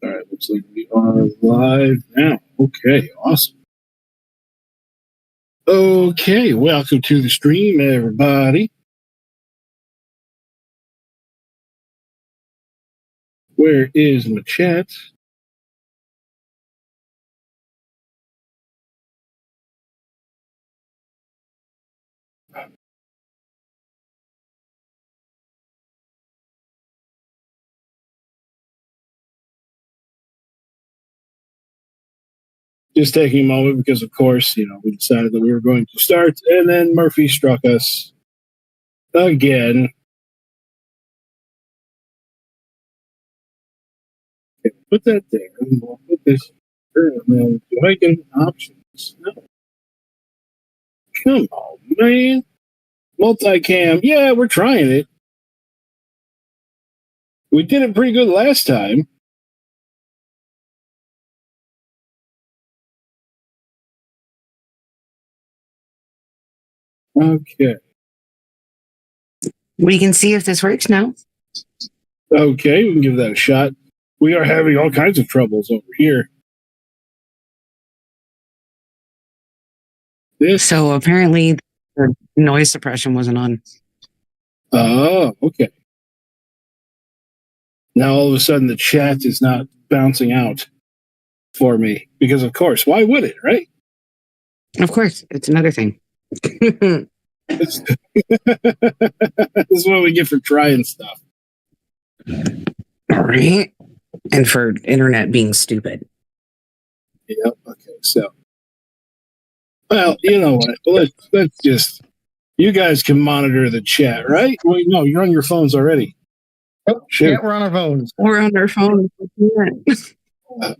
All right, looks like we are live now. Okay, awesome. Okay, welcome to the stream, everybody. Where is my chat? Just taking a moment because, of course, we decided that we were going to start, and then Murphy struck us again. Okay, put that there, and we'll put this here, and then do I get options? No. Come on, man. Multicam. Yeah, we're trying it. We did it pretty good last time. Okay. We can see if this works now. Okay, we can give that a shot. We are having all kinds of troubles over here. So apparently the noise suppression wasn't on. Oh, okay. Now all of a sudden the chat is not bouncing out for me. Because of course, why would it, right? Of course, it's another thing. This is what we get for trying stuff. Right? And for internet being stupid. Yep. Okay. So, well, you know what? Let's just. You guys can monitor the chat, right? Wait, no, you're on your phones already. Oh, yeah, we're on our phones. We're on our phones.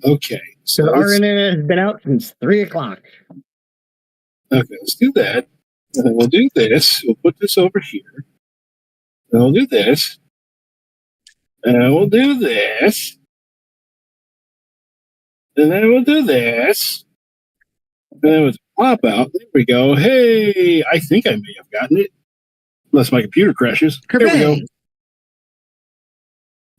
Okay. So our internet has been out since 3:00. Okay, let's do that. And then we'll do this. We'll put this over here. And we'll do this. And we'll do this. And then we'll do this. And then we'll pop out. There we go. Hey, I think I may have gotten it. Unless my computer crashes. There we go.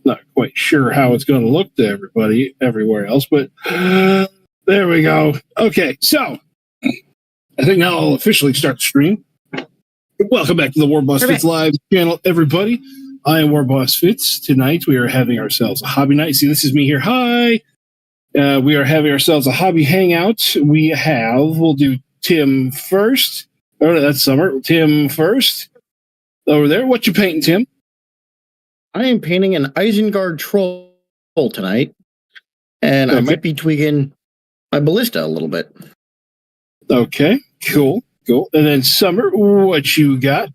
Not quite sure how it's going to look to everybody everywhere else, but there we go. Okay, so I think now I'll officially start the stream. Welcome back to the warbossfitz live channel, everybody. I am warbossfitz. Tonight we are having ourselves a hobby night. See, this is me here. Hi. We are having ourselves a hobby hangout. We'll do Tim first. Oh, that's Summer. Tim first. Over there. What you painting, Tim? I am painting an Isengard troll tonight, and I might be tweaking my ballista a little bit. Okay, cool. And then Summer, what you got?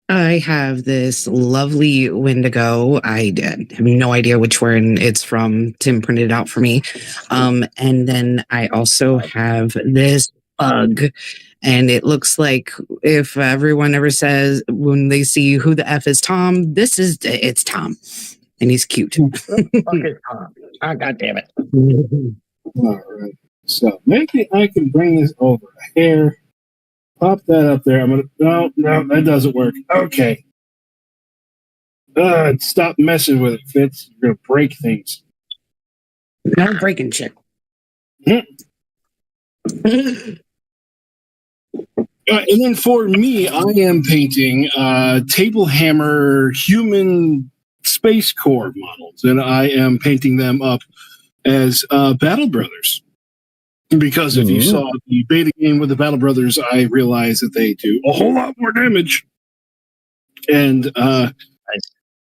I have this lovely Wendigo. I have no idea which one it's from. Tim printed it out for me. And then I also have this bug. And it looks like if everyone ever says when they see who the F is Tom, it's Tom. And he's cute. Okay, Tom. Oh, God damn it. All right. So maybe I can bring this over here. Pop that up there. No, that doesn't work. Okay. Stop messing with it, Fitz. You're gonna break things. Not breaking shit. And then for me, I am painting Tablehammer human space core models, and I am painting them up as Battle Brothers. Because if you saw the beta game with the Battle Brothers, I realized that they do a whole lot more damage. And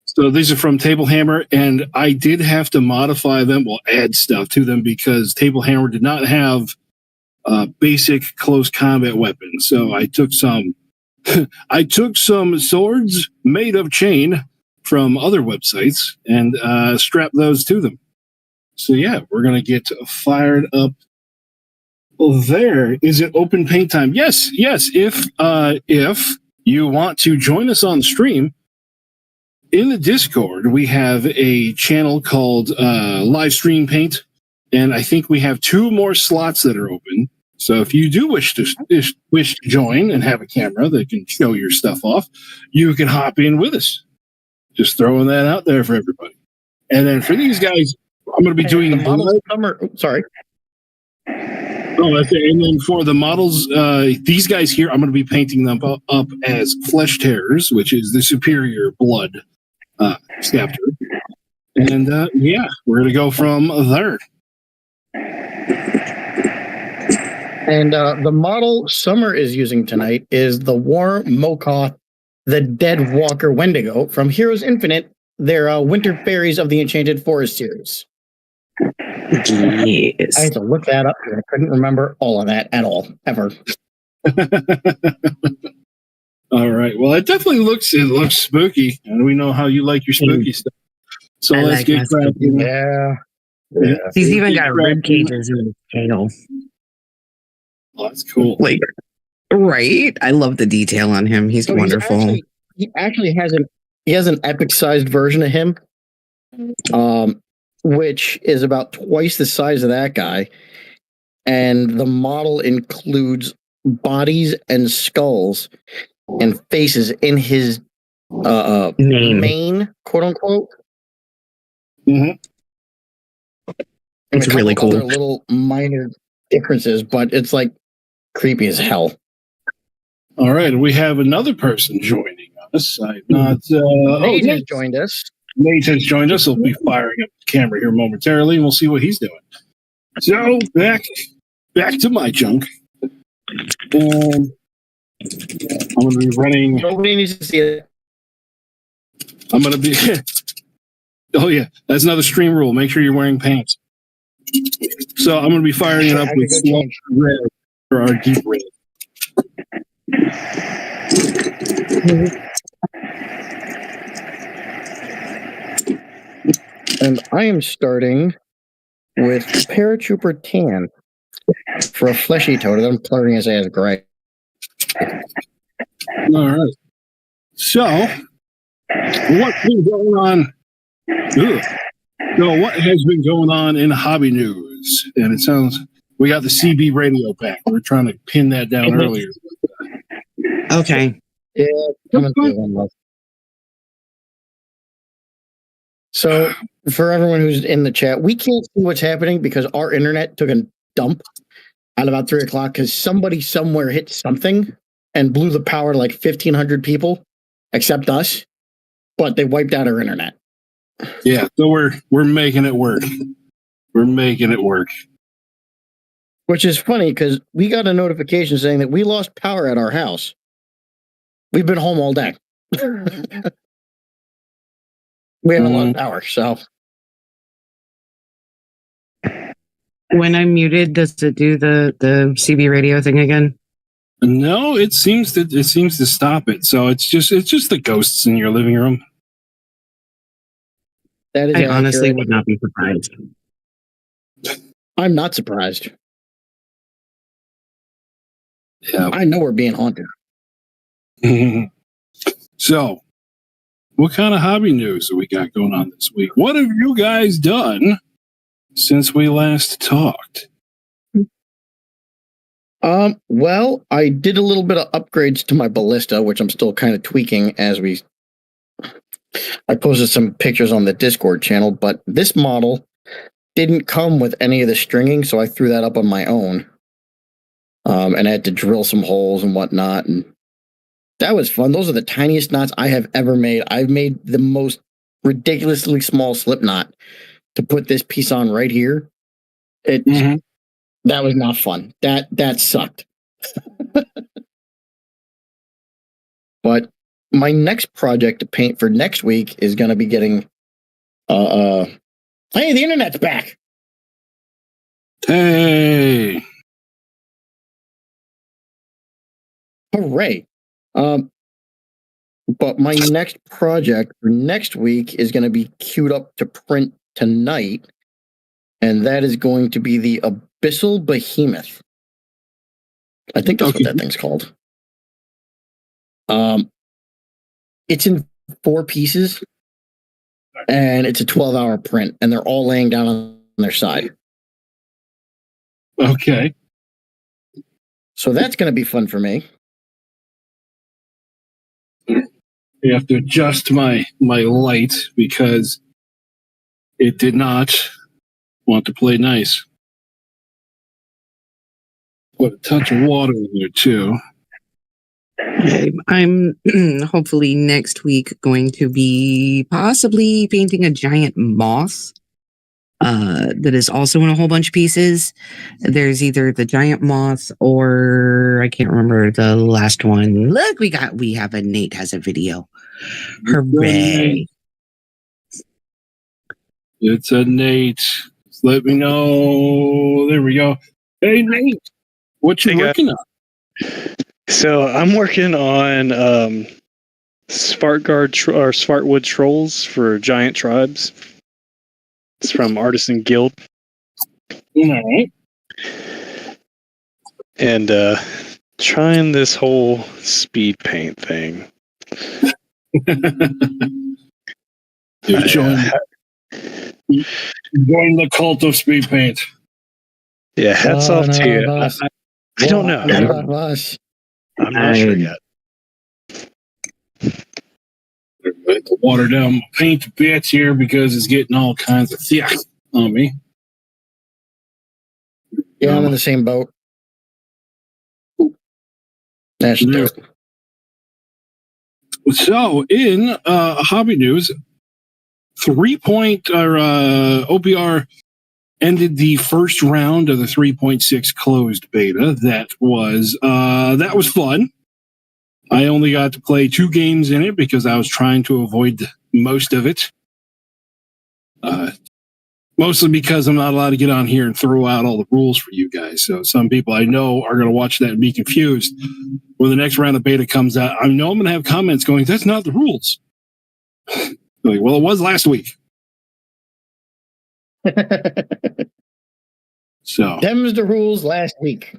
so these are from Tablehammer, and I did have to modify them, add stuff to them because Tablehammer did not have basic close combat weapons. So I took some swords made of chain from other websites and strapped those to them. So yeah, we're gonna get fired up. There. Is it open paint time? Yes. If you want to join us on stream in the Discord, we have a channel called Live Stream Paint, and I think we have 2 more slots that are open. So if you do wish to join and have a camera that can show your stuff off, you can hop in with us. Just throwing that out there for everybody. And then for these guys, I'm going to be doing the models. Sorry. Oh, that's it. And then for the models, these guys here, I'm going to be painting them up as flesh tearers, which is the superior blood scepter. And yeah, we're going to go from there. And the model Summer is using tonight is the War Mokoth, the Dead Walker Wendigo from Heroes Infinite, their Winter Fairies of the Enchanted Forest series. Yes. I had to look that up because I couldn't remember all of that at all, ever. All right. Well, it definitely looks spooky, and we know how you like your spooky stuff. So let's get cracking. Yeah. He's even got rib cages in his tail. Oh, that's cool. Like, right? I love the detail on him. He's wonderful. He actually has an epic sized version of him, which is about twice the size of that guy. And the model includes bodies and skulls and faces in his main, quote unquote. Mm-hmm. It's really cool. Other little minor differences, but it's like creepy as hell. All right, we have another person joining us. Nate has joined us. Nate has joined us. We'll be firing up the camera here momentarily, and we'll see what he's doing. So back to my junk. I'm going to be running. Nobody needs to see it. I'm going to be. Oh yeah, that's another stream rule. Make sure you're wearing pants. So I'm going to be firing it up with slow red for our deep red. And I am starting with Paratrooper Tan for a fleshy toad. I'm coloring his ass gray. All right. So, what's been going on? Ugh. So, what has been going on in hobby news? And it sounds we got the CB radio back. We were trying to pin that down earlier. Okay. Yeah, coming through one love. So, for everyone who's in the chat, we can't see what's happening because our internet took a dump at about 3 o'clock because somebody somewhere hit something and blew the power to like 1,500 people, except us. But they wiped out our internet. Yeah, so we're making it work. We're making it work. Which is funny because we got a notification saying that we lost power at our house. We've been home all day. We haven't lost power, so. When I'm muted, does it do the CB radio thing again? No, it seems to stop it. So it's just the ghosts in your living room. That is I honestly would not be surprised. I'm not surprised. Yeah. I know we're being haunted. So, what kind of hobby news have we got going on this week? What have you guys done since we last talked? Well, I did a little bit of upgrades to my ballista, which I'm still kind of tweaking I posted some pictures on the Discord channel, but this model didn't come with any of the stringing, so I threw that up on my own. And I had to drill some holes and whatnot, and that was fun. Those are the tiniest knots I have ever made. I've made the most ridiculously small slip knot to put this piece on right here. That was not fun. That sucked. But my next project to paint for next week is going to be getting hey, the internet's back. Hey. Hooray. But my next project for next week is going to be queued up to print tonight, and that is going to be the Abyssal Behemoth. I think that's what that thing's called. It's in 4 pieces, and it's a 12-hour print, and they're all laying down on their side. Okay. So that's going to be fun for me. You have to adjust my light because It did not want to play nice. Put a touch of water in there, too. I'm hopefully next week going to be possibly painting a giant moth that is also in a whole bunch of pieces. There's either the giant moth or I can't remember the last one. Look, we have a Nate has a video. Hooray. It's a Nate. Just let me know. There we go. Hey, Nate. What you working on? So I'm working on Svartwood Trolls for Giant Tribes. It's from Artisan Guild. All right. And trying this whole speed paint thing. Join the cult of speed paint. Yeah, hats off to you. I don't know. I'm not sure yet. To water down my paint bits here because it's getting all kinds of thick on me. Yeah, I'm in the same boat. That's dope. So, in hobby news, OPR ended the first round of the 3.6 closed beta. That was fun. I only got to play 2 games in it because I was trying to avoid most of it. Mostly because I'm not allowed to get on here and throw out all the rules for you guys. So some people I know are going to watch that and be confused. When the next round of beta comes out, I know I'm going to have comments going, that's not the rules. Like, well, it was last week. So Them's the rules last week.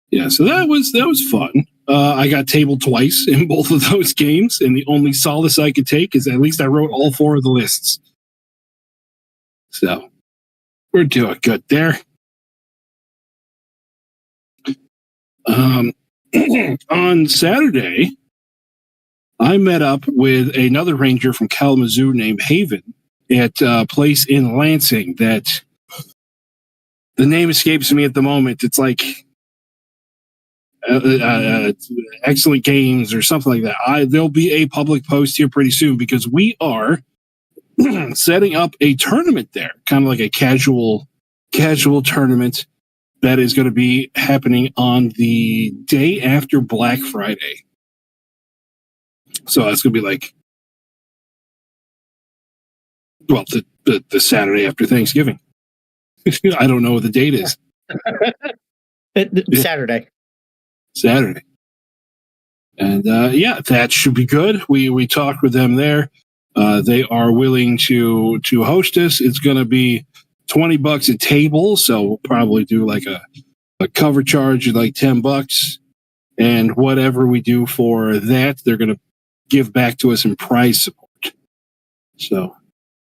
Yeah, so that was fun. I got tabled twice in both of those games, and the only solace I could take is at least I wrote all 4 of the lists. So we're doing good there. On Saturday, I met up with another ranger from Kalamazoo named Haven at a place in Lansing that the name escapes me at the moment. It's like Excellent Games or something like that. There'll be a public post here pretty soon because we are setting up a tournament there, kind of like a casual tournament that is going to be happening on the day after Black Friday. So that's going to be like, well, the Saturday after Thanksgiving. I don't know what the date is. Saturday. And yeah, that should be good. We talked with them there. They are willing to host us. It's going to be $20 a table, so we'll probably do like a cover charge of like $10, and whatever we do for that, they're going to give back to us in prize support. So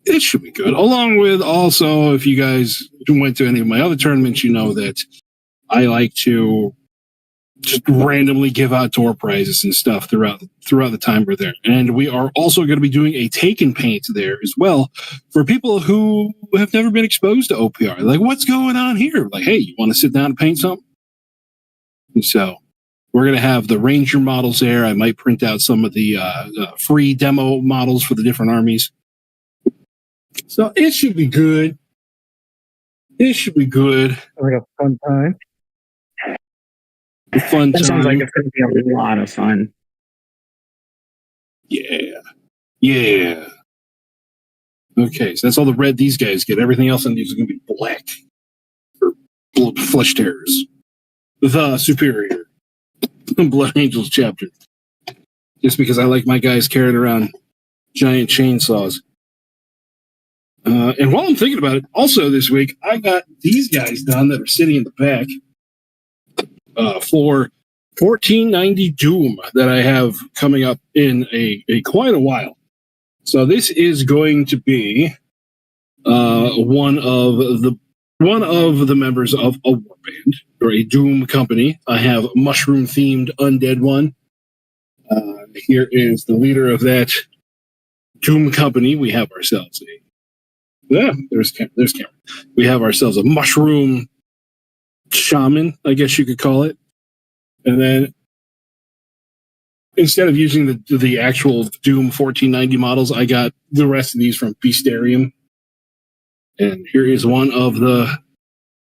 it should be good. Along with also, if you guys went to any of my other tournaments, you know that I like to just randomly give out door prizes and stuff throughout the time we're there. And we are also going to be doing a take and paint there as well for people who have never been exposed to OPR. Like, what's going on here? Like, hey, you want to sit down and paint something? And so we're going to have the Ranger models there. I might print out some of the free demo models for the different armies. So it should be good. Like a fun time. That sounds like it's going to be a lot of fun. Yeah. Okay, so that's all the red these guys get. Everything else on these is going to be black. For Flesh Terrors. The Superior. Blood Angels chapter. Just because I like my guys carrying around giant chainsaws. And while I'm thinking about it, also this week, I got these guys done that are sitting in the back. For 1490 Doom that I have coming up in a quite a while. So this is going to be one of the members of a warband or a Doom company. I have mushroom themed undead one. Here is the leader of that Doom company. We have ourselves Yeah, there's Cameron. We have ourselves a mushroom shaman, I guess you could call it. And then instead of using the actual Doom 1490 models, I got the rest of these from Beastarium. And here is one of the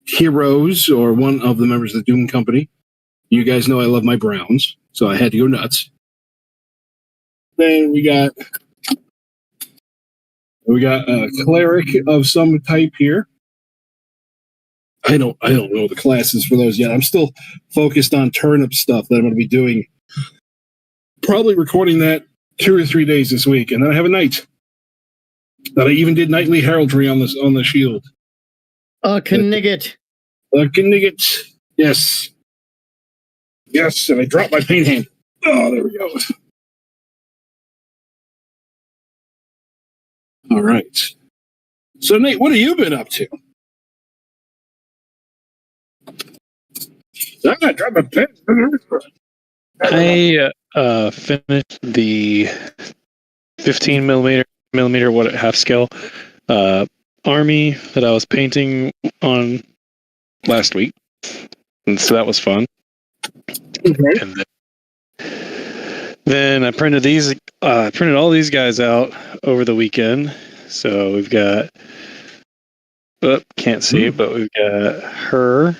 heroes, or one of the members of the Doom Company. You guys know I love my browns, so I had to go nuts. Then we got a cleric of some type here. I don't know the classes for those yet. I'm still focused on turnip stuff that I'm going to be doing. Probably recording that 2 or 3 days this week, and then I have a knight that I even did knightly heraldry on the shield. Knigget. Knigget. Yes. Yes, and I dropped my paint hand. Oh, there we go. All right. So, Nate, what have you been up to? I dropped my pen. I finished the 15 millimeter half scale army that I was painting on last week, and so that was fun. Okay. And then I printed these. Printed all these guys out over the weekend. So we've got. Can't see, but we've got her.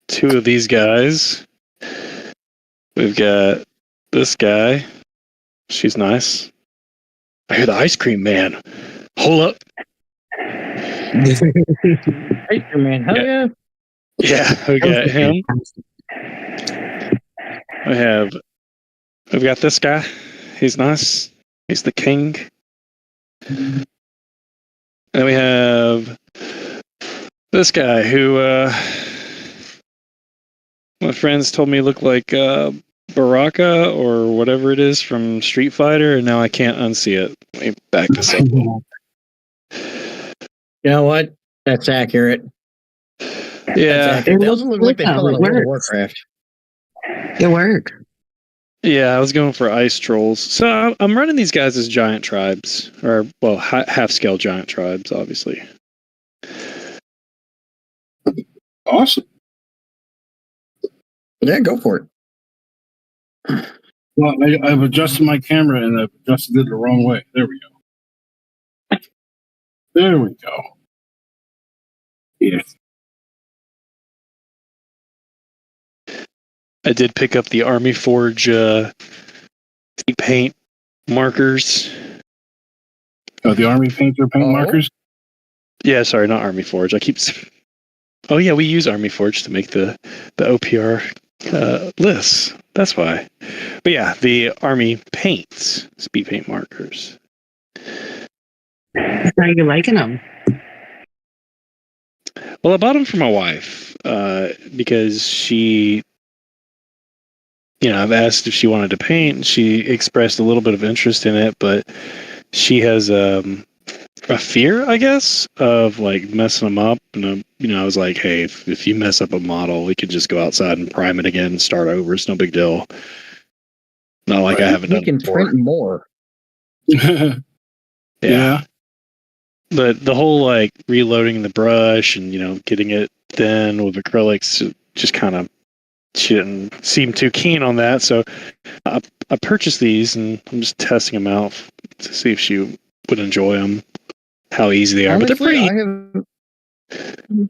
2 of these guys. We've got this guy. She's nice. I hear the ice cream man. Hold up. Ice cream man. Hell yeah. Yeah, we got him. We've got this guy. He's nice. He's the king. And we have this guy who my friends told me looked like Baraka or whatever it is from Street Fighter, and now I can't unsee it. Let me back this up. You know what? That's accurate. Yeah. It doesn't look like they fell out of World of Warcraft. It worked. Yeah, I was going for ice trolls. So I'm running these guys as giant tribes, or well, half-scale giant tribes, obviously. Awesome. Yeah, go for it. Well, I've adjusted my camera, and I've adjusted it the wrong way. There we go. There we go. Yes. I did pick up the Army Forge paint markers. Oh, the Army painter paint markers? Yeah, sorry, not Army Forge. Oh yeah, we use Army Forge to make the OPR lists. That's why. But yeah, the Army paints, speed paint markers. How are you liking them? Well, I bought them for my wife because she, I've asked if she wanted to paint. She expressed a little bit of interest in it, but she has a fear, I guess, of like messing them up. And I was like, hey, if you mess up a model, we could just go outside and prime it again and start over. It's no big deal. Not like I haven't done it before. We can print more. Yeah. But the whole like reloading the brush and getting it thin with acrylics, just kind of, she didn't seem too keen on that. So I purchased these and I'm just testing them out to see if she would enjoy them, how easy they are. Honestly, but they're pretty.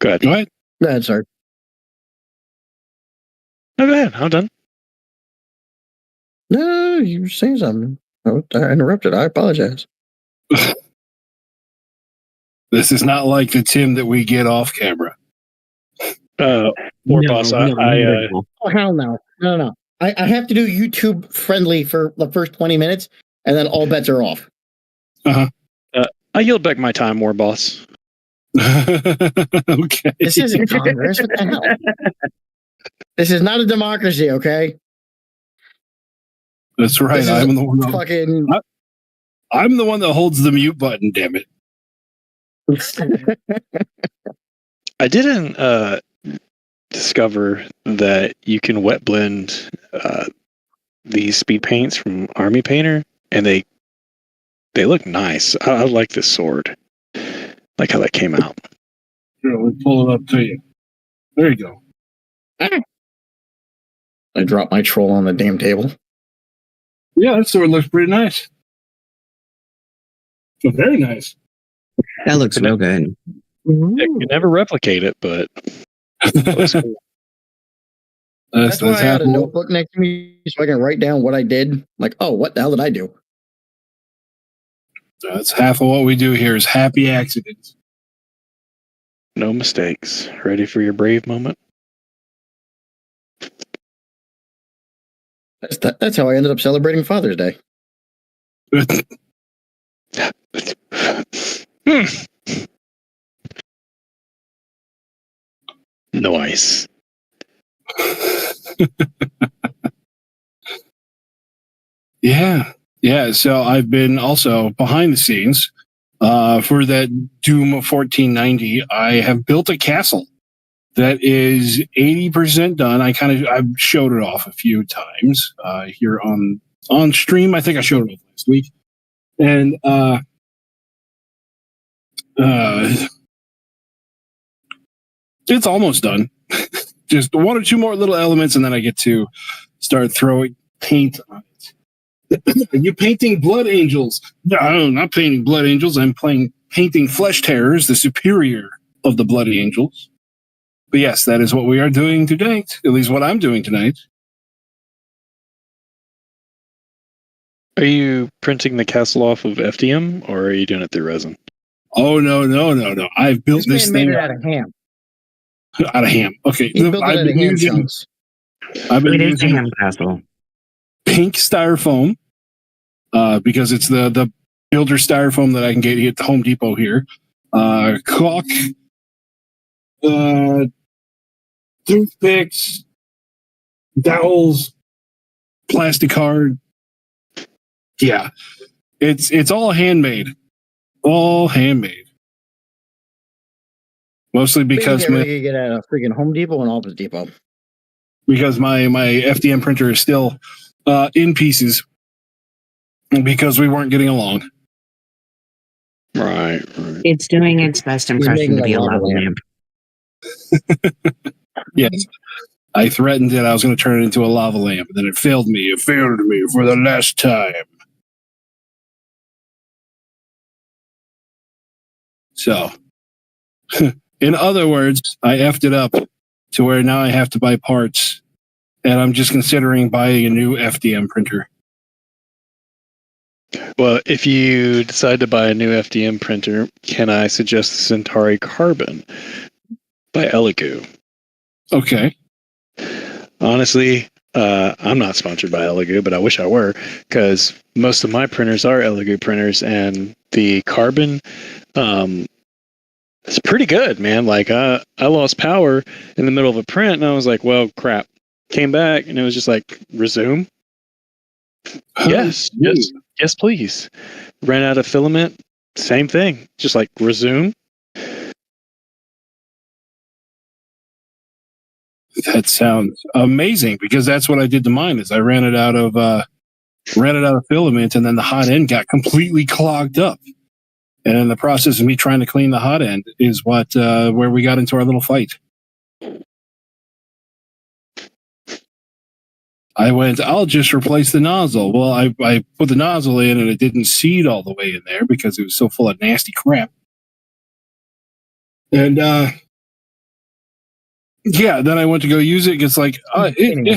Go ahead. Go ahead. That's hard. No, go ahead. I'm done. No, you were saying something. I interrupted. I apologize. This is not like the Tim that we get off camera. Boss, Oh, hell no. No. I have to do YouTube friendly for the first 20 minutes, and then all bets are off. Uh-huh. I yield back my time, War Boss. Okay. This isn't Congress. What the hell? This is not a democracy, okay? That's right. I'm the one. Fucking. I'm the one that holds the mute button. Damn it! I didn't discover that you can wet blend these speed paints from Army Painter, and they they look nice. I like this sword. Like how that came out. Here, let me pull it up to you. There you go. I dropped my troll on the damn table. Yeah, that sword looks pretty nice. Very nice. That looks real good. You can never replicate it, but it looks cool. That's why I had a half notebook next to me so I can write down what I did. Like, oh, what the hell did I do? that's half of what we do here is happy accidents. No mistakes. Ready for your brave moment? That's how I ended up celebrating Father's Day. Nice. Yeah. So I've been also behind the scenes for that Doom 1490. I have built a castle that is 80% done. I've showed it off a few times here on stream. I think I showed it off last week, and it's almost done. Just one or two more little elements, and then I get to start throwing paint on it. Are you painting blood angels? No, I'm not painting blood angels. I'm painting flesh terrors, the superior of the bloody angels. But yes, that is what we are doing tonight. At least what I'm doing tonight. Are you printing the castle off of FDM, or are you doing it through resin? Oh, no. I've built this man thing made it out of ham. out of ham. Okay. He built it out of ham chunks. I've been It is a using ham castle. pink styrofoam because it's the builder styrofoam that I can get at the Home Depot here. Caulk, toothpicks, dowels, plastic card. Yeah, it's all handmade. All handmade. Mostly because you get at a freaking Home Depot and Office Depot. Because my FDM printer is still in pieces because we weren't getting along. Right. It's doing its best impression to be a lava lamp. Yes. I threatened it. I was going to turn it into a lava lamp, and then it failed me. It failed me for the last time. So, in other words, I effed it up to where now I have to buy parts, and I'm just considering buying a new FDM printer. Well, if you decide to buy a new FDM printer, can I suggest the Centauri Carbon by Elegoo? Okay. Honestly, I'm not sponsored by Elegoo, but I wish I were, because most of my printers are Elegoo printers, and the Carbon, it's pretty good, man. Like, I lost power in the middle of a print, and I was like, well, crap. Came back, and it was just like, resume? Yes, please. Ran out of filament, same thing. Just like, resume? That sounds amazing because that's what I did to mine. Is I ran it out of filament, and then the hot end got completely clogged up. And in the process of me trying to clean the hot end is where we got into our little fight. I went, I'll just replace the nozzle. Well, I put the nozzle in, and it didn't seed all the way in there because it was so full of nasty crap. And yeah, then I went to go use it. It's like it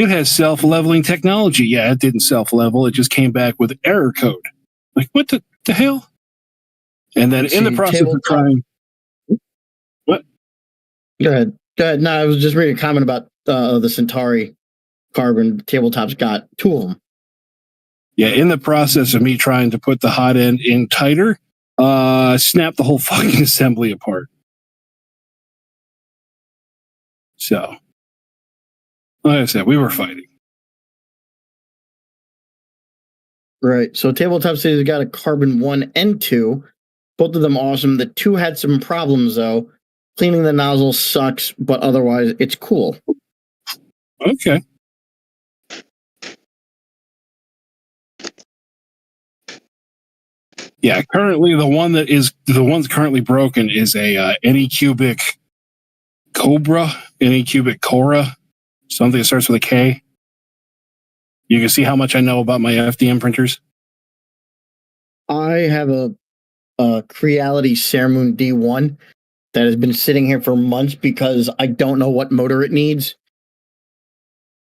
has self-leveling technology. Yeah, it didn't self-level. It just came back with error code. Like, what the hell? And then in the process of trying, what? Go ahead. No, I was just reading a comment about the Centauri Carbon tabletops. Got two of them. Yeah, in the process of me trying to put the hot end in tighter, snapped the whole fucking assembly apart. So, like I said, we were fighting. Right. So Tabletop City's got a Carbon 1 and 2. Both of them awesome. The 2 had some problems, though. Cleaning the nozzle sucks, but otherwise, it's cool. Okay. Yeah, currently the one's currently broken is a Anycubic Cobra, Anycubic Cora, something that starts with a K. You can see how much I know about my FDM printers. I have a Creality Saramoon D1 that has been sitting here for months because I don't know what motor it needs.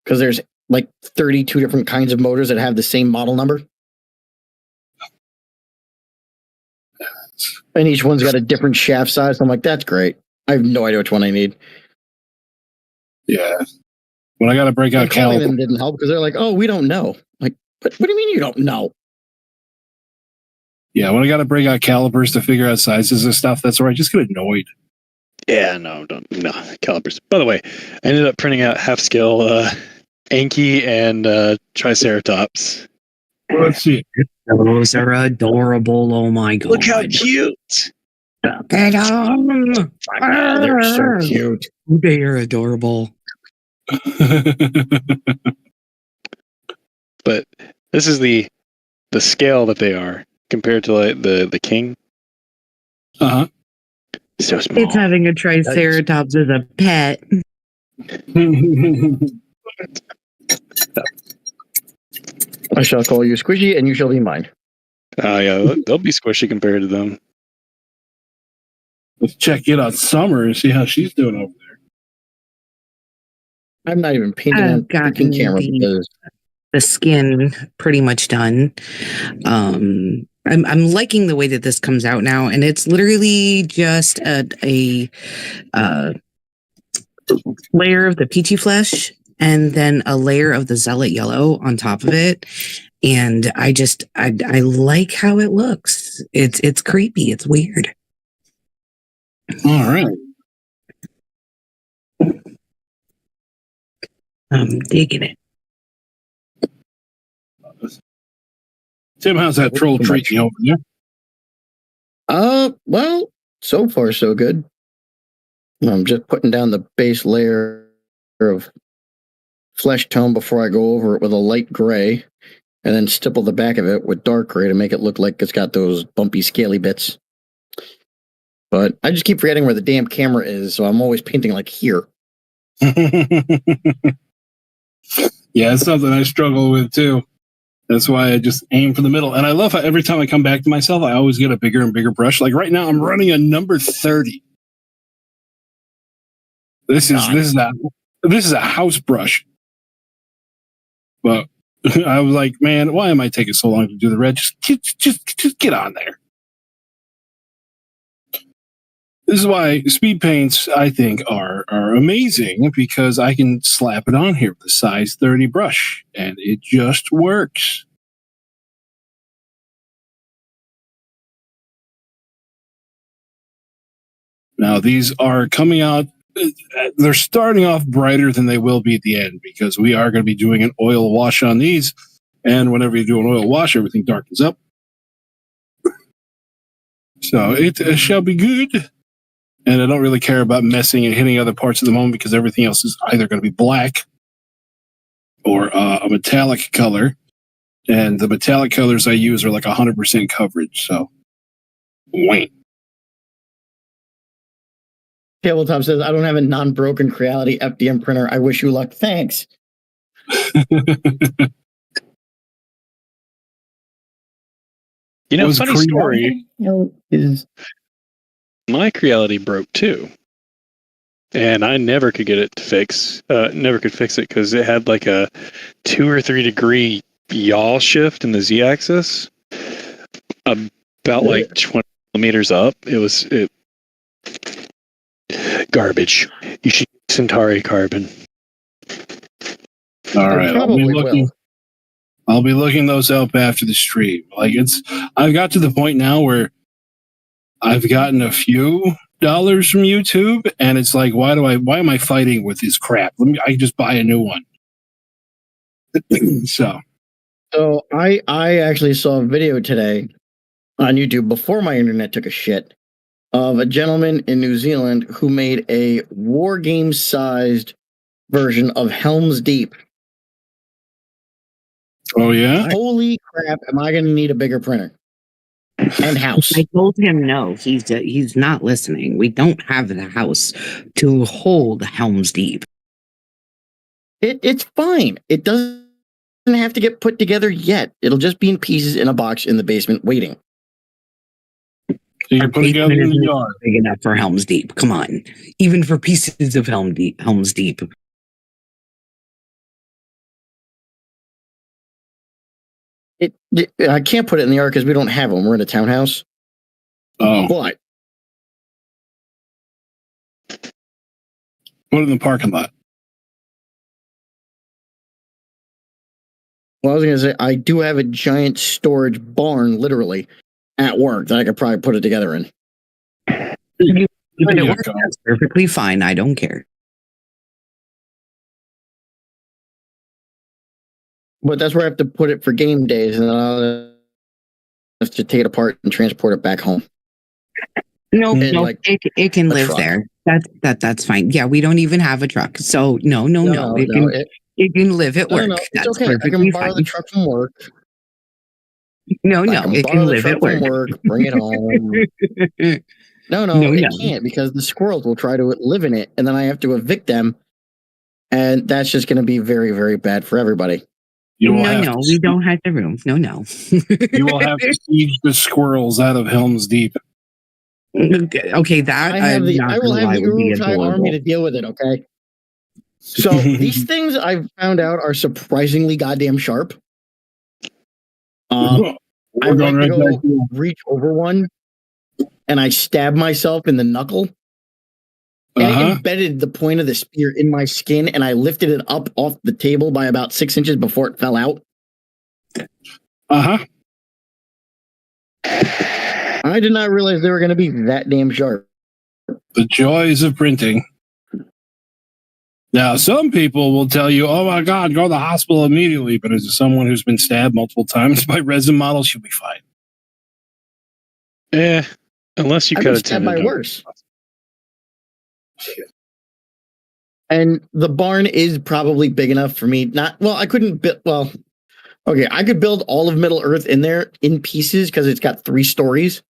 Because there's like 32 different kinds of motors that have the same model number. And each one's got a different shaft size. I'm like, that's great. I have no idea which one I need. Yeah. When I got to break out calling caliber, them didn't help because they're like, oh, we don't know. Like, what do you mean you don't know? yeah, when I got to break out calipers to figure out sizes and stuff, that's where I just get annoyed. Yeah, no, calipers. By the way, I ended up printing out half scale Anki and Triceratops. Let's see. Those are adorable. Oh my god! Look how cute! Look at them. They're so cute. They are adorable. But this is the scale that they are compared to like the king. Uh-huh. So small. It's having a Triceratops as a pet. I shall call you Squishy and you shall be mine. Yeah, they'll be squishy compared to them. Let's check in on Summer and see how she's doing over there. I'm not even painting on freaking camera because the skin pretty much done. I'm liking the way that this comes out now, and it's literally just a layer of the peachy flesh and then a layer of the zealot yellow on top of it. And I like how it looks. It's creepy. It's weird. All right. I'm digging it. Tim, how's that troll treating you over there? Well, so far so good. I'm just putting down the base layer of flesh tone before I go over it with a light gray, and then stipple the back of it with dark gray to make it look like it's got those bumpy, scaly bits. But I just keep forgetting where the damn camera is, so I'm always painting like here. Yeah, it's something I struggle with too. That's why I just aim for the middle. And I love how every time I come back to myself, I always get a bigger and bigger brush. Like right now, I'm running a number 30. This is a house brush. But I was like, man, why am I taking so long to do the red? Just get on there. This is why speed paints, I think, are amazing because I can slap it on here with a size 30 brush and it just works. Now, these are coming out, they're starting off brighter than they will be at the end because we are going to be doing an oil wash on these. And whenever you do an oil wash, everything darkens up. So it shall be good. And I don't really care about messing and hitting other parts of the moment because everything else is either going to be black or a metallic color. And the metallic colors I use are like 100% coverage. So, wait. Tabletop says, I don't have a non-broken Creality FDM printer. I wish you luck. Thanks. You know, funny story. My Creality broke too, and I never could get it to fix. Never could fix it because it had like a 2 or 3 degree yaw shift in the z-axis, about like 20 millimeters up. It was garbage. You should use Centauri carbon. All right, I'll be looking those up after the stream. Like I've got to the point now where I've gotten a few dollars from YouTube, and it's like, why am I fighting with this crap? I just buy a new one. So I actually saw a video today on YouTube before my internet took a shit of a gentleman in New Zealand who made a war game sized version of Helm's Deep. Oh yeah? Holy crap! Am I going to need a bigger printer? and house. I told him no. He's not listening. We don't have the house to hold Helm's Deep. It's fine. It doesn't have to get put together yet. It'll just be in pieces in a box in the basement waiting. So you put it together in the yard. Big enough for Helm's Deep. Come on. Even for pieces of Helm's Deep. I can't put it in the yard because we don't have them. We're in a townhouse. Oh. But put it in the parking lot. Well, I was going to say, I do have a giant storage barn, literally, at work that I could probably put it together in. That's perfectly fine. I don't care. But that's where I have to put it for game days, and then I'll have to take it apart and transport it back home. No, like it can live truck. there. That's fine. Yeah, we don't even have a truck, so no. It can live at work. That's okay. perfectly I can borrow fine. the truck from work. No, it can borrow the live truck at work. from work. Bring it home. No, it can't because the squirrels will try to live in it, and then I have to evict them, and that's just going to be very, very bad for everybody. We don't have the room. No. You will have to siege the squirrels out of Helm's Deep. Okay, that I will have the Uruk-hai army to deal with it. Okay. So these things I've found out are surprisingly goddamn sharp. I like to go reach over one, and I stab myself in the knuckle. And it embedded the point of the spear in my skin, and I lifted it up off the table by about 6 inches before it fell out. I did not realize they were going to be that damn sharp. The joys of printing. Now, some people will tell you, oh my God, go to the hospital immediately. But as someone who's been stabbed multiple times by resin models, you'll be fine. Unless you I've cut been a stabbed tendon. by worse. And the barn is probably big enough for me. I couldn't build. Well, okay, I could build all of Middle Earth in there in pieces because it's got 3 stories.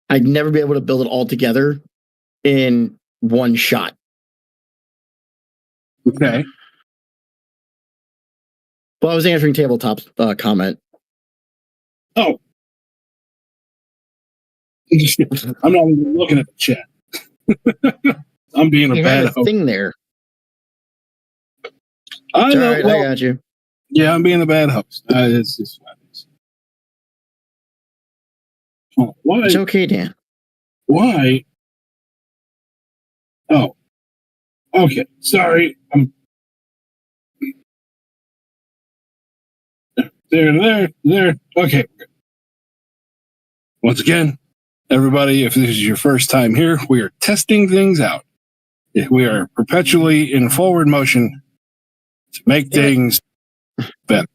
I'd never be able to build it all together in one shot. Okay. Well, I was answering Tabletop's comment. Oh. I'm not even looking at the chat. I'm being a bad host. Thing there. I know. Right, I got you. Yeah, I'm being a bad host. It's just what it is. Oh, why? It's okay, Dan. Why? Oh. Okay. Sorry. There. Okay. Once again, everybody, if this is your first time here, we are testing things out. We are perpetually in forward motion to make things better.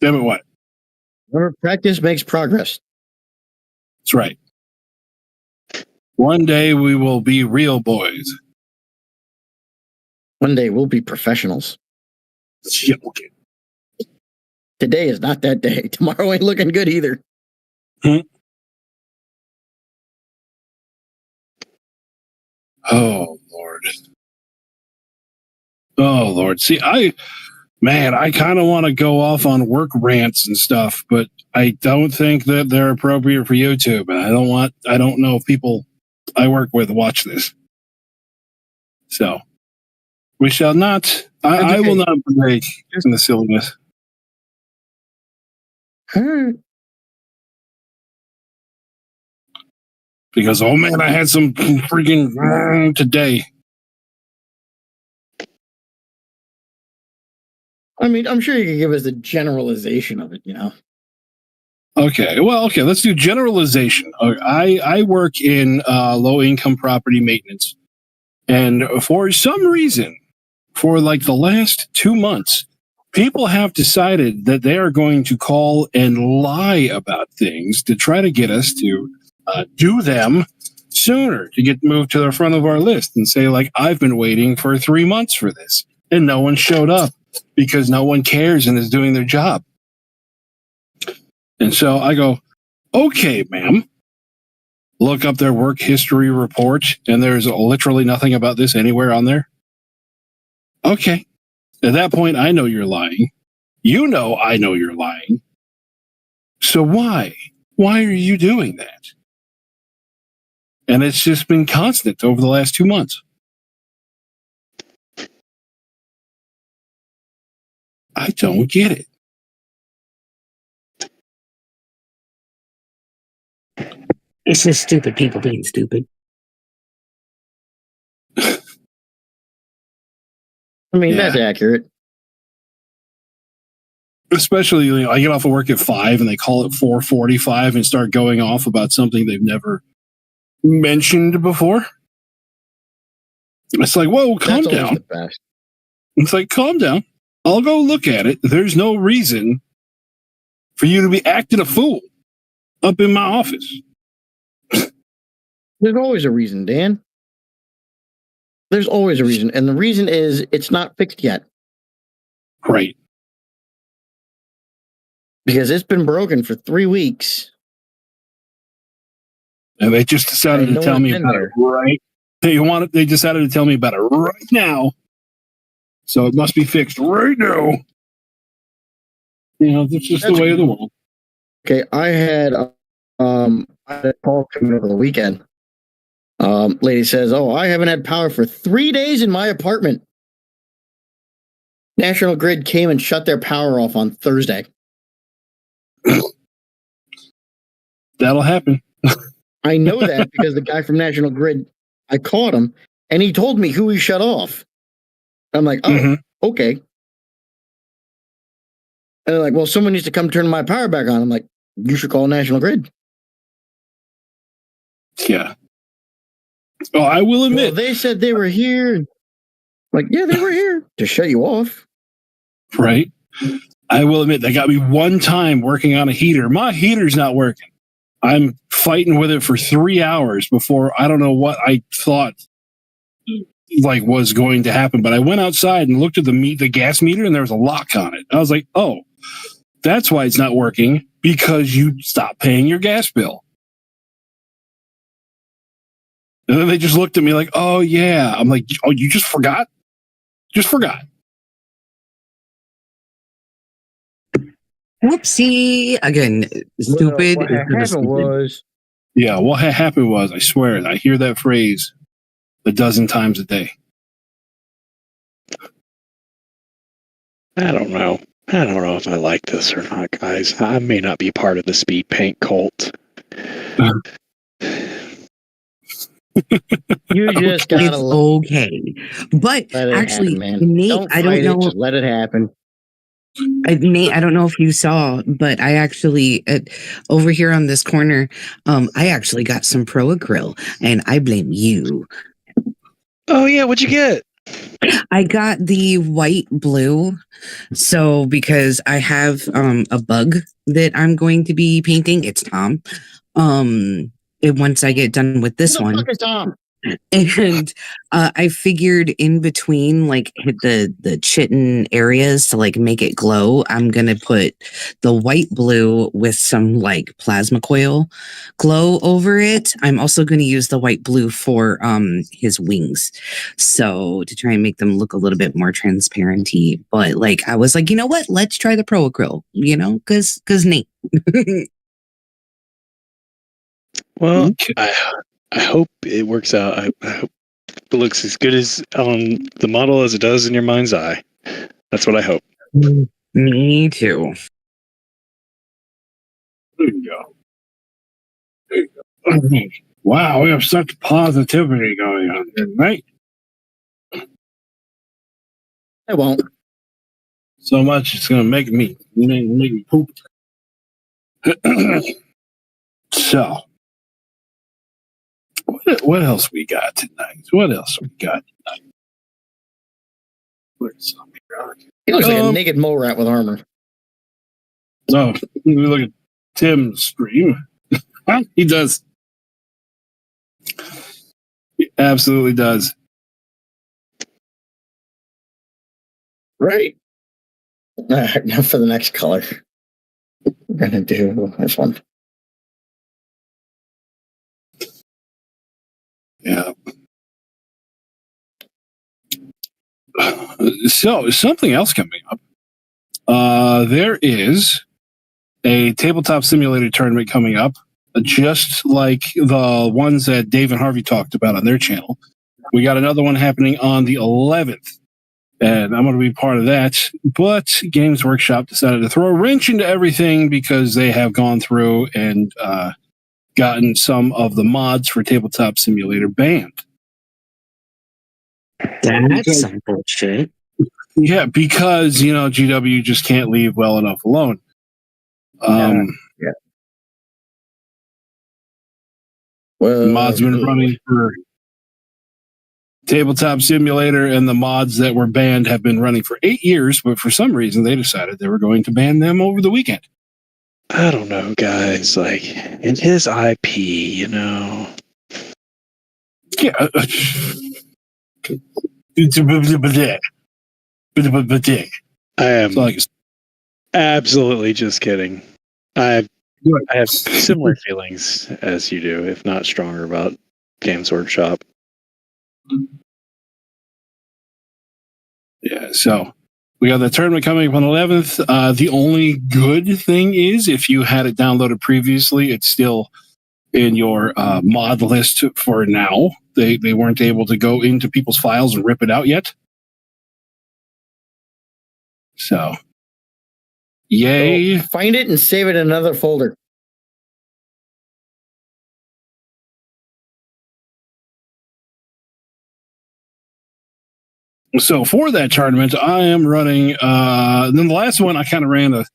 Damn it, what? Remember, practice makes progress. That's right. One day we will be real boys. One day we'll be professionals. Yeah, okay. Today is not that day. Tomorrow ain't looking good either. Oh, Lord. Oh, Lord. See, I kind of want to go off on work rants and stuff, but I don't think that they're appropriate for YouTube. And I don't know if people I work with watch this. So we shall not, I will not break in the silliness. Because, oh man, I had some freaking today. I mean, I'm sure you could give us a generalization of it, you know? Okay, let's do generalization. I work in low-income property maintenance. And for some reason, for like the last 2 months, people have decided that they are going to call and lie about things to try to get us to do them sooner, to get moved to the front of our list and say, like, I've been waiting for 3 months for this, and no one showed up because no one cares and is doing their job. And so I go, okay, ma'am. Look up their work history report, and there's literally nothing about this anywhere on there. Okay. At that point, I know you're lying. You know I know you're lying. So why? Why are you doing that? And it's just been constant over the last 2 months. I don't get it. It's just stupid people being stupid. I mean, Yeah. that's accurate. Especially, I get off of work at 5 and they call it 4:45 and start going off about something they've never mentioned before. It's like, whoa, calm That's always down. the best. It's like, calm down. I'll go look at it. There's no reason for you to be acting a fool up in my office. There's always a reason, Dan. There's always a reason. And the reason is it's not fixed yet. Right. Because it's been broken for 3 weeks. And they just decided And to no tell one's me been about there. it right. They decided to tell me about it right now. So it must be fixed right now. It's just the way of the world. Okay, I had a call coming over the weekend. Lady says, "Oh, I haven't had power for 3 days in my apartment." National Grid came and shut their power off on Thursday. That'll happen. I know that because the guy from National Grid, I called him and he told me who he shut off. I'm like, oh, okay. And they're like, well, someone needs to come turn my power back on. I'm like, you should call National Grid. Yeah. Oh, I will admit. Well, they said they were here. Like, yeah, they were here to shut you off. Right. I will admit, they got me one time working on a heater. My heater's not working. I'm fighting with it for 3 hours before I don't know what I thought was going to happen. But I went outside and looked at the gas meter, and there was a lock on it. I was like, oh, that's why it's not working, because you stopped paying your gas bill. And then they just looked at me like, oh, yeah. I'm like, oh, you just forgot? Just forgot. Whoopsie. Again, stupid. What happened was... Yeah, what happened was, I swear, I hear that phrase a dozen times a day. I don't know. I don't know if I like this or not, guys. I may not be part of the speed paint cult. You just gotta it's okay. But actually, happen, man. Nate, I don't know. Just let it happen. Nate, I don't know if you saw, but I actually over here on this corner, I actually got some Pro Acryl, and I blame you. Oh yeah, what'd you get? I got the white blue, so because I have a bug that I'm going to be painting. It's Tom. Once I get done with this one. Tom? And I figured in between hit the chitin areas to make it glow, I'm gonna put the white blue with some plasma coil glow over it. I'm also gonna use the white blue for his wings, so to try and make them look a little bit more transparenty. But I was like, you know what, let's try the Pro Acryl, because Nate. Well, I hope it works out. I hope it looks as good as on the model as it does in your mind's eye. That's what I hope. Me too. There you go. There you go. Wow, we have such positivity going on here, right? I won't. So much it's going to make me poop. So, what else we got tonight? Where's something? He looks like a naked mole rat with armor. No, we look at Tim's stream. He does. He absolutely does. Right. All right, now for the next color. we're gonna do this one. Yeah. So something else coming up. There is a tabletop simulator tournament coming up, just like the ones that Dave and Harvey talked about on their channel. We got another one happening on the 11th, and I'm going to be part of that. But Games Workshop decided to throw a wrench into everything because they have gone through and gotten some of the mods for Tabletop Simulator banned. That's some bullshit. Yeah, because, GW just can't leave well enough alone. Yeah. Well, Mods been running for Tabletop Simulator, and the mods that were banned have been running for 8 years, but for some reason they decided they were going to ban them over the weekend. I don't know, guys. Like, in his IP, Yeah. I am So, like, absolutely just kidding. I have similar feelings as you do, if not stronger, about Games Workshop. yeah, so we got the tournament coming up on the 11th. The only good thing is if you had it downloaded previously, it's still in your mod list for now. They weren't able to go into people's files and rip it out yet. So, yay. So find it and save it in another folder. So for that tournament, I am running. Then the last one, I kind of ran a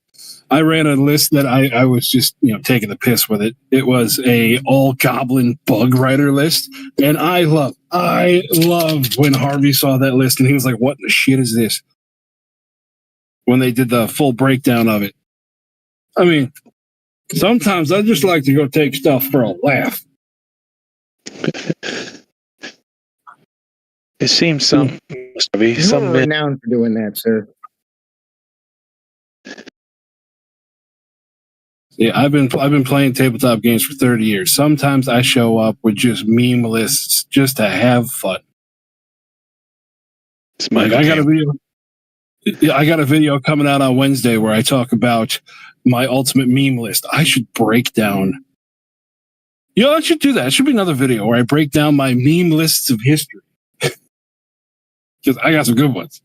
list that I was just taking the piss with it. It was a all goblin bug writer list, and I love when Harvey saw that list and he was like, "What the shit is this?" When they did the full breakdown of it. I mean, sometimes I just like to go take stuff for a laugh. It seems some You are renowned for doing that, sir. Yeah, I've been playing tabletop games for 30 years. Sometimes I show up with just meme lists just to have fun. Like I got a video coming out on Wednesday where I talk about my ultimate meme list. I should break down. I should do that. It should be another video where I break down my meme lists of history. Because I got some good ones.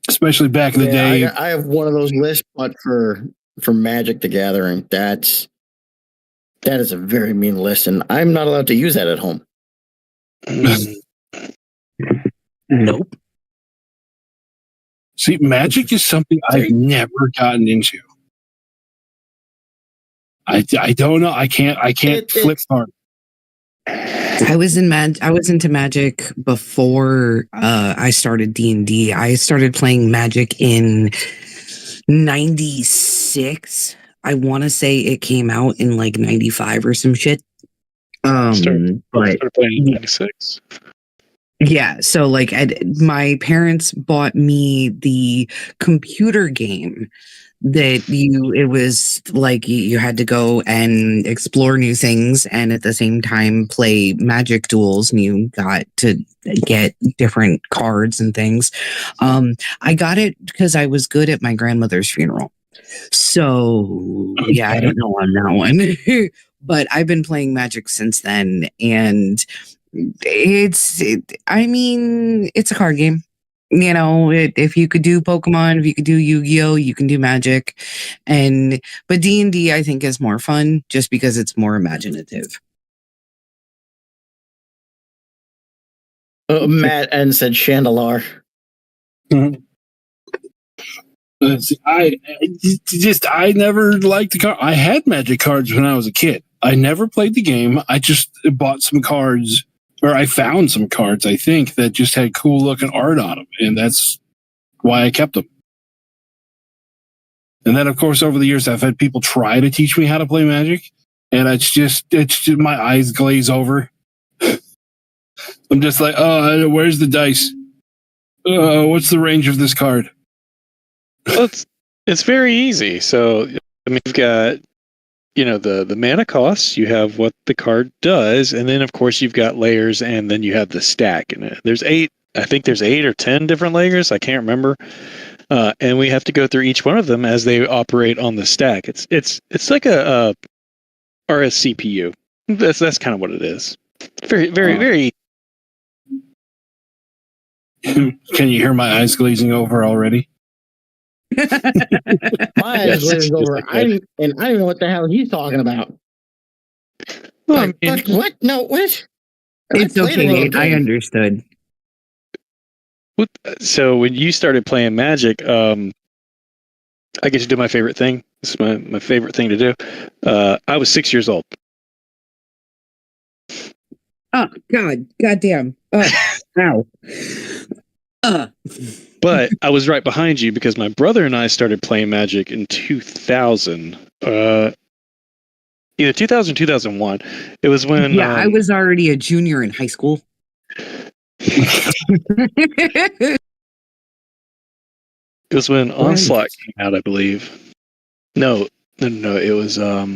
Especially back in the day. I have one of those lists, but for Magic the Gathering. That is a very mean list, and I'm not allowed to use that at home. Nope. See, Magic is something I've never gotten into. I don't know. I can't flip cards. I was into Magic before I started D&D. I started playing Magic in 96. I want to say it came out in like 95 or some shit. Started playing in 96. Yeah, so like my parents bought me the computer game that it was like you had to go and explore new things and at the same time play Magic duels, and you got to get different cards and things. I got it because I was good at my grandmother's funeral. So yeah, I don't know on that one. But I've been playing Magic since then, and it's a card game. If you could do Pokemon, if you could do Yu-Gi-Oh, you can do Magic. But D&D, I think, is more fun just because it's more imaginative. Matt N said Chandelar. Mm-hmm. I never liked the card. I had Magic cards when I was a kid. I never played the game. I just bought some cards, or I found some cards, I think, that just had cool looking art on them, and that's why I kept them. And then, of course, over the years, I've had people try to teach me how to play Magic, and it's just my eyes glaze over. I'm just like, oh, where's the dice? What's the range of this card? Well, it's very easy. So I mean, you've got the mana costs. You have what the card does, and then of course you've got layers, and then you have the stack. And there's 8. I think there's 8 or 10 different layers. I can't remember. And we have to go through each one of them as they operate on the stack. It's like a RSCPU. That's kind of what it is. Very very. Can you hear my eyes glazing over already? My eyes glazed over. I don't know what the hell he's talking about. Well, What? No, what? It's okay, Nate. I understood. So when you started playing Magic, I get to do my favorite thing. This is my favorite thing to do. I was 6 years old. Oh, goddamn. Ow. But I was right behind you because my brother and I started playing Magic in 2000. Either 2000 or 2001. It was when... Yeah, I was already a junior in high school. It was when Onslaught came out, I believe. No. It was... I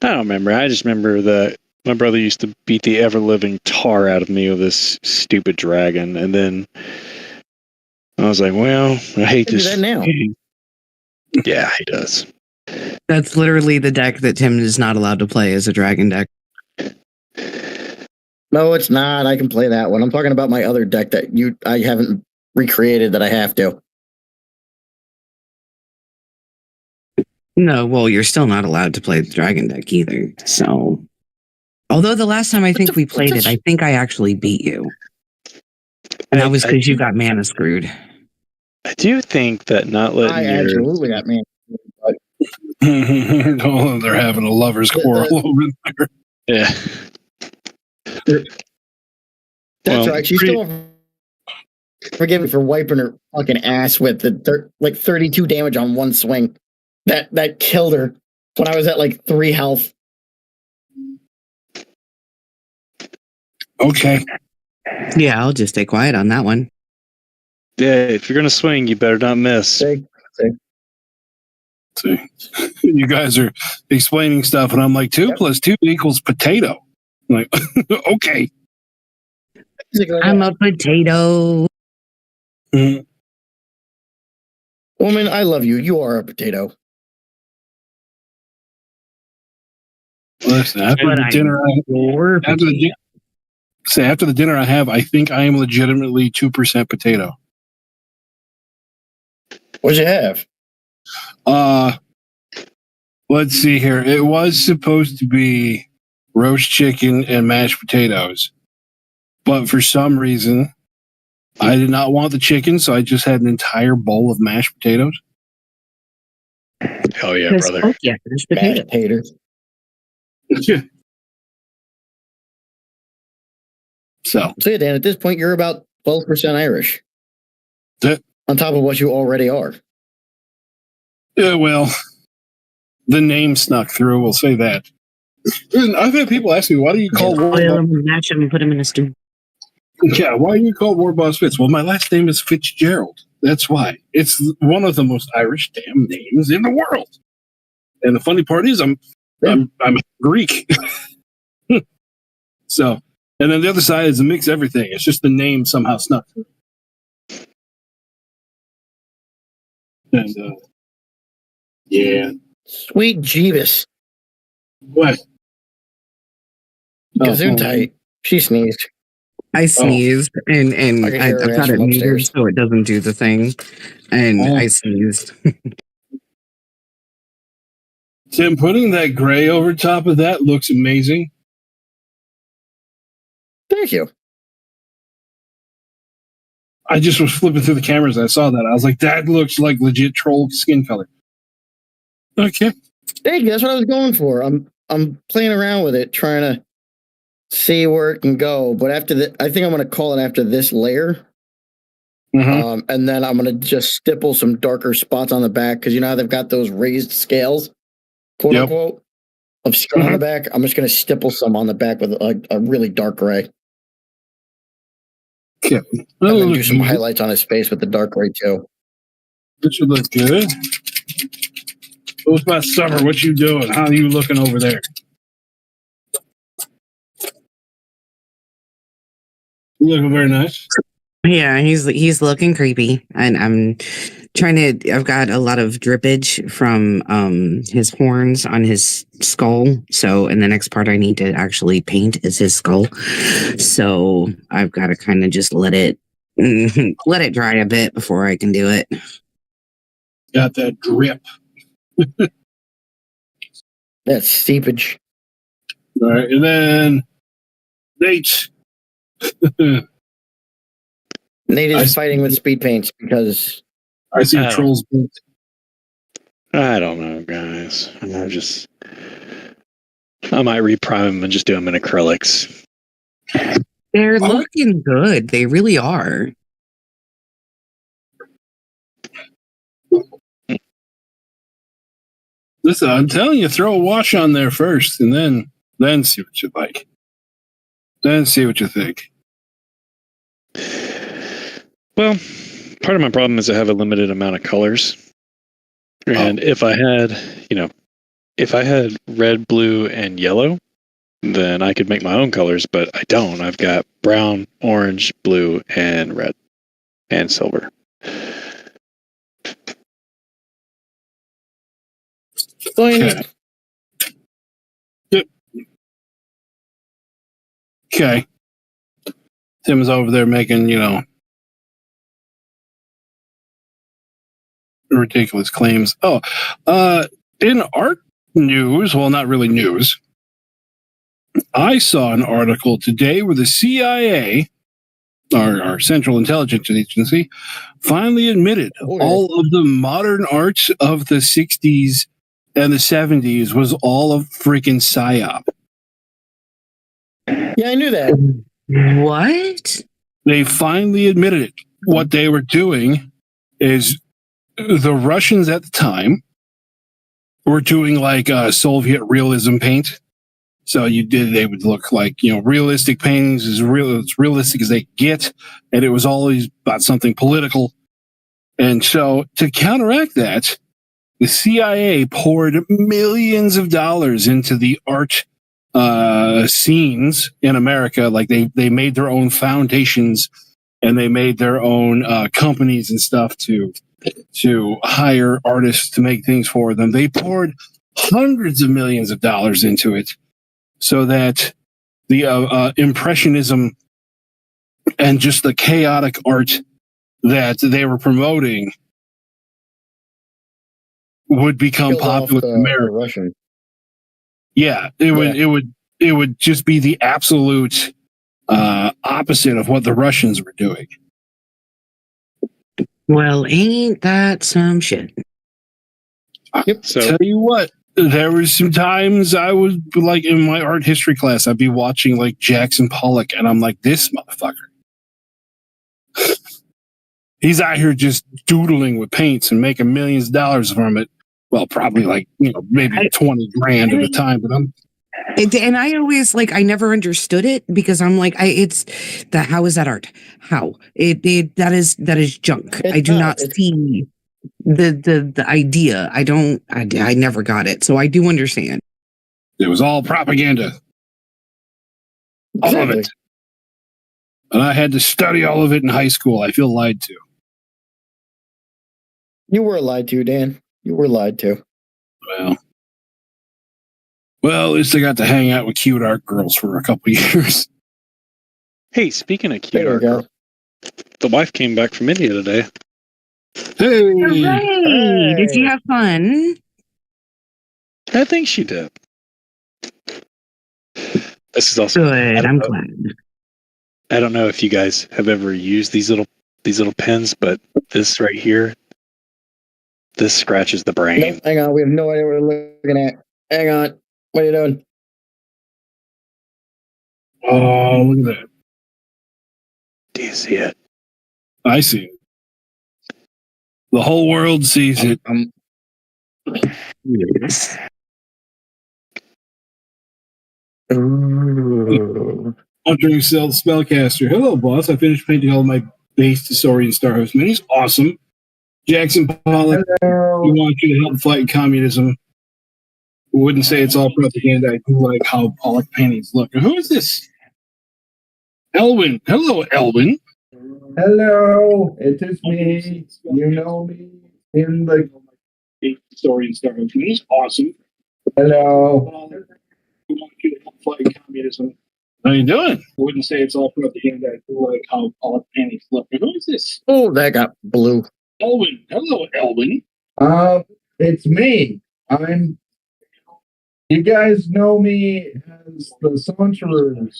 don't remember. I just remember that my brother used to beat the ever-living tar out of me with this stupid dragon, and then I was like, well, I hate this. Do that now. Yeah, he does. That's literally the deck that Tim is not allowed to play as a dragon deck. No, it's not. I can play that one. I'm talking about my other deck that I haven't recreated that I have to. No, well, you're still not allowed to play the dragon deck either. So, although the last time I think we played it, I think I actually beat you. And that was because you got mana screwed. I do think that not letting I absolutely got mana screwed. Oh, they're having a lover's quarrel over there. Yeah. That's right. She's still forgive me for wiping her fucking ass with the 32 damage on one swing. That killed her when I was at 3 health. Okay. Yeah, I'll just stay quiet on that one. Yeah, if you're gonna swing, you better not miss. See, you guys are explaining stuff, and I'm like, 2 + 2 = potato. I'm like, okay. I'm a potato. Mm. Woman, I love you. You are a potato. Listen, after the dinner I have, I think I am legitimately 2% potato. What'd you have? Let's see here. It was supposed to be roast chicken and mashed potatoes, but for some reason, I did not want the chicken, so I just had an entire bowl of mashed potatoes. Hell yeah, brother! Yeah, there's Mashed potatoes. So yeah, Dan, at this point, you're about 12% Irish. On top of what you already are. Yeah, well, the name snuck through, we'll say that. I've had people ask me, why do you call match him and put him in a stew. Yeah, why do you call warbossfitz? Well, my last name is Fitzgerald. That's why. It's one of the most Irish damn names in the world. And the funny part is I'm Greek. So, and then the other side is to mix everything. It's just the name somehow snuck through. And yeah. Sweet Jeebus. What? Gesundheit. She sneezed. I sneezed and I got it muted so it doesn't do the thing. And I sneezed. Tim, putting that gray over top of that looks amazing. Thank you. I just was flipping through the cameras and I saw that. I was like, that looks like legit troll skin color. Okay. Thank you. That's what I was going for. I'm playing around with it, trying to see where it can go. But after I think I'm going to call it after this layer. Mm-hmm. And then I'm going to just stipple some darker spots on the back because you know how they've got those raised scales, quote unquote, of skin on the back. I'm just going to stipple some on the back with a really dark gray. Yeah. And then do some highlights on his face with the dark gray too. That should look good. What's about Summer? What you doing? How are you looking over there? You looking very nice. Yeah, he's looking creepy, and I'm trying to. I've got a lot of drippage from his horns on his skull. So, and the next part I need to actually paint is his skull. So I've got to kind of just let it dry a bit before I can do it. Got that drip. That's seepage. All right, and then Nate. Nate is fighting with speed paints because I see trolls. I don't know, guys. I might reprime them and just do them in acrylics. They're looking good. They really are. Listen, I'm telling you, throw a wash on there first, and then see what you like. Then see what you think. Well, part of my problem is I have a limited amount of colors. And if I had red, blue, and yellow, then I could make my own colors, but I don't. I've got brown, orange, blue, and red, and silver. Okay. Yep. Okay. Tim's over there making, ridiculous claims. In art news, well, not really news, I saw an article today where the CIA, our Central Intelligence Agency, finally admitted all of the modern art of the 60s and the 70s was all a freaking psyop. Yeah, I knew that. What? They finally admitted it. What they were doing is the Russians at the time were doing like Soviet realism paint. So they would look like, realistic paintings as realistic as they get. And it was always about something political. And so to counteract that, the CIA poured millions of dollars into the art scenes in America. Like they made their own foundations and they made their own companies and stuff to hire artists to make things for them. They poured hundreds of millions of dollars into it so that the impressionism and just the chaotic art that they were promoting would become popular in America. Russian. Yeah, it would just be the absolute opposite of what the Russians were doing. Well, ain't that some shit? Yep. So, tell you what, there was some times I was like in my art history class, I'd be watching like Jackson Pollock, and I'm like, this motherfucker. He's out here just doodling with paints and making millions of dollars from it. Well, probably like, maybe 20 grand at a time, but and I always I never understood it because I'm like, how is that art? How that is junk. I do not see the idea. I never got it. So I do understand. It was all propaganda. All of it. And I had to study all of it in high school. I feel lied to. You were lied to, Dan. You were lied to. Well, at least I got to hang out with cute art girls for a couple years. Hey, speaking of cute art girls, the wife came back from India today. Hey! Hooray! Did you have fun? I think she did. This is also good. I'm glad. I don't know if you guys have ever used these little pens, but this right here, this scratches the brain. No, hang on, we have no idea what we're looking at. Hang on. What are you doing? Oh, look at that. Do you see it? I see it. The whole world sees it. Yes. Entering Spellcaster. Hello, boss. I finished painting all my base Tesorian Starhost minis. Awesome. Jackson Pollock, Hello. we want you to help fight communism. Wouldn't say it's all propaganda. I do like how Pollock paintings look. Who is this? Elwin. Hello, Elwin. Hello. It is me. You know me in the. Story and stuff. He's awesome. Hello. We want you to help fight communism. How you doing? Wouldn't say it's all propaganda. I do like how Pollock paintings look. Who is this? Oh, that got blue. Elwin. Hello, Elwin. It's me. You guys know me as the Saunterer.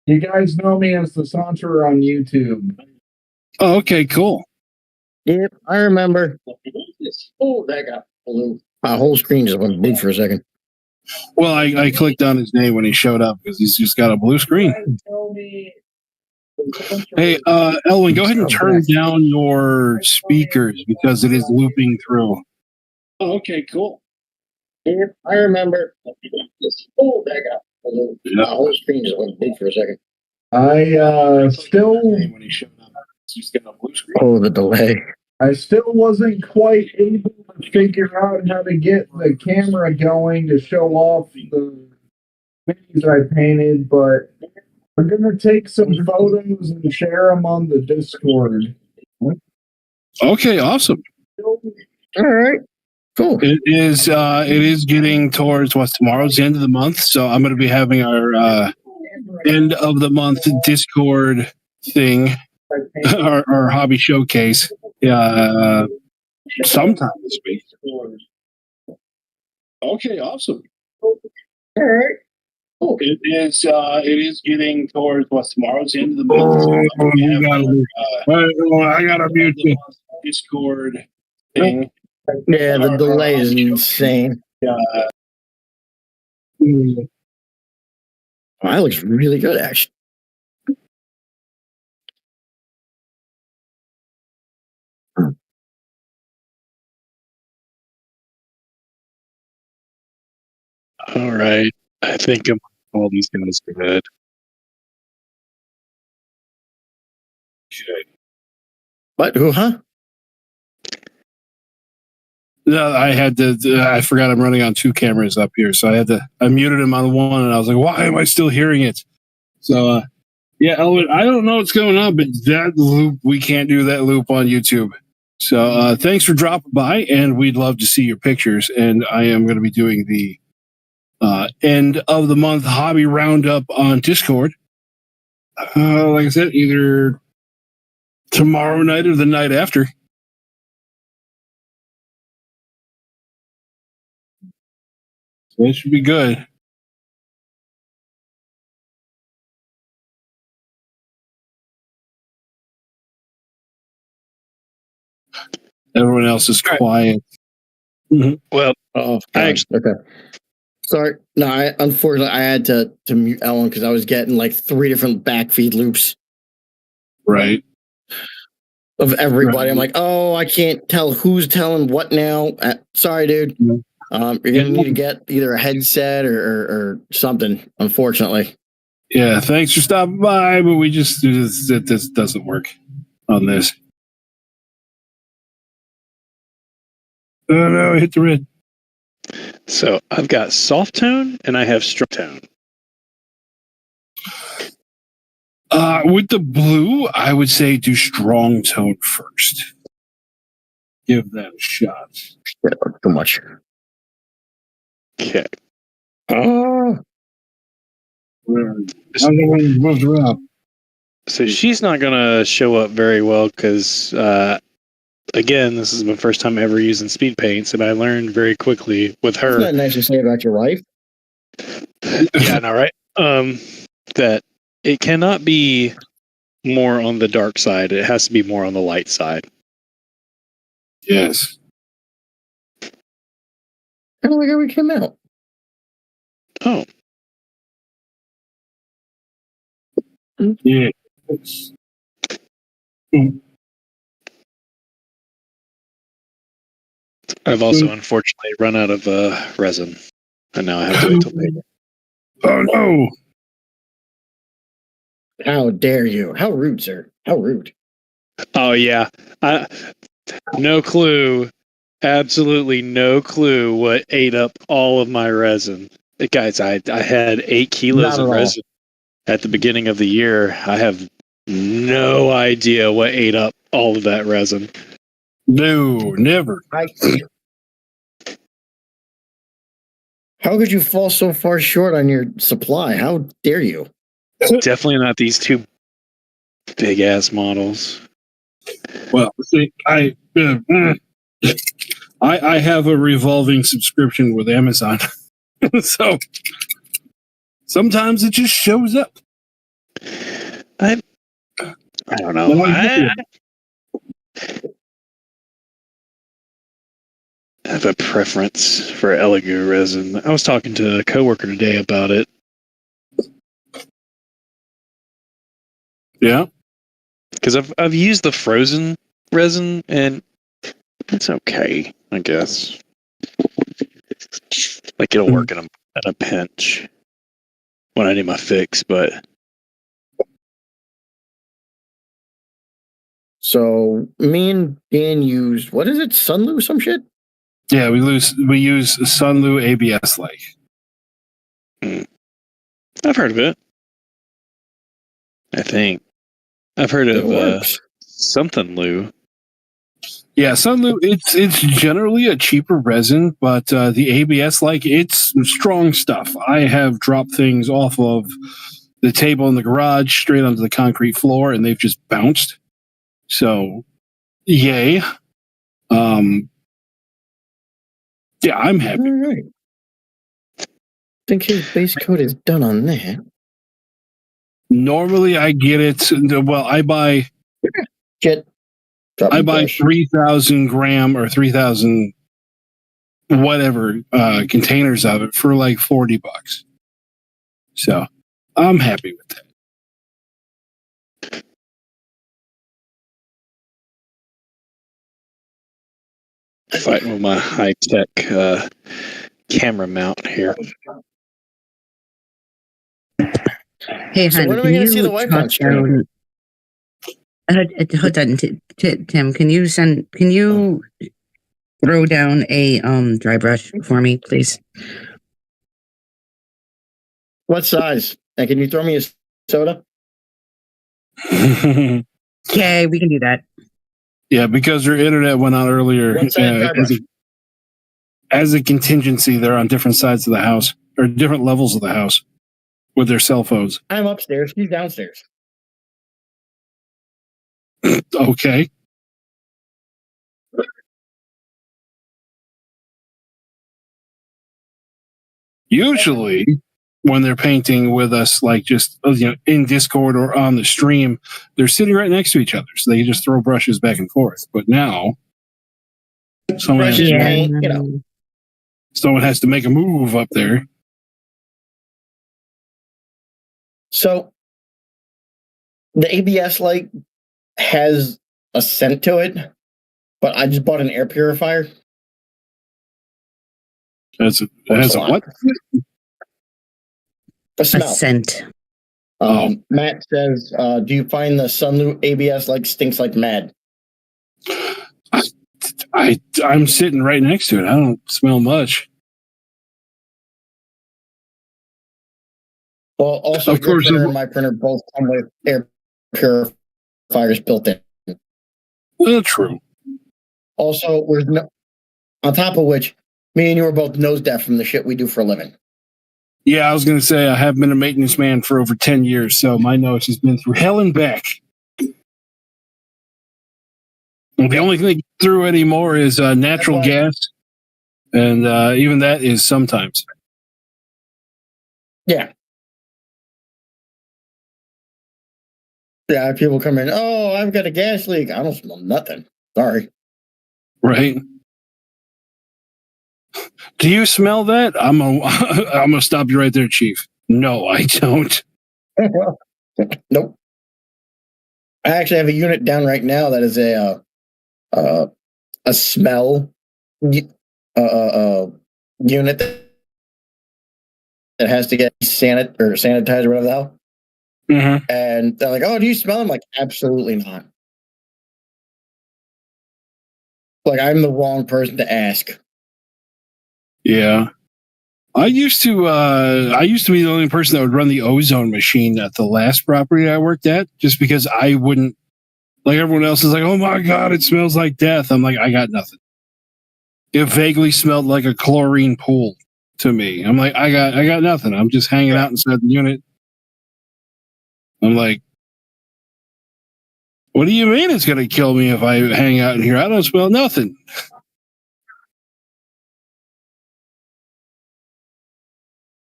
You guys know me as the Saunterer on YouTube. Oh, okay, cool. Yep, I remember. Oh, that got blue. My whole screen just went blue for a second. Well, I clicked on his name when he showed up because he's just got a blue screen. Hey, Elwin, go ahead and turn down your speakers because it is looping through. Oh, okay, cool. Yep, I remember. Oh, that got blue. My whole screen just went blue for a second. I still When he showed up, he's got a blue screen. Oh, the delay. I still wasn't quite able to figure out how to get the camera going to show off the minis I painted, but I'm gonna take some photos and share them on the Discord. Okay, awesome. All right. Cool. It is getting towards what's tomorrow's the end of the month, so I'm going to be having our end of the month Discord thing, our hobby showcase, sometime this week. Okay, awesome. All right. Cool. It is getting towards what's tomorrow's the end of the month. So I'm gonna be having I gotta mute you. Discord thing. Yeah, the delay is insane. Oh, that looks really good, actually. All right. I think all these guys are good. What? Who? Huh? No, I had to. I forgot I'm running on two cameras up here, so I muted him on one, and I was like, "Why am I still hearing it?" So, yeah, Elwood, I don't know what's going on, but that loop, we can't do that loop on YouTube. So, thanks for dropping by, and we'd love to see your pictures. And I am going to be doing the end of the month hobby roundup on Discord. Like I said, either tomorrow night or the night after. So it should be good. Everyone else is quiet. Mm-hmm. Well, oh, okay. Sorry. No, unfortunately, I had to mute Ellen because I was getting like 3 different backfeed loops. Right. Of everybody. Right. I'm like, oh, I can't tell who's telling what now. Sorry, dude. Yeah. You're going to need to get either a headset or something, unfortunately. Yeah, thanks for stopping by, but we just, this doesn't work on this. Oh, no, I hit the red. So I've got soft tone and I have strong tone. With the blue, I would say do strong tone first. Give that a shot. Too much. Okay. So she's not going to show up very well because, again, this is my first time ever using speed paints, and I learned very quickly with her. Isn't that nice to say about your wife? Yeah, no, right? That it cannot be more on the dark side. It has to be more on the light side. Yes. I don't like how we came out. Oh. Yeah. I've also unfortunately run out of resin, and now I have to wait till later. Oh no! How dare you? How rude, sir? How rude! Oh yeah, no clue. Absolutely no clue what ate up all of my resin. Guys, I had 8 kilos Not of at all. resin at the beginning of the year. I have no idea what ate up all of that resin. No, never. How could you fall so far short on your supply? How dare you? Definitely not these two big ass models. Well, see, I have a revolving subscription with Amazon, so sometimes it just shows up. I don't know. Well, I have a preference for Elegoo resin. I was talking to a coworker today about it. Yeah. Because I've used the frozen resin and it's okay, I guess. Like it'll work in a pinch when I need my fix, but So me and Dan used, what is it, Sunlu, some shit? Yeah, we use Sunlu ABS like. I've heard of it. I think I've heard It of works. something Lou. Yeah, Sunlu, it's generally a cheaper resin, but the ABS like it's strong stuff. I have dropped things off of the table in the garage straight onto the concrete floor, and they've just bounced. So, yay! Yeah, I'm happy. All right. I think his base coat is done on that. Normally, I get it. Well, I buy Shit. Drop I the buy brush. 3,000 gram or 3,000 whatever containers of it for like $40. So I'm happy with that. Fighting with my high tech camera mount here. Hey, So hon, when are we can gonna see you the wife on talk stream? hold on, Tim. Can you throw down a dry brush for me, please? What size? And can you throw me a soda? Okay, we can do that. Yeah, because their internet went out earlier. What size dry brush? As a contingency, they're on different sides of the house or different levels of the house with their cell phones. I'm upstairs. He's downstairs. Okay. Usually, when they're painting with us, like just in Discord or on the stream, they're sitting right next to each other, so they can just throw brushes back and forth. But now, someone has, Brushes, Yeah. paint, you know. someone has to make a move up there. So the ABS light has a scent to it, but I just bought an air purifier. That's a lot. what? A A smell. scent. Matt says, do you find the Sunlu ABS like stinks like mad? I'm sitting right next to it. I don't smell much. Well, also Of your course, printer and my printer both come with air purifiers built in. True. Also, on top of which, me and you are both nose deaf from the shit we do for a living. Yeah, I was going to say I have been a maintenance man for over 10 years, so my nose has been through hell and back. Well, the only thing they get through anymore is natural gas, and even that is sometimes. Yeah. Yeah, people come in, oh, I've got a gas leak. I don't smell nothing. Sorry. Right? Do you smell that? I'm gonna stop you right there, Chief. No, I don't. Nope. I actually have a unit down right now that is a smell unit that has to get sanitized or whatever the hell. Mm-hmm. And they're like, oh, do you smell? I'm like, absolutely not. Like, I'm the wrong person to ask. Yeah. I used to be the only person that would run the ozone machine at the last property I worked at, just because I wouldn't, like everyone else is like, oh my God, it smells like death. I'm like, I got nothing. It vaguely smelled like a chlorine pool to me. I'm like, I got nothing. I'm just hanging out inside the unit. I'm like, what do you mean it's going to kill me if I hang out in here? I don't smell nothing.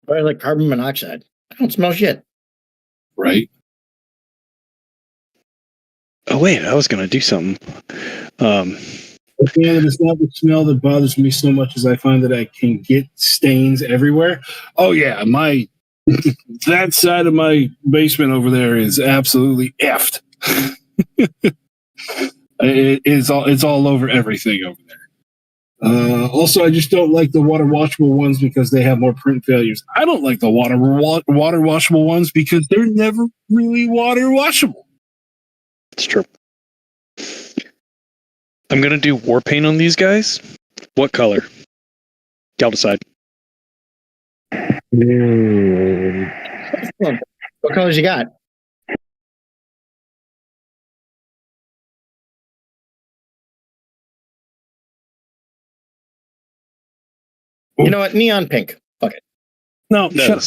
Probably like carbon monoxide. I don't smell shit. Right. Oh wait, I was gonna do something. Yeah, it's not the smell that bothers me so much as I find that I can get stains everywhere. Oh yeah, my that side of my basement over there is absolutely effed. It's all over everything over there. Also, I just don't like the water washable ones because they have more print failures. I don't like the water washable ones because they're never really water washable. It's true. I'm gonna do war paint on these guys. What color? Y'all decide. What colors you got? You know what? Neon pink. Fuck it. No, shut up.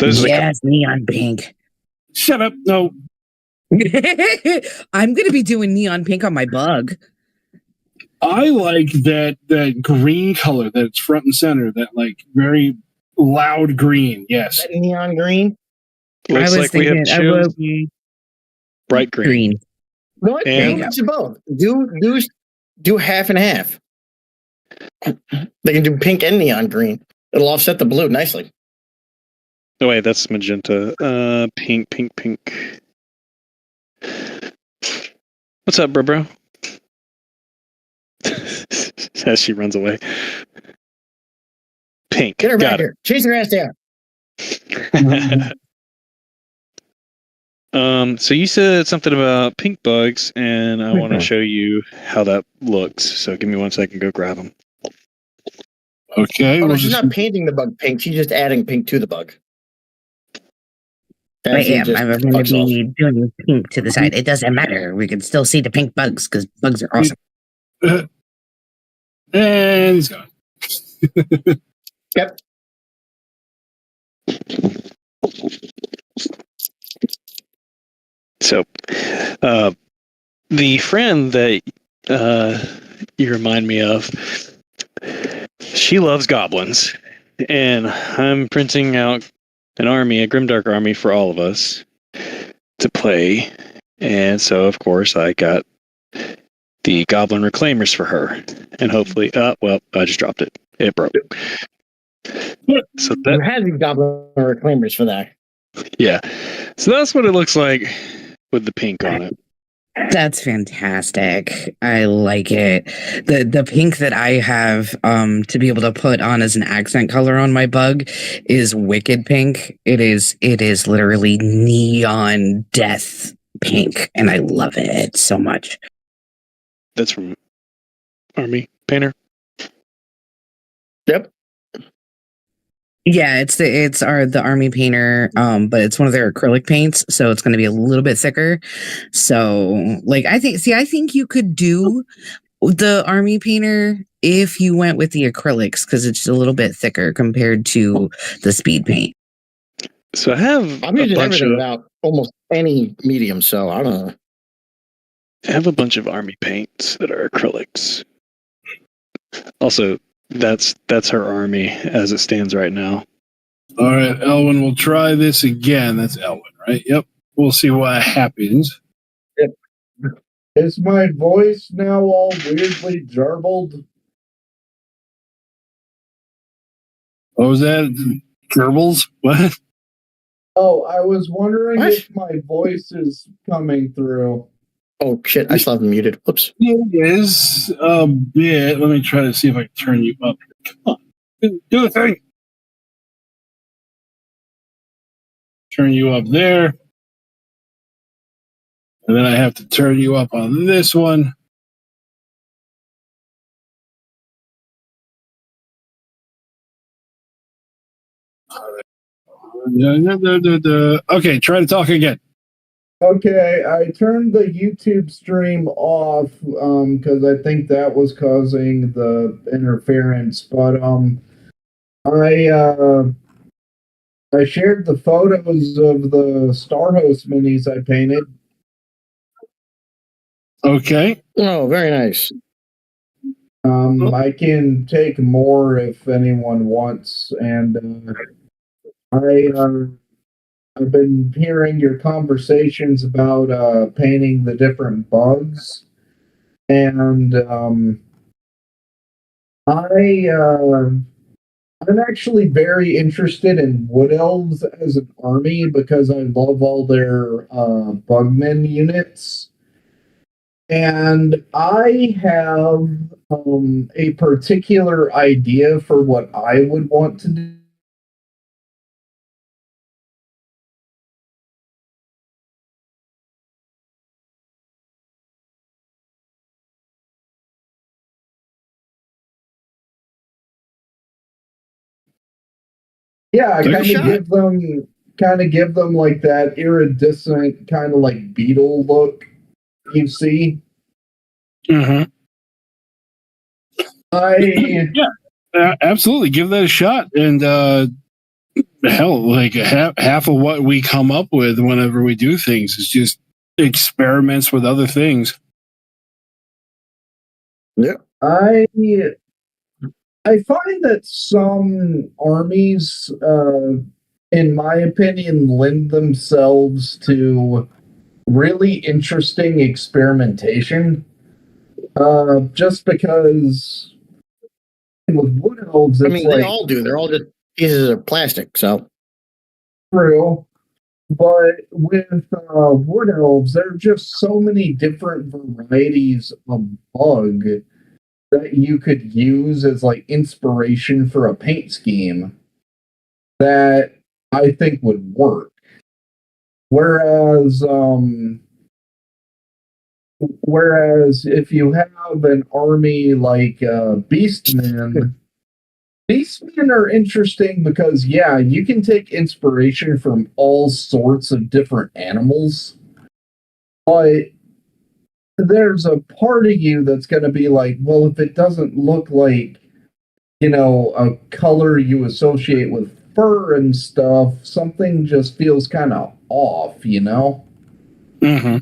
Those are the Yes, neon pink. Shut up. No. I'm gonna be doing neon pink on my bug. I like that green color that's front and center, that like very loud green. Yes. That neon green. Looks like we have chosen bright green. No, what? And- Mix it both. Do half and half. They can do pink and neon green. It'll offset the blue nicely. Oh wait, that's magenta. Pink. What's up, bro? As she runs away. Pink. Get her back Got here. Chase her ass down. it. So you said something about pink bugs, and I want to show you how that looks. So give me 1 second. Go grab them. Okay. Oh, no, we'll she's just- not painting the bug pink. She's just adding pink to the bug. I As he am. just I'm going to fucks off. be doing pink to the side. It doesn't matter. We can still see the pink bugs because bugs are awesome. And he's gone. Yep. So, the friend that you remind me of, she loves goblins, and I'm printing out an army, a grimdark army for all of us to play. And so, of course, I got the goblin reclaimers for her, and hopefully, well, I just dropped it. It broke. So You that, had these goblin reclaimers for that. yeah. So that's what it looks like with the pink on it. That's fantastic. I like it. The pink that I have to be able to put on as an accent color on my bug is wicked pink. It is literally neon death pink, and I love it so much. That's from Army Painter. Yep. Yeah, it's the army painter, but it's one of their acrylic paints, so it's going to be a little bit thicker. So, like, I think you could do the army painter if you went with the acrylics because it's a little bit thicker compared to the speed paint. So I have I'm a using bunch everything of without almost any medium, so I don't know. I have a bunch of army paints that are acrylics. Also, that's her army as it stands right now. All right, Elwin, we'll try this again. That's Elwin, right? Yep. We'll see what happens. Is my voice now all weirdly jarbled? What was that? Gerbils? What? Oh, I was wondering What? if my voice is coming through. Oh shit! I still have them muted. Whoops. It is a bit. Let me try to see if I can turn you up. Come on. Do a thing. Turn you up there. And then I have to turn you up on this one. Okay, try to talk again. Okay, I turned the YouTube stream off because I think that was causing the interference. But I shared the photos of the Starhost minis I painted. Okay. Oh, very nice. I can take more if anyone wants, and I've been hearing your conversations about painting the different bugs, and I'm actually very interested in wood elves as an army because I love all their bugmen units. And I have a particular idea for what I would want to do. Yeah, I Take a kind of shot. give them like that iridescent kind of like beetle look you see. Uh-huh. I Absolutely. Give that a shot. And hell, like half of what we come up with whenever we do things is just experiments with other things. Yeah. I find that some armies, in my opinion, lend themselves to really interesting experimentation. Just because with wood elves, it's they all do. They're all just pieces of plastic. So true. But with wood elves, there are just so many different varieties of bug that you could use as like inspiration for a paint scheme that I think would work. Whereas if you have an army like Beastmen, Beastmen are interesting because yeah, you can take inspiration from all sorts of different animals, but there's a part of you that's going to be like, well, if it doesn't look like, a color you associate with fur and stuff, something just feels kind of off, Mm-hmm.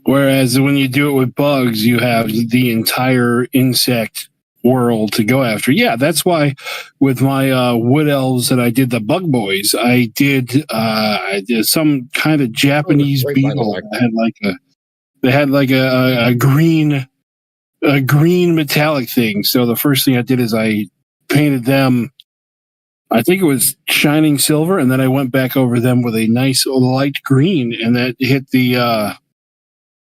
Whereas when you do it with bugs, you have the entire insect world to go after. Yeah, that's why with my wood elves that I did the bug boys, I did some kind of Japanese beetle that had like a green metallic thing. So the first thing I did is I painted them. I think it was shining silver, and then I went back over them with a nice light green, and that hit the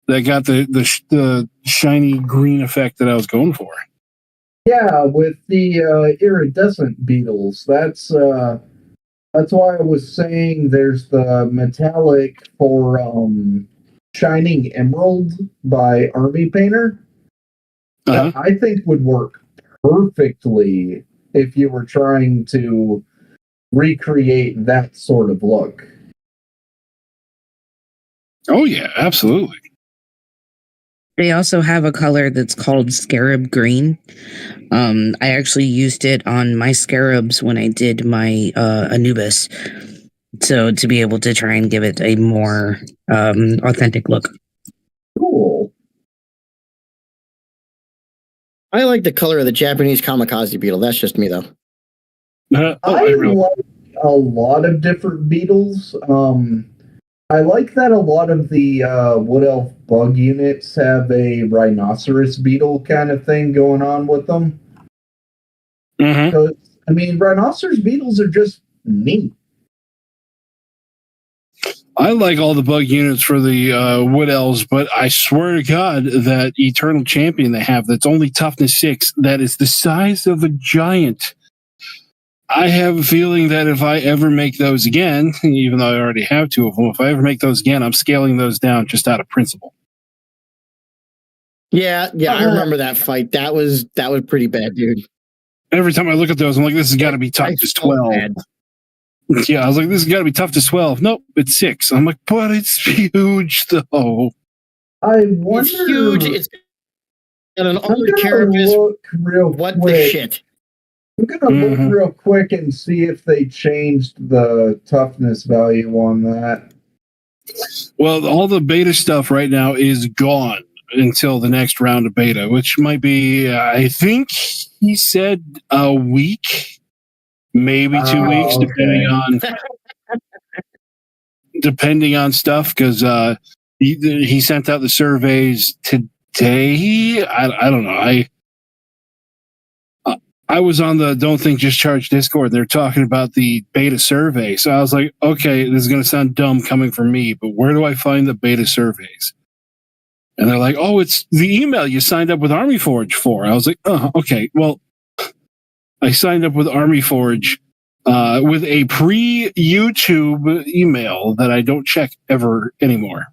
that got the shiny green effect that I was going for. Yeah, with the iridescent beetles, that's why I was saying there's the metallic for Shining Emerald by Army Painter. Uh-huh. That I think would work perfectly if you were trying to recreate that sort of look. Oh yeah, absolutely. They also have a color that's called Scarab Green. I actually used it on my scarabs when I did my Anubis. So to be able to try and give it a more authentic look. Cool. I like the color of the Japanese kamikaze beetle. That's just me, though. I like a lot of different beetles. I like that a lot of the Wood Elf bug units have a rhinoceros beetle kind of thing going on with them. Mm-hmm. I mean, rhinoceros beetles are just neat. I like all the bug units for the Wood Elves, but I swear to God that Eternal Champion they have that's only toughness 6, that is the size of a giant. I have a feeling that if I ever make those again, even though I already have 2 of them, if I ever make those again, I'm scaling those down just out of principle. Yeah, I remember that fight. That was pretty bad, dude. Every time I look at those, I'm like, this has got to be toughness 12. Yeah, I was like, this has got to be tough to swallow. Nope, it's 6. I'm like, but it's huge though. I It's wonder. huge. It's got an I'm armored gonna carapace. look real What quick. the shit? I'm gonna look Mhm. real quick and see if they changed the toughness value on that. Well, all the beta stuff right now is gone until the next round of beta, which might be, I think he said a week, maybe 2 weeks, Okay. depending on stuff. Because he sent out the surveys today. I don't know. I was on the Don't Think Just Charge Discord. They're talking about the beta survey. So I was like, okay, this is going to sound dumb coming from me, but where do I find the beta surveys? And they're like, oh, it's the email you signed up with Army Forge for. I was like, oh, okay. Well, I signed up with Army Forge with a pre-YouTube email that I don't check ever anymore.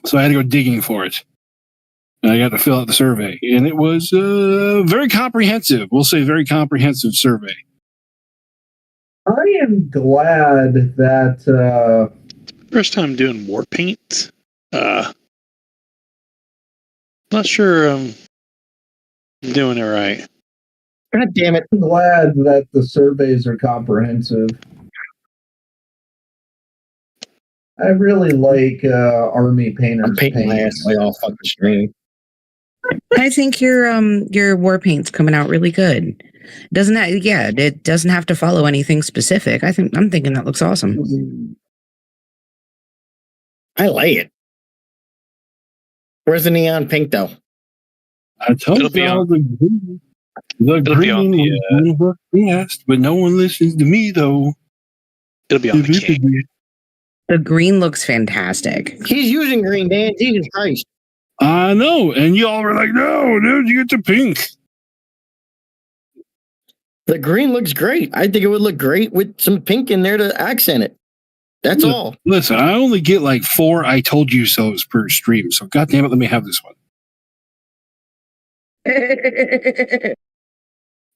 So I had to go digging for it. And I got to fill out the survey. And it was very comprehensive. We'll say very comprehensive survey. I am glad that First time doing war paint. Not sure I'm doing it right. God damn it. I'm glad that the surveys are comprehensive. I really like Army Painter's I'm painting my ass paints. like all fucking screen. I think your war paint's coming out really good. Doesn't that? Yeah, it doesn't have to follow anything specific. I'm thinking that looks awesome. I like it. Where's the neon pink though? I told It'll be y'all on- the green it'll be on the, was gonna work best, but no one listens to me though. It'll be on the cake. The green looks fantastic. He's using green, Dan. Jesus Christ. I know, and y'all were like, no, dude, you get the pink. The green looks great. I think it would look great with some pink in there to accent it. That's all. Listen, I only get like 4 I told you so's per stream, so goddamn it, let me have this one.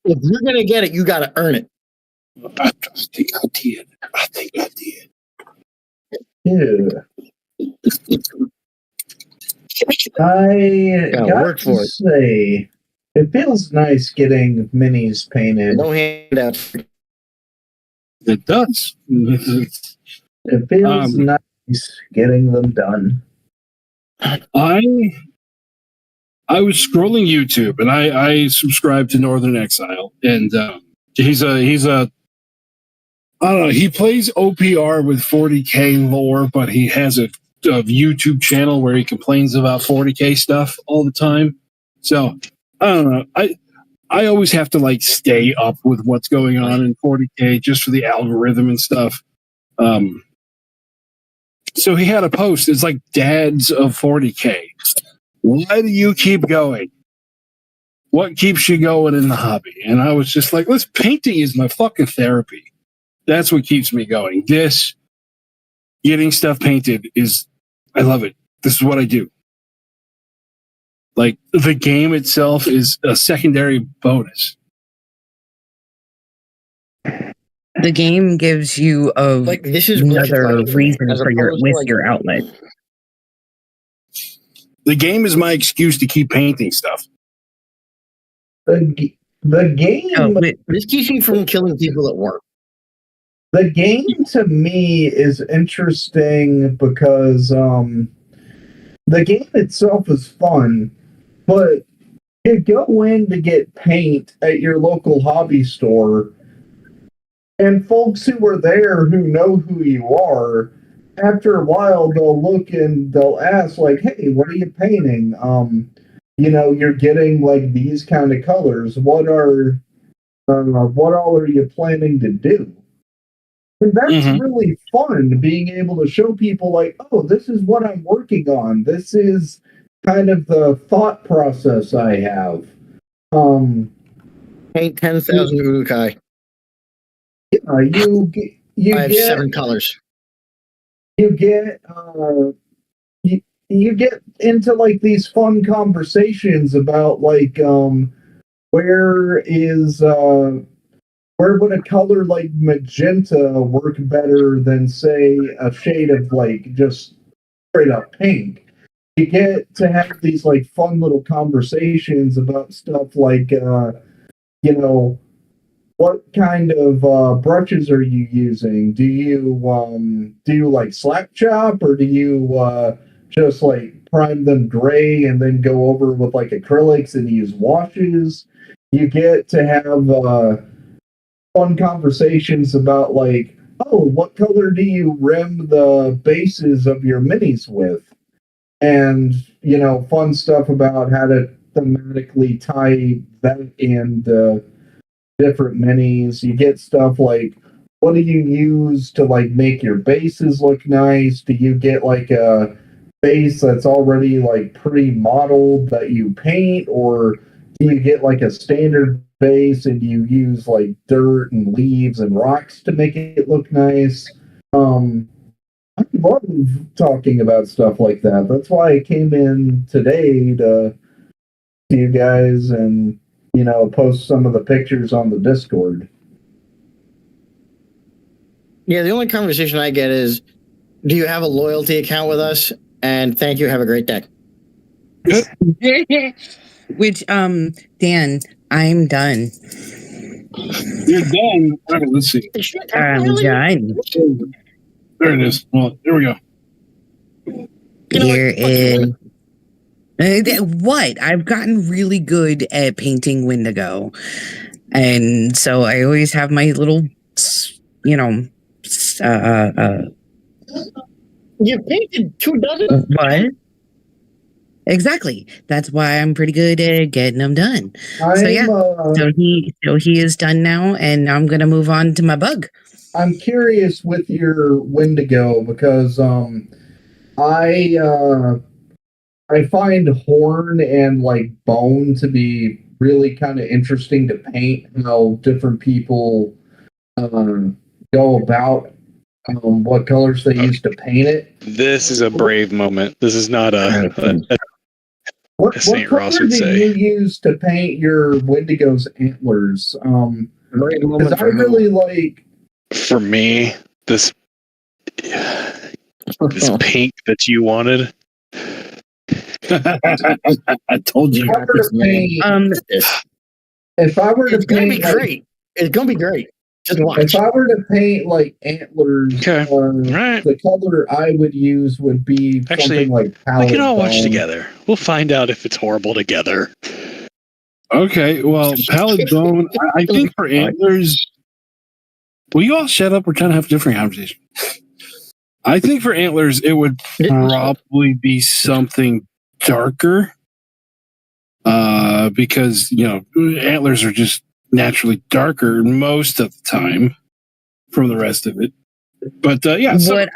If you're gonna get it, you gotta earn it. I think I did. Yeah. I Gotta got work to for it. say, it feels nice getting minis painted. No handouts. It does. It feels nice getting them done. I was scrolling YouTube and I subscribe to Northern Exile, and he's a I don't know, he plays OPR with 40K lore, but he has a YouTube channel where he complains about 40K stuff all the time. So I don't know. I always have to like stay up with what's going on in 40K just for the algorithm and stuff. So he had a post. It's like dads of 40K. Why do you keep going? What keeps you going in the hobby? And I was just like, this painting is my fucking therapy. That's what keeps me going. This getting stuff painted I love it. This is what I do. Like the game itself is a secondary bonus. The game gives you Like this is another what reason as for opposed to, like, your outlet. The game is my excuse to keep painting stuff. The game, Oh, wait, This keeps me from killing people at work. the game to me is interesting because the game itself is fun, but you go in to get paint at your local hobby store, and folks who are there who know who you are, after a while they'll look and they'll ask like, "Hey, what are you painting? You're getting like these kind of colors. What all are you planning to do?" And that's really fun, being able to show people like, "Oh, this is what I'm working on. This is kind of the thought process I have." Paint 10,000 Urukai. You I have get 7 colors. you get you get into like these fun conversations about like where is where would a color like magenta work better than, say, a shade of like just straight up pink? You get to have these like fun little conversations about stuff like, what kind of brushes are you using? Do you like slap chop, or do you just like prime them gray and then go over with like acrylics and use washes? You get to have fun conversations about like, oh, what color do you rim the bases of your minis with? And fun stuff about how to thematically tie that and different minis. You get stuff like, what do you use to like make your bases look nice? Do you get like a base that's already like pre-modeled that you paint, or do you get like a standard base and you use like dirt and leaves and rocks to make it look nice? I love talking about stuff like that. That's why I came in today to see you guys and post some of the pictures on the Discord. Yeah, the only conversation I get is, do you have a loyalty account with us? And thank you. Have a great day. Which, Dan, I'm done. You're done. All right, let's see. I'm done. There it is. Well, there we go. Here is. What? I've gotten really good at painting Wendigo. And so I always have my little, You painted 2 dozen? What? Exactly. That's why I'm pretty good at getting them done. So he is done now, and I'm gonna move on to my bug. I'm curious with your Wendigo because I find horn and like bone to be really kind of interesting to paint. How different people go about what colors they use to paint it. This is a brave moment. This is not a What St. color Ross would do say. you use to paint your Wendigo's antlers? Brave Because moment I for who? really like. For me, this pink that you wanted. I told you. If I were to paint, if I were to It's gonna be paint, like, great. It's gonna be great. Just watch. if I were to paint like antlers, Okay. Right. the color I would use would be Actually, something like We pallid can all watch bone. together. We'll find out if it's horrible together. Okay, well, pallid bone. I think for antlers, will you all shut up? We're trying to have a different conversation. I think for antlers, it would probably be something darker, because antlers are just naturally darker most of the time from the rest of it. But yeah, What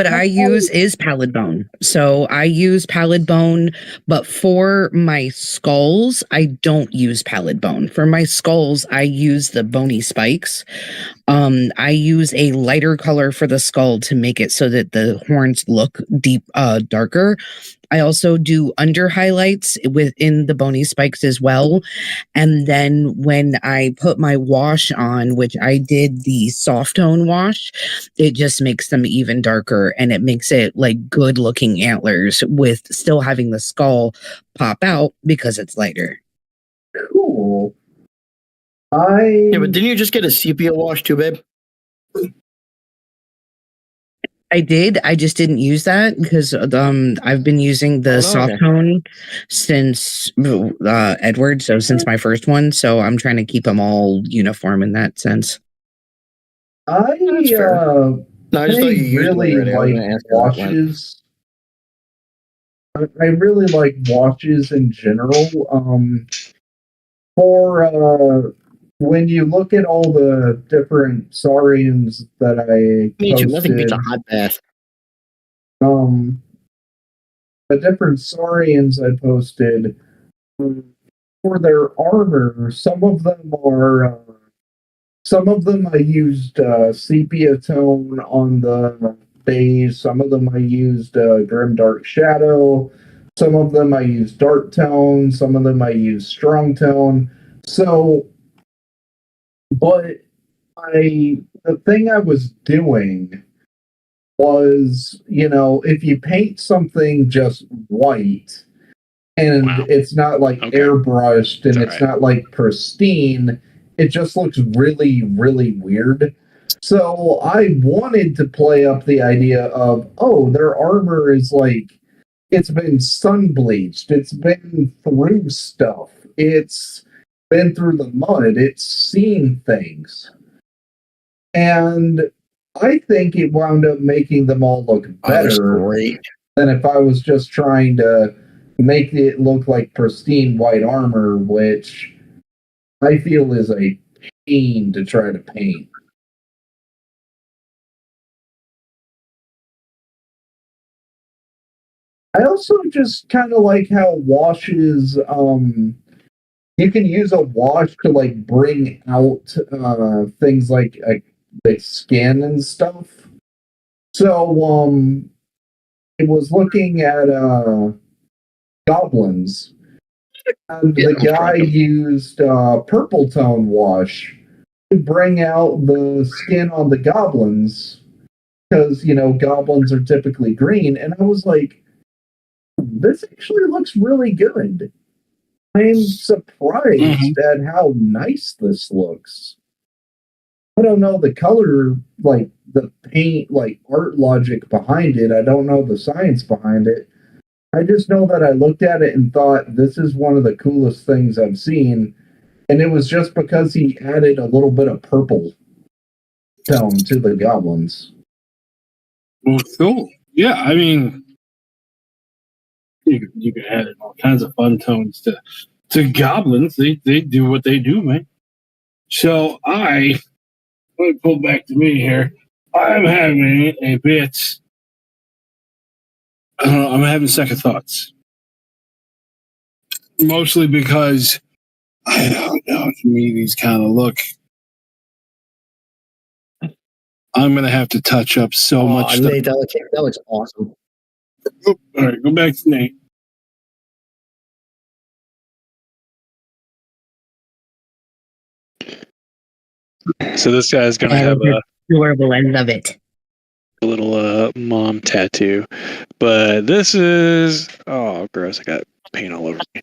I use is pallid bone. So I use pallid bone, but for my skulls, I don't use pallid bone. For my skulls, I use the bony spikes. I use a lighter color for the skull to make it so that the horns look darker. I also do under highlights within the bony spikes as well. And then when I put my wash on, which I did the soft tone wash, it just makes them even darker, and it makes it like good looking antlers with still having the skull pop out because it's lighter. Cool. Yeah, but didn't you just get a sepia wash too, babe? I did. I just didn't use that because I've been using the soft tone since Edward, so since my first one. So I'm trying to keep them all uniform in that sense. I just thought you used really it already. I was gonna like ask you that one. washes. I really like washes in general. For when you look at all the different saurians that I Me too. posted, Nothing beats a hot bath. the different saurians I posted, for their armor, some of them I used sepia tone on the base. Some of them I used grim dark shadow. Some of them I used dark tone. Some of them I used strong tone. So But the thing I was doing was, if you paint something just white and Wow. it's not like Okay. airbrushed and It's it's not like pristine, it just looks really, really weird. So I wanted to play up the idea of, oh, their armor is like, it's been sun bleached, it's been through stuff, it's been through the mud, it's seen things. And I think it wound up making them all look better than if I was just trying to make it look like pristine white armor, which I feel is a pain to try to paint. I also just kind of like how washes, you can use a wash to like bring out things like skin and stuff. So it was looking at goblins, and the guy used purple tone wash to bring out the skin on the goblins, because goblins are typically green, and I was like, this actually looks really good. I'm surprised at how nice this looks. I don't know the color, like the paint, like art logic behind it. I don't know the science behind it. I just know that I looked at it and thought, this is one of the coolest things I've seen. And it was just because he added a little bit of purple tone to the goblins. Well, cool. Yeah, I mean, you can add all kinds of fun tones to goblins. They do what they do, man. So let me pull back to me here. I'm having a bit. I don't know. I'm having second thoughts, mostly because I don't know. To me, these kind of look. I'm gonna have to touch up so much stuff. Nate, that looks awesome. Oh, all right, go back to Nate. So this guy's gonna have a adorable. I love it. little mom tattoo, but this is gross. I got paint all over me.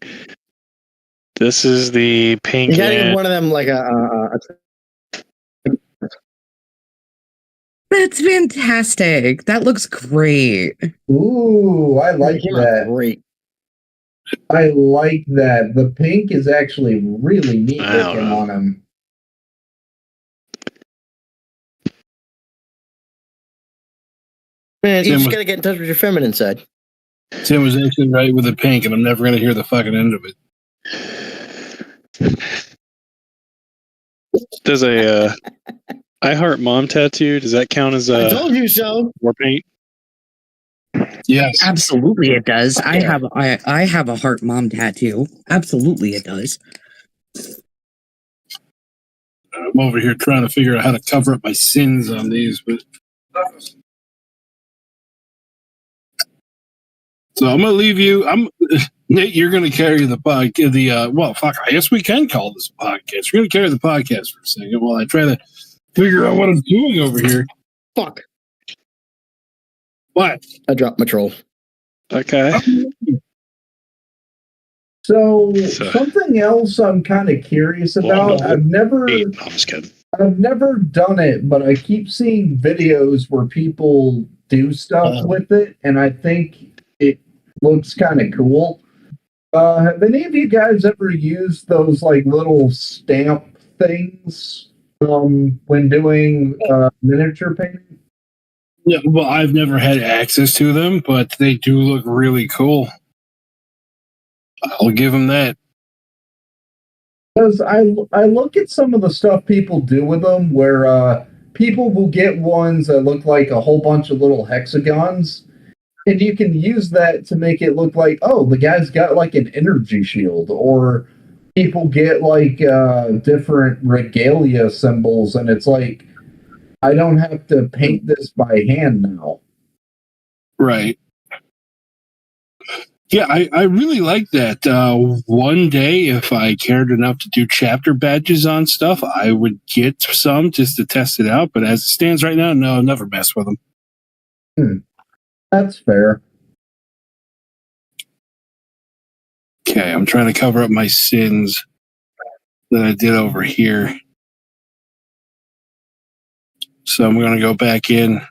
This is the pink. You gotta give one of them like a That's fantastic. That looks great. Ooh, I like that. Great. I like that. The pink is actually really neat looking on him. Man, you just gotta get in touch with your feminine side. Tim was actually right with the pink, and I'm never gonna hear the fucking end of it. Does a I Heart Mom tattoo, does that count as I told you so. war paint? Yes, Absolutely it does. I have a heart mom tattoo. Absolutely it does. I'm over here trying to figure out how to cover up my sins on these, but so I'm gonna leave you. Nate, you're gonna carry the podcast. Well, fuck. I guess we can call this a podcast. You're gonna carry the podcast for a second while I try to figure out what I'm doing over here. Fuck. What? I dropped my troll. Okay. So something else I'm kind of curious about. I've never I'm just kidding. I've never done it, but I keep seeing videos where people do stuff with it, and I think it looks kind of cool. Have any of you guys ever used those like little stamp things when doing miniature painting? Yeah, well, I've never had access to them, but they do look really cool. I'll give them that. Because I look at some of the stuff people do with them, where people will get ones that look like a whole bunch of little hexagons, and you can use that to make it look like, oh, the guy's got like an energy shield, or people get like different regalia symbols, and it's like, I don't have to paint this by hand now. Right. Yeah, I really like that. One day, if I cared enough to do chapter badges on stuff, I would get some just to test it out. But as it stands right now, no, I'll never mess with them. That's fair. Okay, I'm trying to cover up my sins that I did over here. So I'm going to go back in.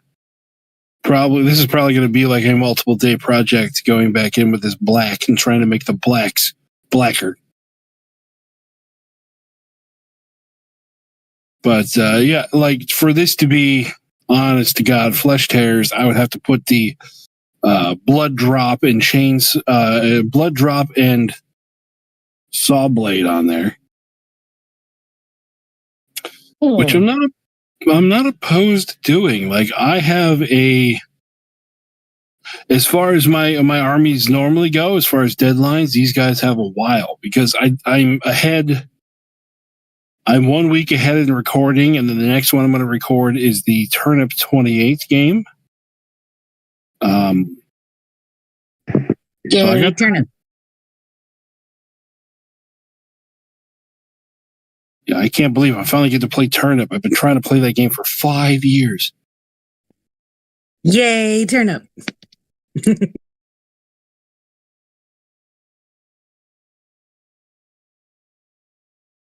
This is probably going to be like a multiple day project, going back in with this black and trying to make the blacks blacker. But yeah, like for this to be honest to God, flesh tears, I would have to put the blood drop and blood drop and saw blade on there, which I'm not opposed to doing. Like I have as far as my armies normally go, as far as deadlines, these guys have a while because I'm ahead. I'm 1 week ahead in recording, and then the next one I'm going to record is the Turnip 28 game. Yeah, so Turnip. Yeah, I can't believe I finally get to play Turnip. I've been trying to play that game for 5 years. Yay, Turnip.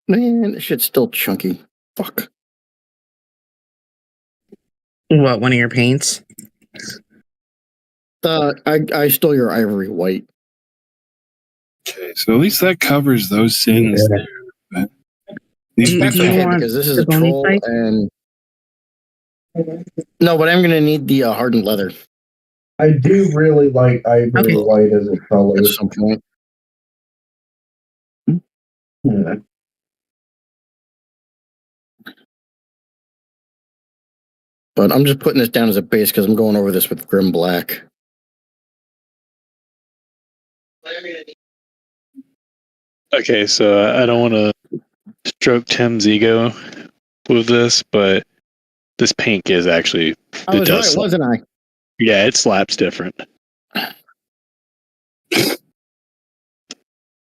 Man, this shit's still chunky. Fuck. What, one of your paints? I stole your ivory white. Okay, so at least that covers those sins there. That's okay, because this is a troll and... No, but I'm going to need the hardened leather. I do really like ivory white as a color. At some point. Yeah. But I'm just putting this down as a base because I'm going over this with Grim Black. Okay, so I don't want to stroke Tim's ego with this, but this pink is actually... I was right, wasn't I? Yeah, it slaps different.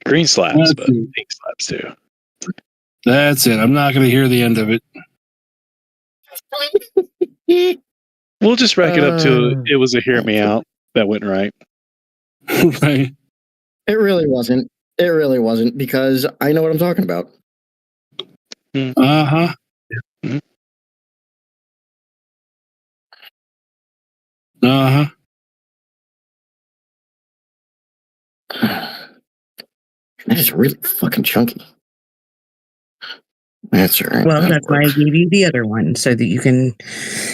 Green slaps, but pink slaps too. That's it. I'm not going to hear the end of it. We'll just rack it up to it was a hear me out that went right. Right. It really wasn't. It really wasn't because I know what I'm talking about. Uh-huh. Mm-hmm. Uh-huh. That is really fucking chunky. That's all right. Well, that's why I gave you the other one, so that you can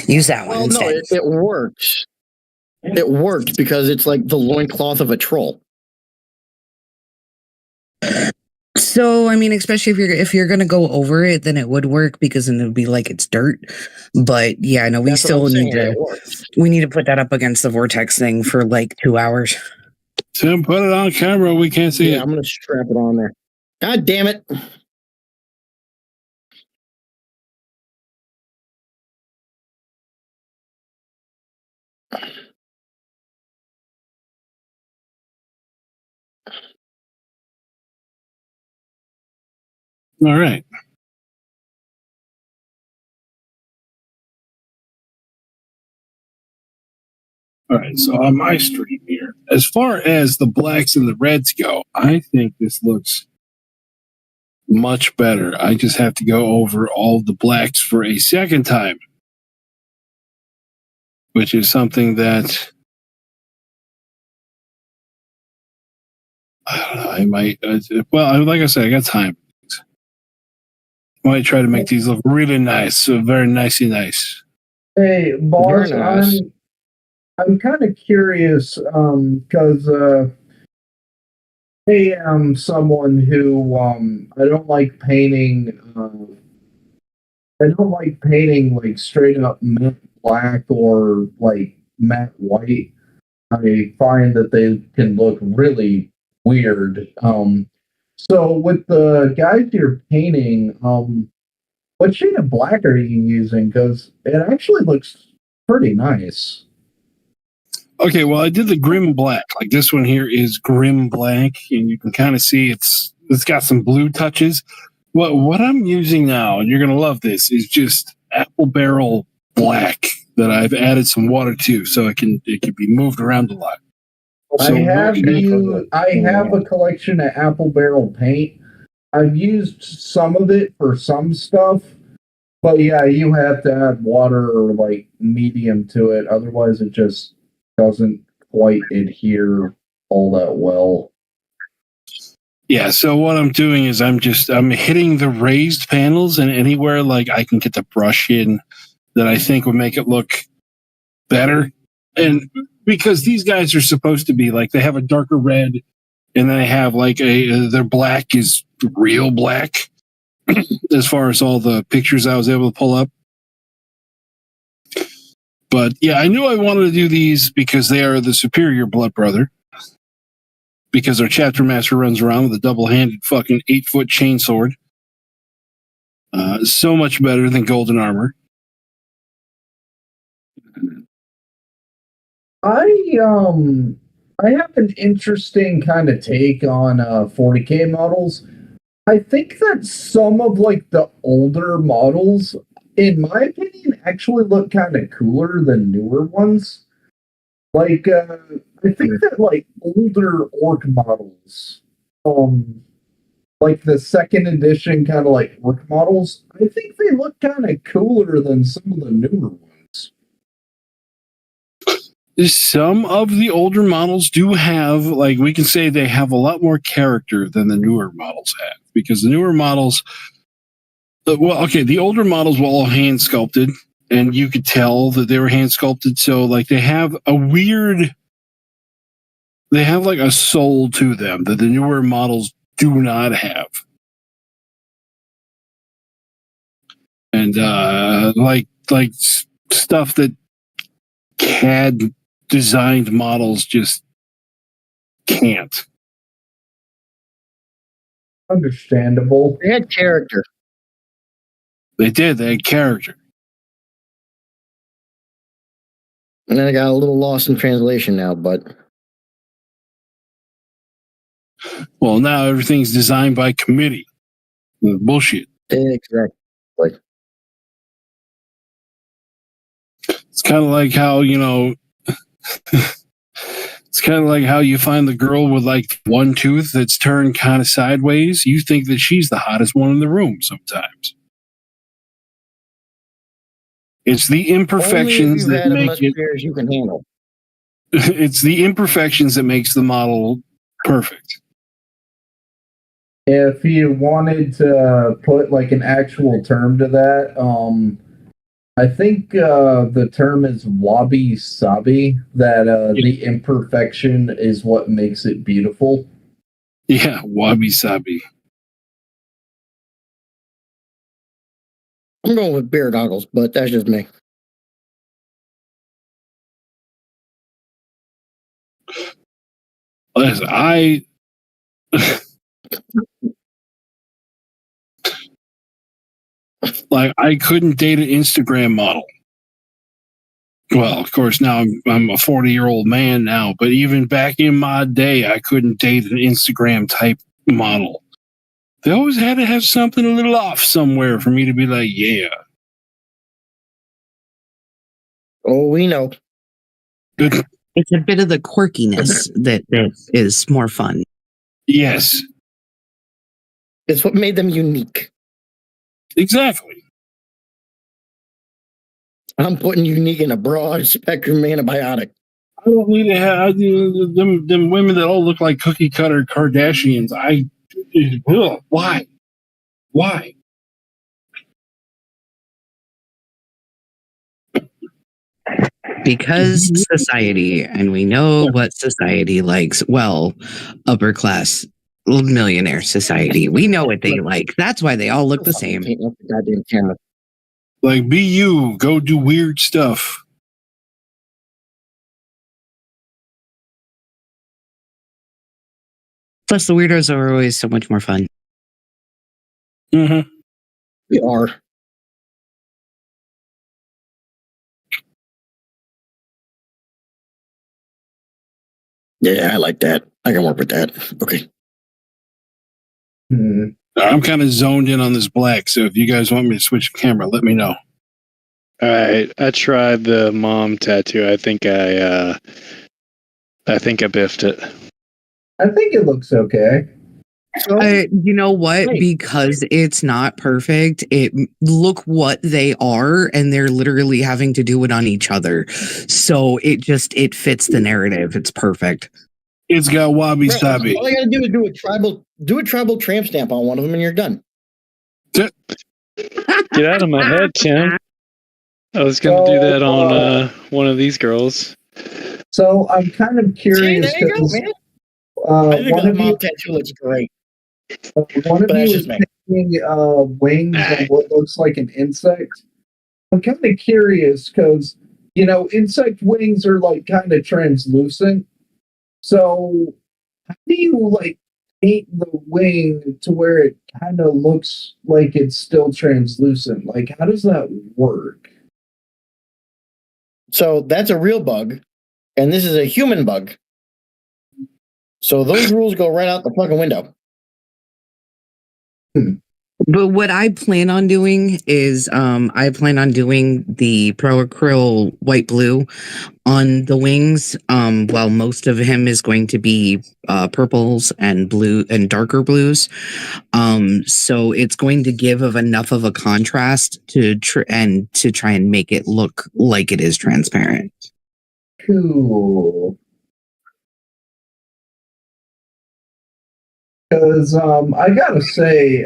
use that one instead. No, it works. It worked because it's like the loincloth of a troll. So, I mean, especially if you're going to go over it, then it would work because then it would be like it's dirt. But yeah, no, we still need to put that up against the vortex thing for like 2 hours. Tim, put it on camera. We can't see it. I'm going to strap it on there. God damn it. All right. All right, so on my stream here, as far as the blacks and the reds go, I think this looks much better. I just have to go over all the blacks for a second time, which is something that I don't know. I might, like I said, I got time. I might try to make these look really nice, so very nicey nice. Hey, boss, nice. I'm kind of curious because hey, I'm someone who I don't like painting. I don't like painting like straight up matte black or like matte white. I find that they can look really weird. So with the guys you're painting, what shade of black are you using? Because it actually looks pretty nice. Okay, well, I did the grim black. Like this one here is grim black, and you can kind of see it's got some blue touches. What I'm using now, and you're gonna love this, is just apple barrel black that I've added some water to, so it can be moved around a lot. So I have a collection of apple barrel paint. I've used some of it for some stuff, but yeah, you have to add water or like medium to it, otherwise it just doesn't quite adhere all that well. Yeah, so what I'm doing is I'm hitting the raised panels, and anywhere like I can get the brush in that I think would make it look better. And because these guys are supposed to be like, they have a darker red, and then they have like their black is real black as far as all the pictures I was able to pull up. But yeah, I knew I wanted to do these because they are the superior blood brother. Because our chapter master runs around with a double-handed fucking 8-foot chainsword. So much better than golden armor. I have an interesting kind of take on 40K models. I think that some of like the older models, in my opinion, actually look kind of cooler than newer ones. Like, I think that like older orc models, like the second edition kind of like orc models, I think they look kind of cooler than some of the newer ones. Some of the older models do have, like, we can say they have a lot more character than the newer models have. Because the newer models, the older models were all hand sculpted, and you could tell that they were hand sculpted. So, like, they have like a soul to them that the newer models do not have. And like stuff that CAD designed models just can't. Understandable. They had character. They did. They had character. And then I got a little lost in translation now, but Well, now everything's designed by committee. Bullshit. exactly. It's kind of like how, it's kind of like how you find the girl with like one tooth that's turned kind of sideways. You think that she's the hottest one in the room sometimes. It's the imperfections that make it. As you can handle. It's the imperfections that makes the model perfect. If you wanted to put like an actual term to that, I think the term is wabi sabi, that the imperfection is what makes it beautiful. Yeah, wabi sabi. I'm going with beer goggles, but that's just me. Listen, I couldn't date an Instagram model. Well, of course, now I'm a 40-year-old man now, but even back in my day, I couldn't date an Instagram type model. They always had to have something a little off somewhere for me to be like, yeah. Oh, we know. It's a bit of the quirkiness that is more fun. Yes. It's what made them unique. Exactly. I'm putting unique in a broad spectrum antibiotic. I don't need to have them women that all look like cookie cutter Kardashians. Why? Why? Because society, and we know what society likes. Well, upper class millionaire society. We know what they like. That's why they all look the same. Goddamn camera. Like, be you. Go do weird stuff. Plus, the weirdos are always so much more fun. Mm-hmm. We are. Yeah, I like that. I can work with that. Okay. I'm kind of zoned in on this black, so if you guys want me to switch camera, let me know. All right, I tried the mom tattoo. I think I biffed it. I think it looks okay. You know what? Right. Because it's not perfect, look what they are, and they're literally having to do it on each other. So it fits the narrative. It's perfect. It's got wabi Right, sabi. all you gotta do is do a tribal tramp stamp on one of them, and you're done. Get out of my head, Tim. I was gonna do that on one of these girls. So I'm kind of curious. See, there you go, man. I think One that of you, mob tattoo looks great. one of But that's you just is me. painting wings on what looks like an insect. I'm kind of curious because insect wings are like kind of translucent. So how do you like paint the wing to where it kind of looks like it's still translucent? Like, how does that work? So that's a real bug, and this is a human bug. So those rules go right out the fucking window. But what I plan on doing is I plan on doing the Pro Acryl white blue on the wings. While most of him is going to be purples and blue and darker blues. So it's going to give enough of a contrast to try and make it look like it is transparent. Cool. Because I gotta say,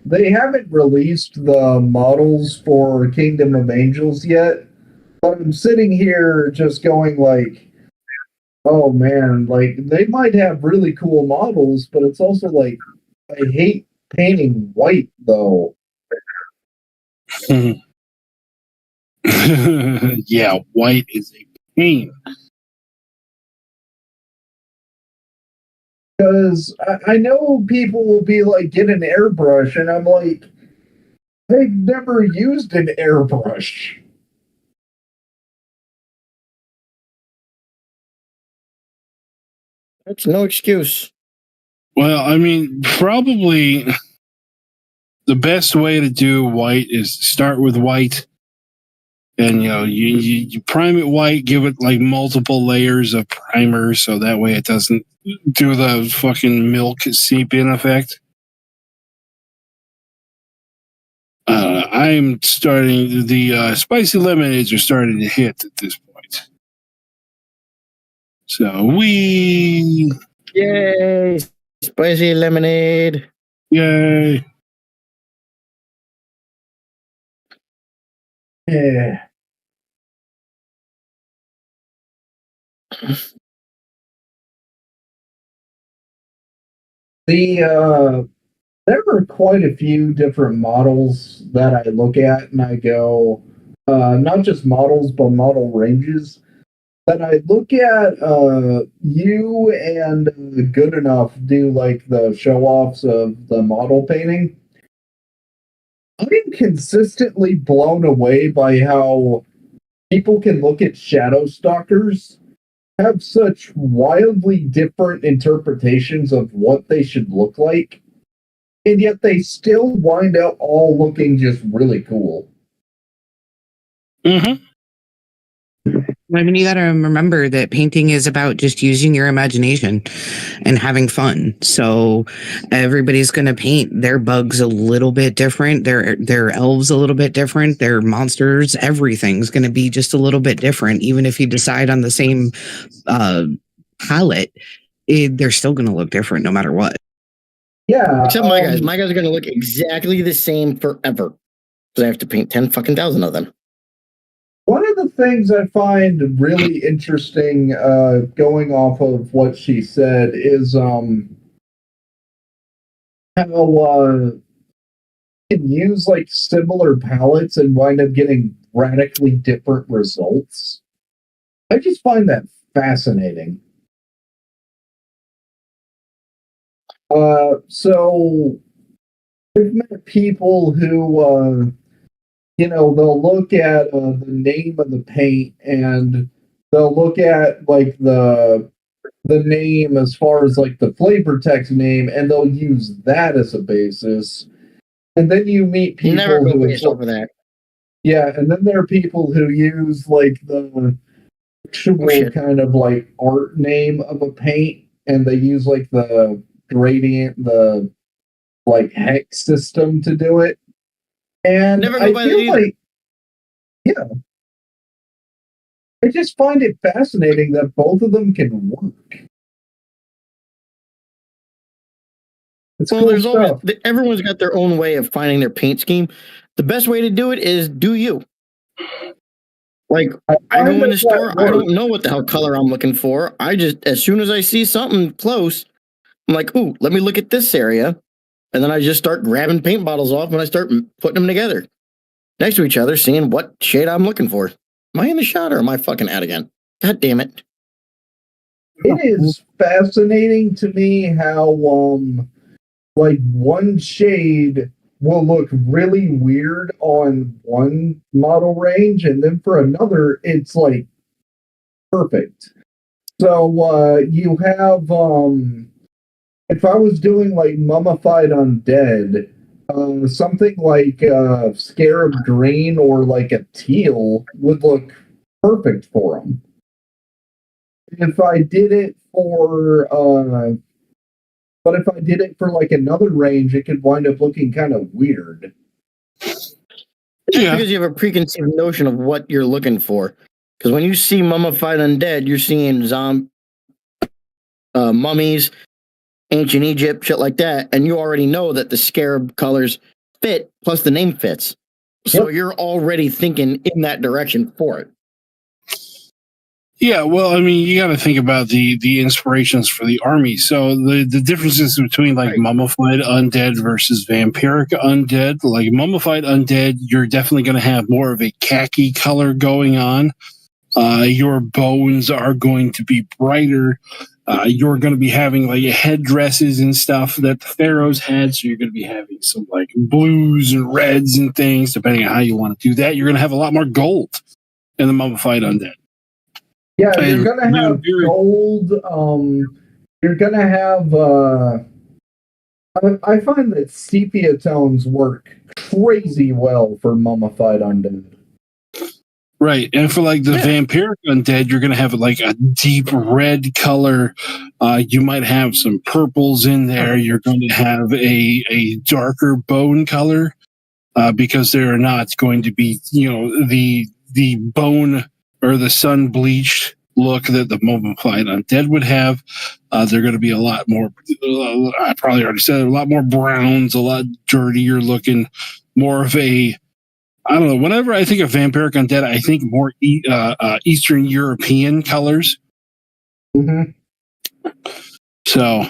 they haven't released the models for Kingdom of Angels yet, but I'm sitting here just going like, oh man, like they might have really cool models, but it's also like I hate painting white though. Yeah, white is a pain. Because I know people will be like, get an airbrush, and I'm like, I've never used an airbrush. That's no excuse. Well, I mean, probably the best way to do white is to start with white, and you prime it white, give it like multiple layers of primer, so that way it doesn't do the fucking milk seep in effect. I'm starting the spicy lemonades are starting to hit at this point. So Yay! Spicy lemonade. yay. Yeah. There are quite a few different models that I look at and I go, not just models, but model ranges. That I look at you and Good Enough do like the show offs of the model painting. I'm consistently blown away by how people can look at shadow stalkers, have such wildly different interpretations of what they should look like, and yet they still wind up all looking just really cool. Mm-hmm. I mean, you got to remember that painting is about just using your imagination and having fun. So everybody's going to paint their bugs a little bit different, their elves a little bit different, their monsters, everything's going to be just a little bit different. Even if you decide on the same palette, they're still going to look different no matter what. Yeah. Except my guys. My guys are going to look exactly the same forever because I have to paint 10 fucking thousand of them. One of the things I find really interesting, going off of what she said, is how you can use like similar palettes and wind up getting radically different results. I just find that fascinating. So I've met people who they'll look at the name of the paint and they'll look at like the the name as far as like the flavor text name, and they'll use that as a basis. And then you meet people Never go who based off of that. yeah, and then there are people who use like the actual kind of like art name of a paint, and they use like the gradient, the like hex system to do it. And Never go I by feel that either. like, yeah, I just find it fascinating that both of them can work. It's Well, cool there's always stuff. everyone's got their own way of finding their paint scheme. The best way to do it is do you. Like I go in the store, I don't know what the hell color I'm looking for. I just as soon as I see something close, I'm like, ooh, let me look at this area. And then I just start grabbing paint bottles off and I start putting them together next to each other, seeing what shade I'm looking for. Am I in the shot or am I fucking out again? God damn it. It is fascinating to me how like one shade will look really weird on one model range, and then for another it's like perfect. So you have if I was doing like mummified undead, something like scarab green or like a teal would look perfect for them. If I did it for but if I did it for like another range, it could wind up looking kind of weird. That's because you have a preconceived notion of what you're looking for. Because when you see mummified undead, you're seeing mummies, ancient Egypt, shit like that, and you already know that the scarab colors fit, plus the name fits. So you're already thinking in that direction for it. Yeah, well, I mean, you got to think about the inspirations for the army. So the differences between like mummified undead versus vampiric undead. Like mummified undead, you're definitely going to have more of a khaki color going on. Your bones are going to be brighter. You're going to be having like headdresses and stuff that the pharaohs had. So you're going to be having some like blues and reds and things, depending on how you want to do that. You're going to have a lot more gold in the mummified undead. Yeah, you're gonna have gold. You're gonna have. I find that sepia tones work crazy well for mummified undead. Right, and for like the vampiric undead, you're gonna have like a deep red color. You might have some purples in there. You're going to have a darker bone color because they're not going to be, the bone or the sun bleached look that the mummified undead would have. They're going to be a lot more, I probably already said it, a lot more browns, a lot dirtier looking, more of a, I don't know, whenever I think of vampiric undead, I think more Eastern European colors. Mm-hmm. So,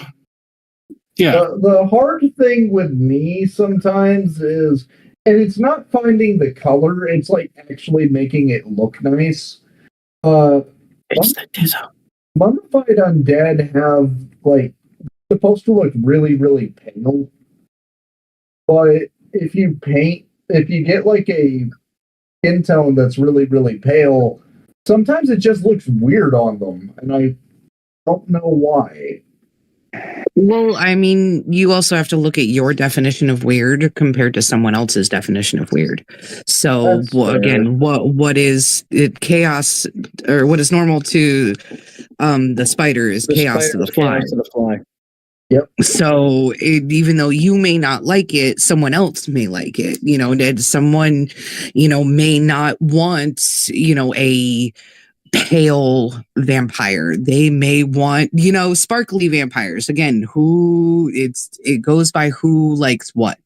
yeah. The hard thing with me sometimes is, and it's not finding the color, it's like actually making it look nice. Mummified undead have like supposed to look really, really pale. But if you get like a skin tone that's really, really pale, sometimes it just looks weird on them, and I don't know why. Well, I mean, you also have to look at your definition of weird compared to someone else's definition of weird. So, again, what is it chaos, or what is normal to the spider is chaos to the fly. Yep. So even though you may not like it, someone else may like it. That someone, may not want, a pale vampire. They may want, sparkly vampires. Again, it goes by who likes what.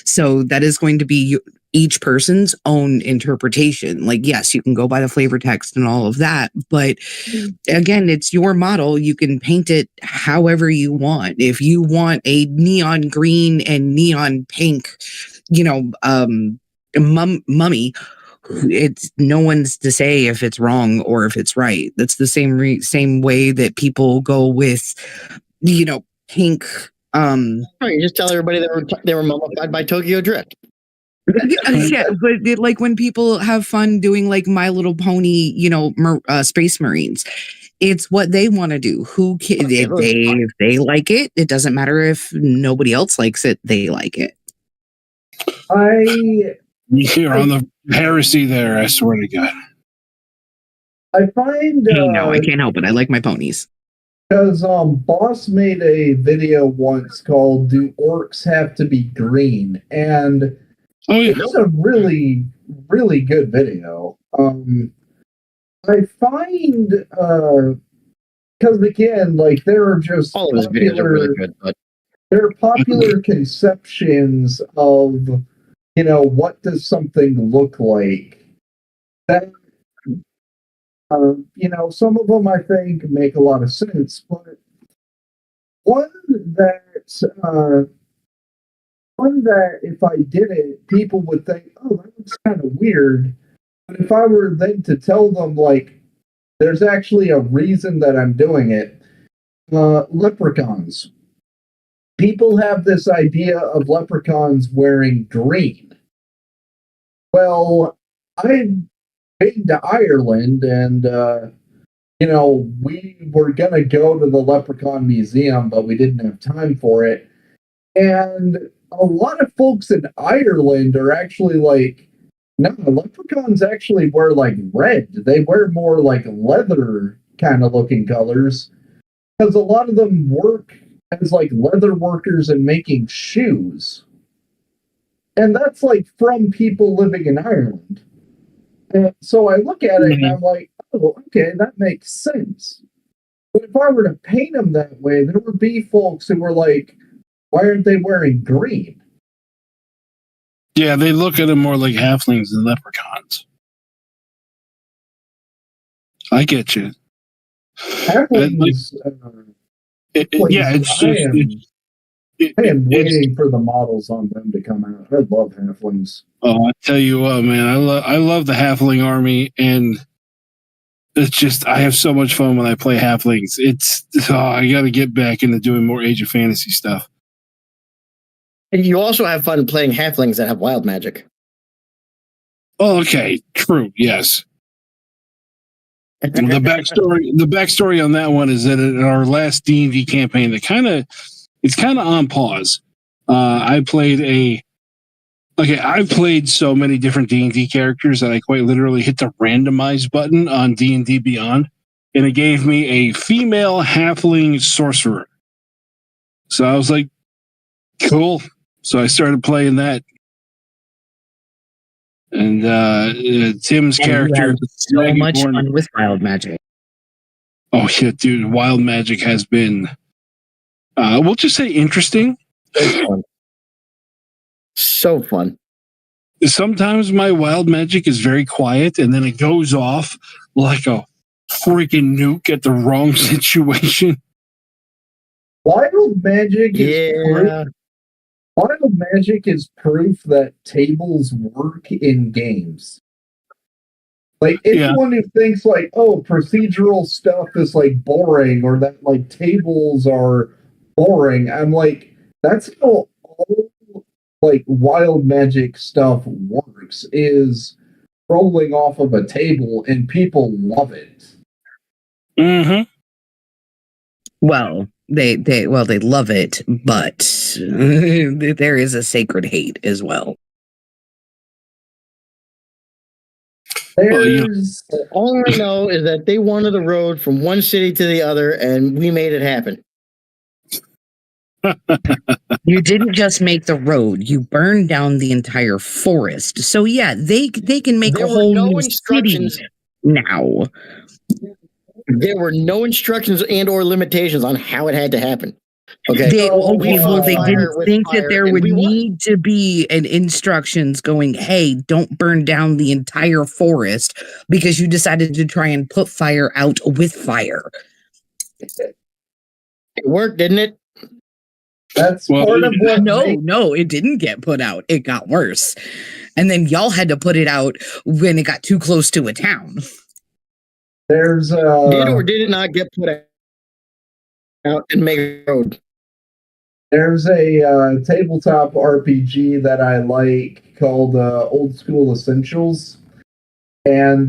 So that is going to be each person's own interpretation. Like, yes, you can go by the flavor text and all of that, but again, it's your model. You can paint it however you want. If you want a neon green and neon pink, mummy, it's no one's to say if it's wrong or if it's right. That's the same way that people go with, pink. You just tell everybody they were mummified by Tokyo Drift. Yeah, but like when people have fun doing like My Little Pony, Space Marines, It's what they want to do. If they like it, it doesn't matter if nobody else likes it. They like it. You're on the heresy there. I swear to God. I find No, I can't help it. I like my ponies. Because Boss made a video once called "Do Orcs Have to Be Green?" and it's a really, really good video. I find because again, like there are just all of his videos are really good, but there are popular conceptions of what does something look like that. Some of them I think make a lot of sense, but one that if I did it, people would think, "Oh, that looks kind of weird." But if I were then to tell them, like, there's actually a reason that I'm doing it, leprechauns. People have this idea of leprechauns wearing green. Well, I've been to Ireland, and we were gonna go to the Leprechaun Museum, but we didn't have time for it. And a lot of folks in Ireland are actually like, no, leprechauns actually wear like red. They wear more like leather kind of looking colors because a lot of them work as like leather workers and making shoes. And that's like from people living in Ireland. And so I look at it and I'm like, oh, okay, that makes sense. But if I were to paint them that way, there would be folks who were like, why aren't they wearing green? Yeah, they look at them more like halflings than leprechauns. I get you. Halflings, I am waiting for the models on them to come out. I love halflings. Oh, I tell you what, man, I love the halfling army, and it's just I have so much fun when I play halflings. I got to get back into doing more Age of Fantasy stuff. And you also have fun playing halflings that have wild magic. Oh, okay, true, yes. The backstory on that one is that in our last D&D campaign, it's kind of on pause. I've played so many different D&D characters that I quite literally hit the randomize button on D&D Beyond, and it gave me a female halfling sorcerer. So I was like, cool. So I started playing that. And Tim's character, so much fun with wild magic. Oh yeah, dude! Wild magic has been, we'll just say, interesting. So fun. So fun. Sometimes my wild magic is very quiet, and then it goes off like a freaking nuke at the wrong situation. Wild magic is proof that tables work in games. Like anyone who thinks like, oh, procedural stuff is like boring or that like tables are boring, I'm like, that's how all like wild magic stuff works, is rolling off of a table and people love it. Mm-hmm. Well, they love it, but there is a sacred hate as well. All I know is that they wanted the road from one city to the other, and we made it happen. You didn't just make the road; you burned down the entire forest. So yeah, they can make a whole new city now. There were no instructions and or limitations on how it had to happen. Okay. They didn't think that there would need to be an instructions going, hey, don't burn down the entire forest because you decided to try and put fire out with fire. It worked, didn't it? That's part of what. No, it didn't get put out. It got worse. And then y'all had to put it out when it got too close to a town. There's did or did it not get put out and make a road? There's a tabletop RPG that I like called Old School Essentials. And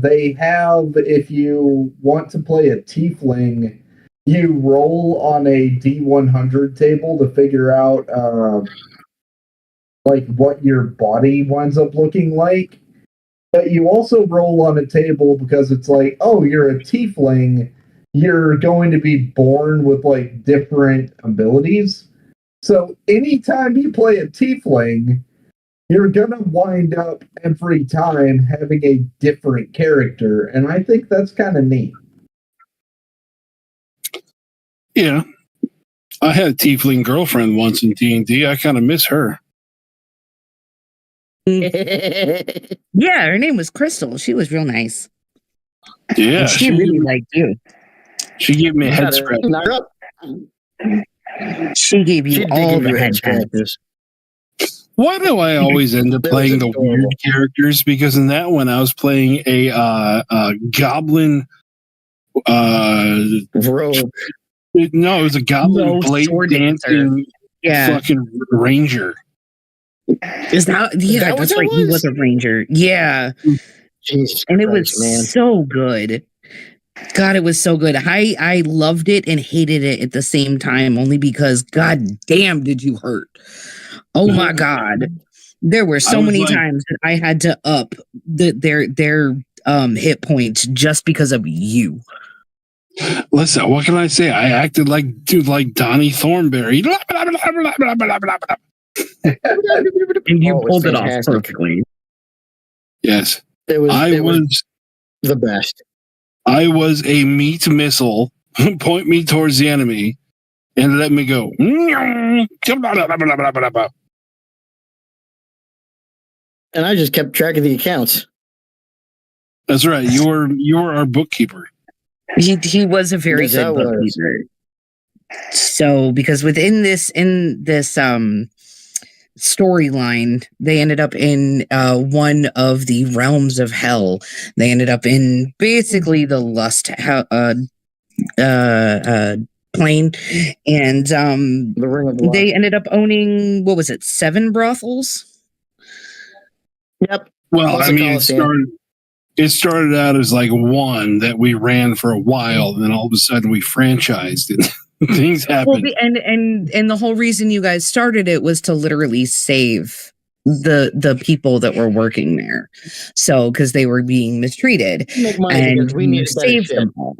they have, if you want to play a tiefling, you roll on a D100 table to figure out like what your body winds up looking like. But you also roll on a table because it's like, oh, you're a tiefling, you're going to be born with like different abilities. So anytime you play a tiefling, you're gonna wind up every time having a different character, and I think that's kind of neat. Yeah, I had a tiefling girlfriend once in D&D. I kind of miss her. Yeah, her name was Crystal. She was real nice. Yeah, And she really liked you. She gave me a head scratch. She gave you all the head scratches. Why do I always end up playing the weird characters? Because in that one, I was playing a goblin. Rogue. No, it was a goblin blade dancing fucking ranger. Is that that's right? He was a ranger. Yeah, Jesus and it Christ, was so good. God, it was so good. I loved it and hated it at the same time, only because God damn did you hurt. Oh my God. There were so many times that I had to up their hit points just because of you. Listen, what can I say? I acted like Donnie Thornberry. And you pulled it off perfectly. Yes. It was the best. I was a meat missile. Point me towards the enemy and let me go. And I just kept track of the accounts. That's right. You were our bookkeeper. He was a very good bookkeeper. So because in this storyline, they ended up in one of the realms of hell. They ended up in basically the lust plane, and the Ring of Lust. They ended up owning, what was it, 7 brothels? Yep. Well, I mean, it started out as like one that we ran for a while, and then all of a sudden we franchised and things happened. Well, and the whole reason you guys started it was to literally save the people that were working there. So, because they were being mistreated, make money because we need to save them all.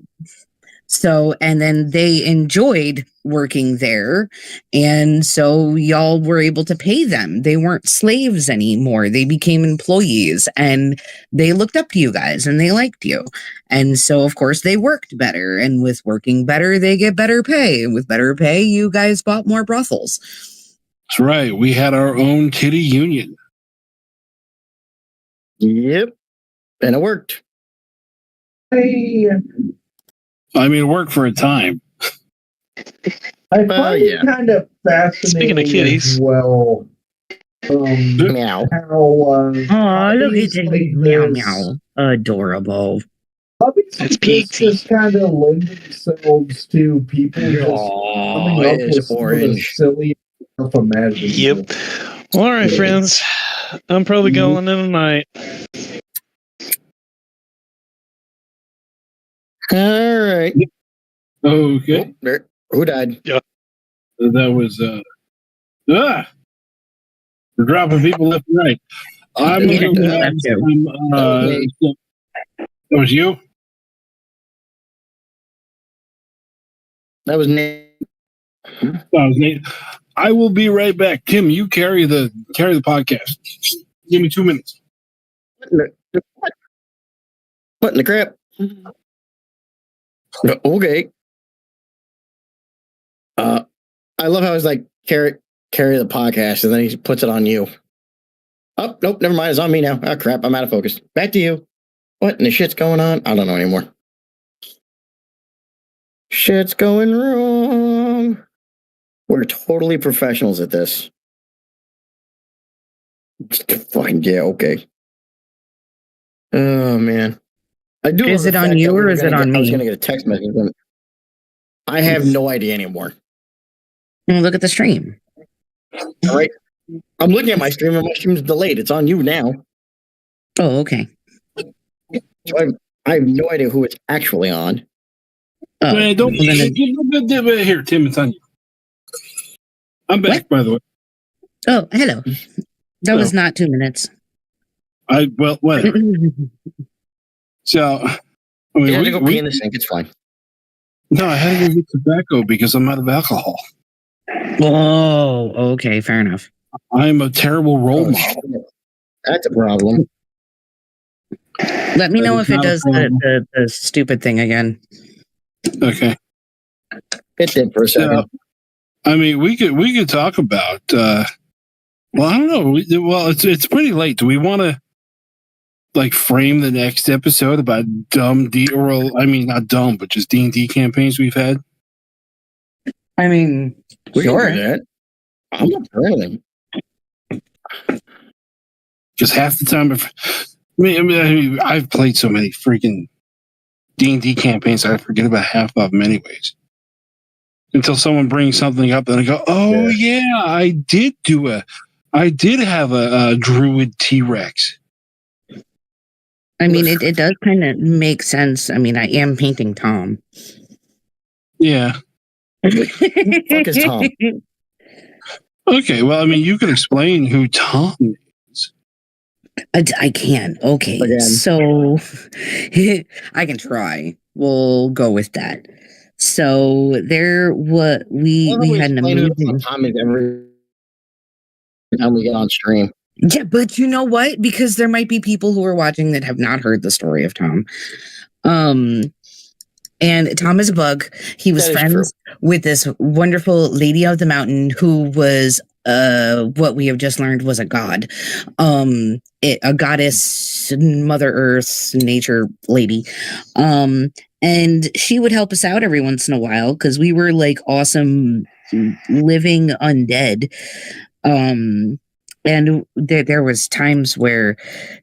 So, and then they enjoyed working there. And so y'all were able to pay them. They weren't slaves anymore. They became employees, and they looked up to you guys and they liked you. And so, of course, they worked better. And with working better, they get better pay. And with better pay, you guys bought more brothels. That's right. We had our own titty union. Yep. And it worked. Hey. I mean, it worked for a time. I find it kind of fascinating. Speaking of kitties, as well. Meow. How, look at the meow meow, adorable. It's just kind of lend themselves to people just coming up with some of the silly stuff imaginable. Yep. Well, all right, friends. I'm probably going in tonight. All right. Okay. Oh, who died? Yeah. That was we're dropping people left and right. I'm going to have some, that was you? That was Nate. That was Nate. I will be right back. Tim, you carry the podcast. Give me 2 minutes. What in the crap? Okay. I love how he's like carry the podcast, and then he puts it on you. Oh, nope, never mind. It's on me now. Oh crap, I'm out of focus. Back to you. What in the shit's going on? I don't know anymore. Shit's going wrong. We're totally professionals at this. Fucking yeah, okay. Oh man. I do. Is it on you or is it on me? I was gonna get a text message. I have no idea anymore. Look at the stream. All right. I'm looking at my stream and my stream's delayed. It's on you now. Oh, okay. So I have no idea who it's actually on. Oh, Man, don't well, then here, Tim. It's on you. I'm back, by the way. oh, hello. That was not 2 minutes. Well, whatever. So, I You mean, have to go pee in the sink. It's fine. no, I had to go get tobacco because I'm out of alcohol. Oh, okay, fair enough. I'm a terrible role model. Shit. That's a problem. Let me That know is if it not a does problem. the stupid thing again. Okay. It did for a second. I mean, we could talk about. Well, I don't know. Well, it's pretty late. Do we want to like frame the next episode about dumb I mean, not dumb, but just D&D campaigns we've had? I mean, We sure. can do that. I'm not for anything. Because half the time, I mean, I've played so many freaking D&D campaigns, I forget about half of them anyways. Until someone brings something up, and I go, "Oh yeah, I did have a druid T-Rex." I mean, it does kind of make sense. I mean, I am painting Tom. Yeah. Fuck is Tom? Okay. Well, I mean, you can explain who Tom is. I can. Okay. Again. So I can try. We'll go with that. So there we had an amazing Tom is every time we get on stream. Yeah, but you know what? Because there might be people who are watching that have not heard the story of Tom. And Tom is a bug. He was friends with this wonderful lady of the mountain who was what we have just learned was a god. A goddess, Mother Earth, nature lady. And she would help us out every once in a while because we were like awesome living undead. And there was times where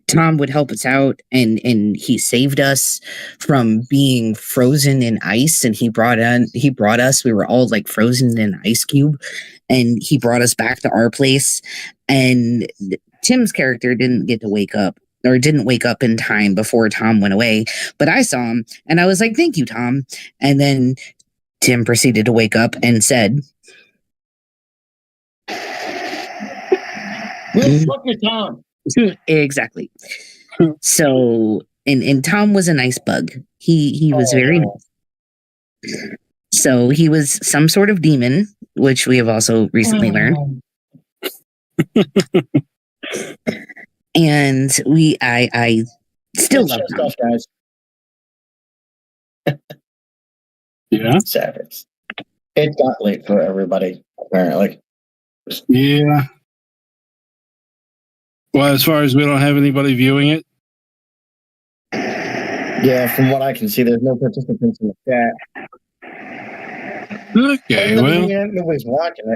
Tom would help us out and he saved us from being frozen in ice, and he brought us, we were all like frozen in an ice cube, and he brought us back to our place. And Tim's character didn't wake up in time before Tom went away, but I saw him and I was like, "Thank you, Tom." And then Tim proceeded to wake up and said, Fuck your Tom. Exactly. So, and Tom was a nice bug. He was very nice. So he was some sort of demon, which we have also recently learned. And I still love Tom. Guys. Yeah. Savage. It got late for everybody, apparently. Yeah. Well, as far as we don't have anybody viewing it. Yeah, from what I can see, there's no participants in the chat. Okay, well. Nobody's watching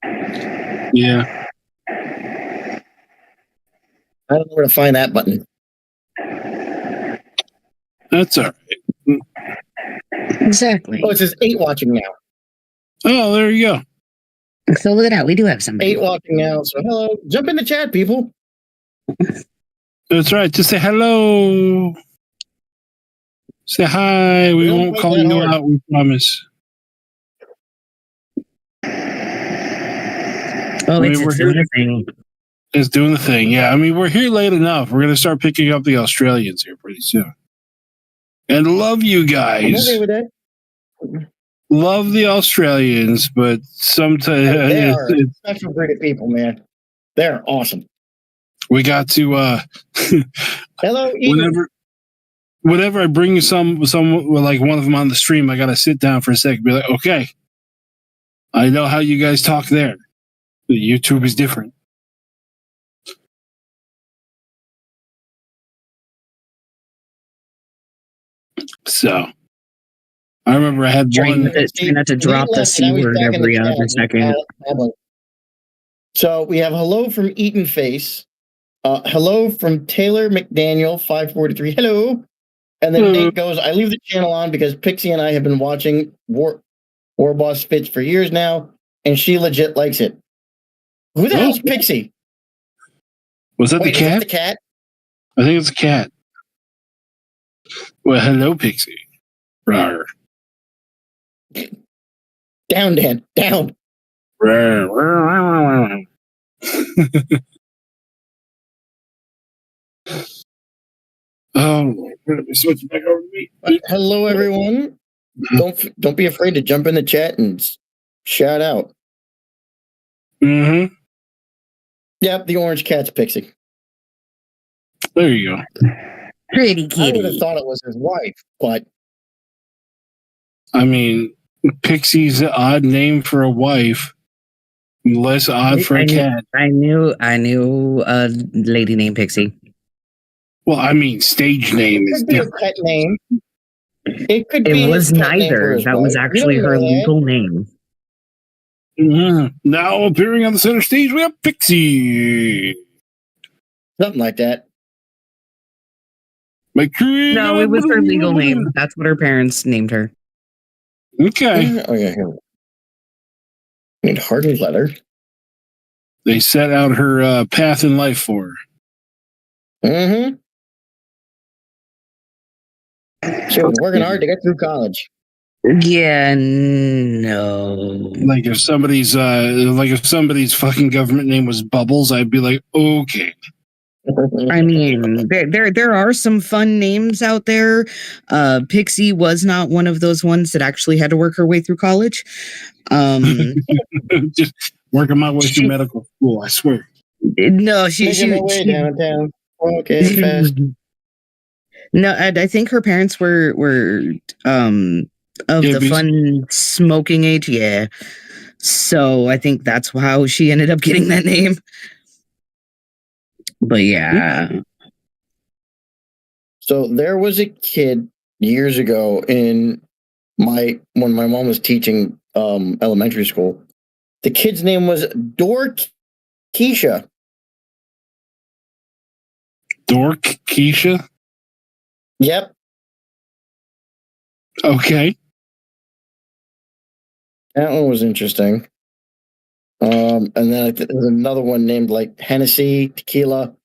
it. Yeah. I don't know where to find that button. That's all right. Exactly. Oh, it says 8 watching now. Oh, there you go. So look at that. We do have somebody. 8 watching now. So hello. Jump in the chat, people. That's right. Just say hello. Say hi. We won't call you out, we promise. Oh, it's doing the thing. It's doing the thing. Yeah. I mean, we're here late enough. We're going to start picking up the Australians here pretty soon. And love you guys. I'm okay with that. Love the Australians, but sometimes they are special breed of people, man. They're awesome. We got to hello. Ethan. Whenever I bring some like one of them on the stream, I got to sit down for a second, be like, okay, I know how you guys talk there. The YouTube is different. So I remember I had one. Try not to drop the C word every other second. So we have hello from Eaton Face. Hello from Taylor McDaniel 543. Hello. And then Nate goes, I leave the channel on because Pixie and I have been watching warbossfitz for years now, and she legit likes it. Who the hell's Pixie? Was that the cat? The cat? I think it's a cat. Well, hello, Pixie. Rawr. Down, Dan. Down. Rawr, rawr, rawr, rawr. Oh, switch back over to me. Hello, everyone. Don't be afraid to jump in the chat and shout out. Mm-hmm. Yep, the orange cat's Pixie. There you go. Pretty I would have kitty. thought it was his wife, but I mean, Pixie's an odd name for a wife. Less odd for a cat. I knew a lady named Pixie. Well, I mean, stage name is it could be a different. pet name. It could be. It was his pet name for neither. his That was wife. actually You don't her know that. legal name. Mhm. Now appearing on the center stage, we have Pixie. Something like that. My queen. No, it was her legal name. That's what her parents named her. Okay. Oh yeah. Here. Need hardened leather. They set out her path in life for her. Mm-hmm. She was working hard to get through college. Yeah, no. Like if somebody's fucking government name was Bubbles, I'd be like, okay. I mean, there are some fun names out there. Pixie was not one of those ones that actually had to work her way through college. Just working my way through medical school, I swear. No, she Making my way downtown. Okay, fast. No, I think her parents were of the fun smoking age, yeah. So I think that's how she ended up getting that name. But yeah. So there was a kid years ago when my mom was teaching elementary school. The kid's name was Keisha. Dork Keisha? Yep. Okay. That one was interesting. And then there's another one named like Hennessy, Tequila.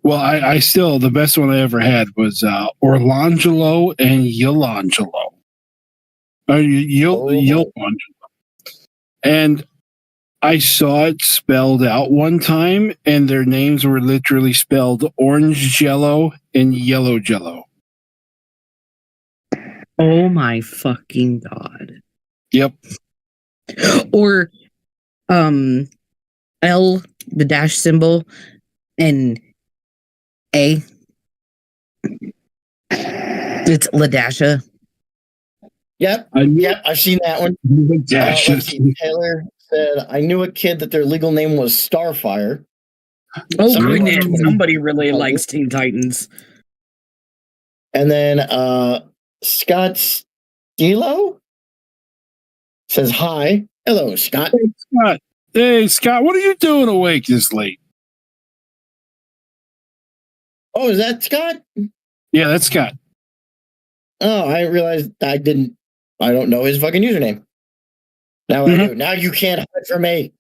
Well, I still, the best one I ever had was Orlangelo and Yolangelo. Yolangelo. And I saw it spelled out one time, and their names were literally spelled orange jello and yellow jello. Oh my fucking god. Yep. Or L, the dash symbol, and A. It's Ladasha. Yep. I've seen that one. Taylor said, I knew a kid that their legal name was Starfire. Oh, goodness. Somebody really likes Teen Titans. And then Scott Stilo says, hi. Hello, Scott. Hey, Scott, what are you doing awake this late? Oh, is that Scott? Yeah, that's Scott. Oh, I realized I don't know his fucking username. Now I do. Now you can't hide from me.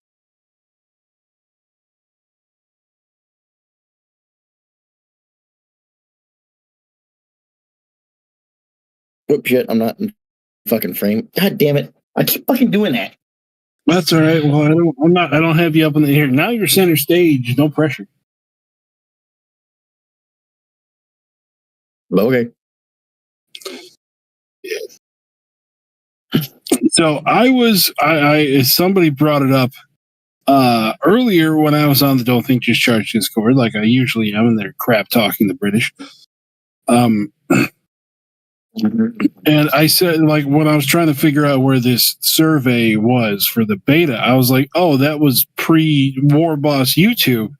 Whoop, shit, I'm not in fucking frame. God damn it. I keep fucking doing that. That's all right. Well, I don't have you up in the here. Now you're center stage. No pressure. Okay. So somebody brought it up earlier when I was on the Don't Think Just Charge Discord, like I usually am, and they're crap talking the British. And I said, like, when I was trying to figure out where this survey was for the beta, I was like, oh, that was pre-War Boss YouTube.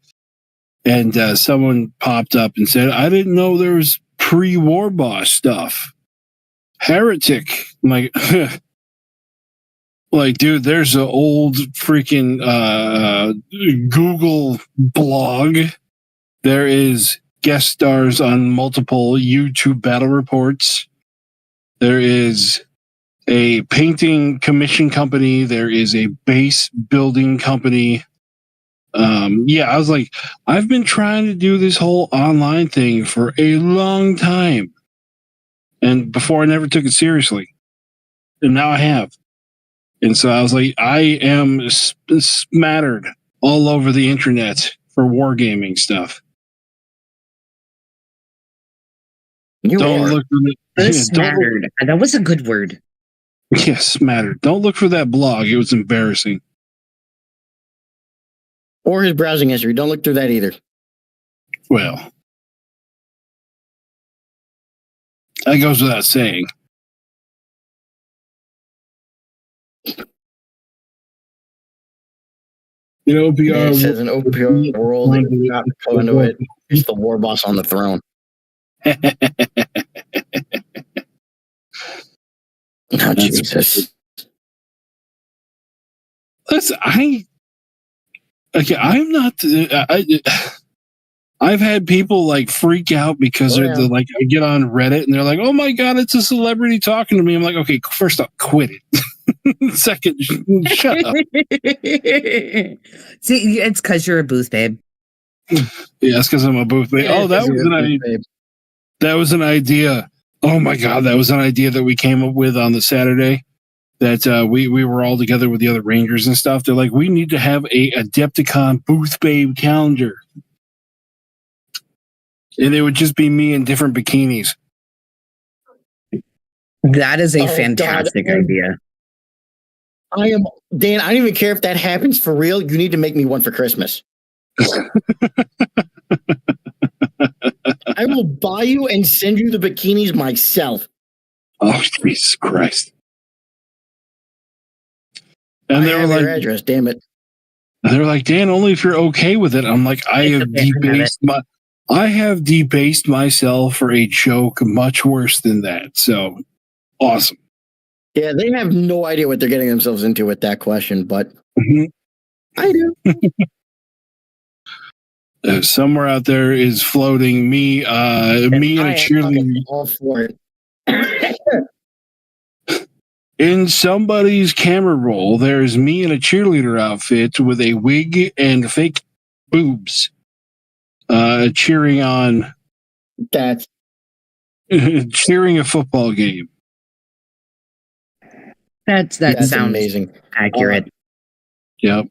And someone popped up and said, I didn't know there was pre-War Boss stuff. Heretic. I'm like, like, dude, there's an old freaking Google blog. There is guest stars on multiple YouTube battle reports. There is a painting commission company. There is a base building company. I was like, I've been trying to do this whole online thing for a long time. And before I never took it seriously. And now I have. And so I was like, I am smattered all over the internet for wargaming stuff. Don't look for Smattered. That was a good word. Yes, smattered. Don't look for that blog. It was embarrassing. Or his browsing history. Don't look through that either. Well, that goes without saying. You know, It says an OPR world, not conduit. It's the war boss on the throne. Oh, Jesus. Listen, I'm not. I've had people like freak out because they're like, I get on Reddit and they're like, "Oh my god, it's a celebrity talking to me." I'm like, okay, first off, quit it. Second, shut up. See, it's because you're a booth babe. Yeah, it's because I'm a booth babe. Oh, that was an idea. That was an idea. Oh my god, that was an idea that we came up with on the Saturday. That we were all together with the other Rangers and stuff. They're like, we need to have a Adepticon booth babe calendar. And it would just be me in different bikinis. That is a fantastic idea. Dan, I don't even care if that happens for real. You need to make me one for Christmas. I will buy you and send you the bikinis myself. Oh, Jesus Christ. And they were like, your address, damn it. And they were like, Dan, only if you're okay with it. I'm like, I have debased myself for a joke much worse than that. So awesome. Yeah, they have no idea what they're getting themselves into with that question, but I do. Somewhere out there is floating me and a cheerleader. All for it. In somebody's camera roll, there's me in a cheerleader outfit with a wig and fake boobs, cheering on. That's cheering a football game. That sounds amazing. Accurate. Yep.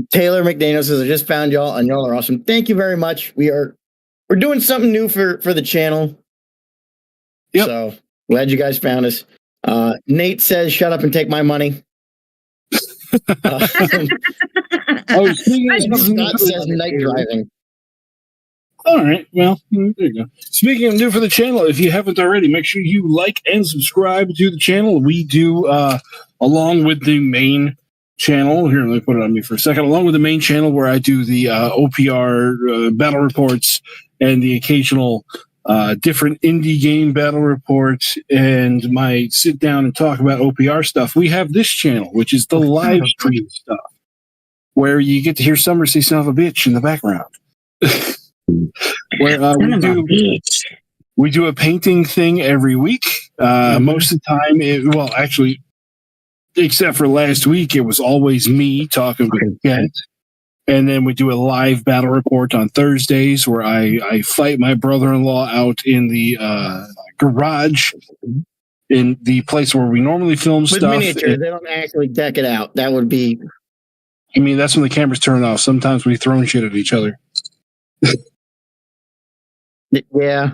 Taylor McDaniel says, I just found y'all and y'all are awesome. Thank you very much. We're doing something new for the channel. Yep. So glad you guys found us. Nate says, shut up and take my money. Scott says night driving. All right. Well, there you go. Speaking of new for the channel, if you haven't already, make sure you like and subscribe to the channel. We do, along with the main channel, here, let me put it on me for a second, along with the main channel where I do the OPR battle reports and the occasional different indie game battle reports and my sit down and talk about OPR stuff. We have this channel, which is the live stream stuff, where you get to hear Summer say son of a bitch in the background. Where we do a painting thing every week. Most of the time, actually, except for last week, it was always me talking with Kent. And then we do a live battle report on Thursdays where I fight my brother-in-law out in the garage in the place where we normally film with stuff. Miniatures, they don't actually deck it out. That would be... I mean, that's when the cameras turn off. Sometimes we throw shit at each other. Yeah.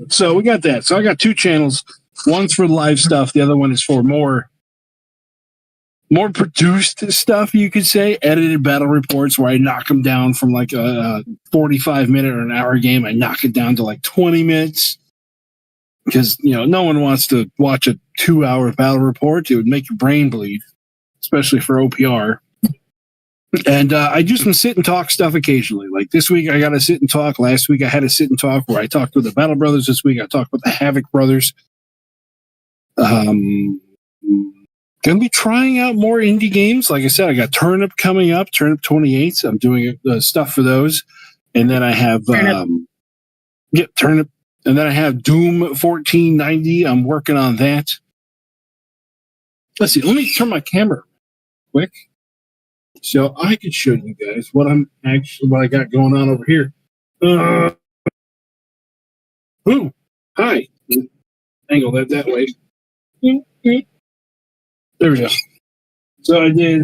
So we got that. So I got two channels. One's for live stuff. The other one is for more produced stuff, you could say. Edited battle reports where I knock them down from like a 45-minute or an hour game. I knock it down to like 20 minutes. Because, no one wants to watch a 2-hour battle report. It would make your brain bleed, especially for OPR. And I do some sit and talk stuff occasionally. Like this week, I got a sit and talk. Last week, I had a sit and talk where I talked with the Battle Brothers. This week, I talked with the Havoc Brothers. Gonna be trying out more indie games. Like I said, I got Turnip coming up, Turnip 28. I'm doing stuff for those. And then I have Turnip. And then I have Doom 1490. I'm working on that. Let's see. Let me turn my camera quick. so I could show you guys what I got going on over here. Boom. Hi. Angle that way. There we go. So I did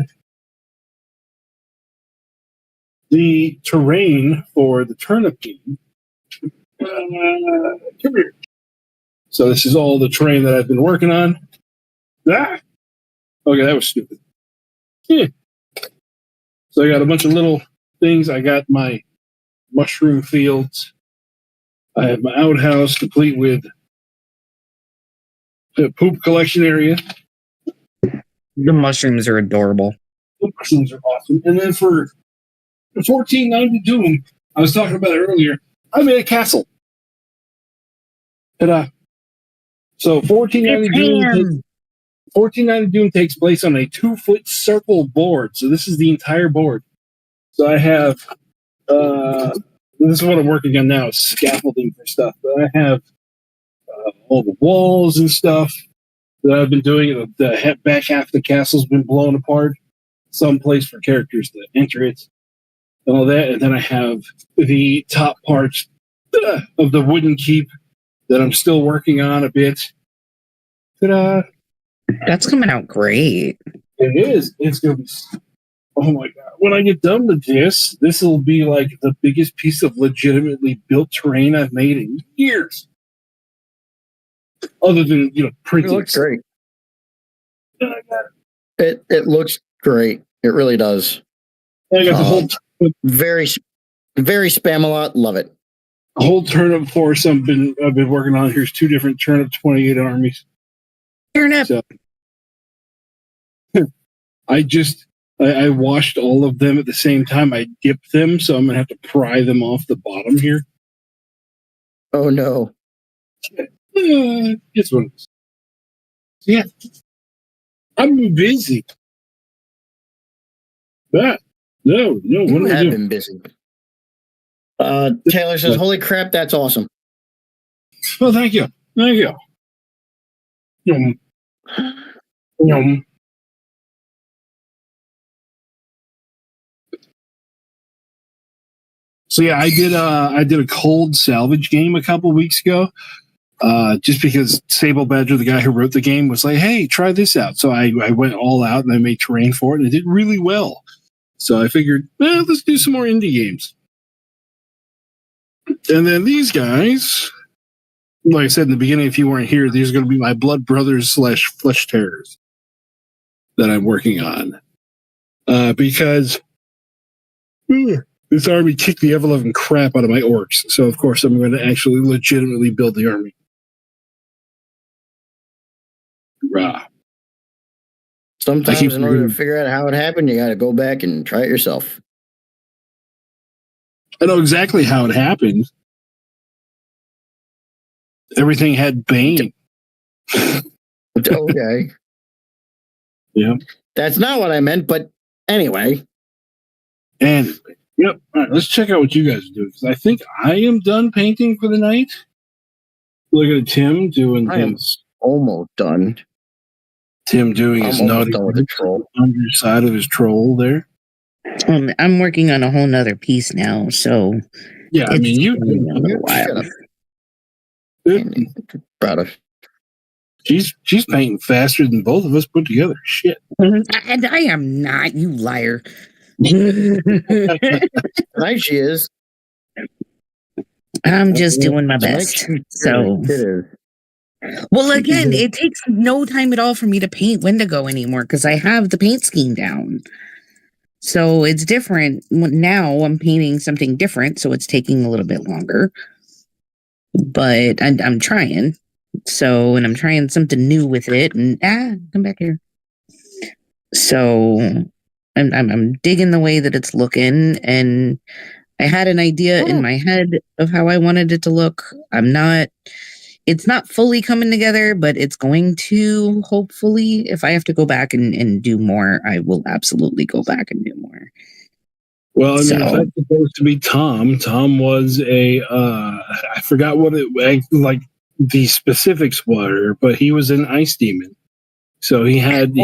the terrain for the turnip game. Come here. So this is all the terrain that I've been working on. Ah! Okay, that was stupid. Yeah. So I got a bunch of little things. I got my mushroom fields. I have my outhouse complete with the poop collection area. The mushrooms are adorable. The mushrooms are awesome. And then for the 1490 Doom, I was talking about it earlier, I made a castle. Ta-da. So 1490 Doom takes place on a 2-foot circle board. So this is the entire board. So I have, this is what I'm working on now, scaffolding for stuff. But I have all the walls and stuff that I've been doing. The back half of the castle's been blown apart. Some place for characters to enter it. And all that. And then I have the top parts of the wooden keep that I'm still working on a bit. Ta-da! That's coming out great. It is. It's going to be... Oh my god. When I get done with this will be like the biggest piece of legitimately built terrain I've made in years. Other than, printing. It looks great. It looks great. It really does. I got the whole... Very, very Spam-A-Lot. Love it. A whole turnip force I've been working on. Here's 2 different turnip 28 armies. Turnip. So, I washed all of them at the same time. I dipped them, so I'm gonna have to pry them off the bottom here. Oh no! It's one. Yeah, I'm busy. That no. You have been busy. Taylor says, "Holy crap, that's awesome!" Well, thank you. Yum. So yeah, I did a cold salvage game a couple weeks ago, just because Sable Badger, the guy who wrote the game, was like, "Hey, try this out." So I went all out and I made terrain for it, and it did really well. So I figured, let's do some more indie games. And then these guys, like I said in the beginning, if you weren't here, these are going to be my blood brothers / flesh terrors that I'm working on, because. This army kicked the ever-loving crap out of my orcs, so of course I'm going to actually legitimately build the army. Rah. Sometimes in order to figure out how it happened, you got to go back and try it yourself. I know exactly how it happened. Everything had Bane. Okay. Yeah. That's not what I meant, but anyway. And yep. All right, let's check out what you guys do, because I think I am done painting for the night. Look at Tim doing his... almost done. Tim doing his naughty underside of his troll there. I'm working on a whole nother piece now, so... Yeah, I mean, you... Proud of. She's painting faster than both of us put together. Shit. And I am not, you liar. Right, she is. I'm just doing my best. So, well, again, it takes no time at all for me to paint Wendigo anymore because I have the paint scheme down. So it's different now. I'm painting something different, so it's taking a little bit longer. But I'm trying. So, and I'm trying something new with it. And come back here. So. I'm digging the way that it's looking, and I had an idea in my head of how I wanted it to look. It's not fully coming together, but it's going to, hopefully. If I have to go back and do more, I will absolutely go back and do more. Well, I mean, if that's supposed to be Tom was I forgot what the specifics were, but he was an ice demon. So he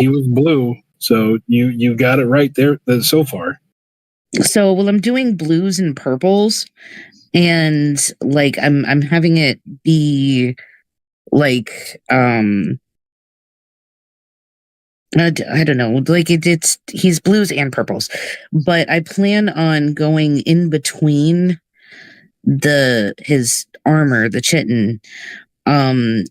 was blue, So you got it right there so far. So, well, I'm doing blues and purples, and like I'm having it be like I don't know, like it's he's blues and purples, but I plan on going in between his armor, the chitin, and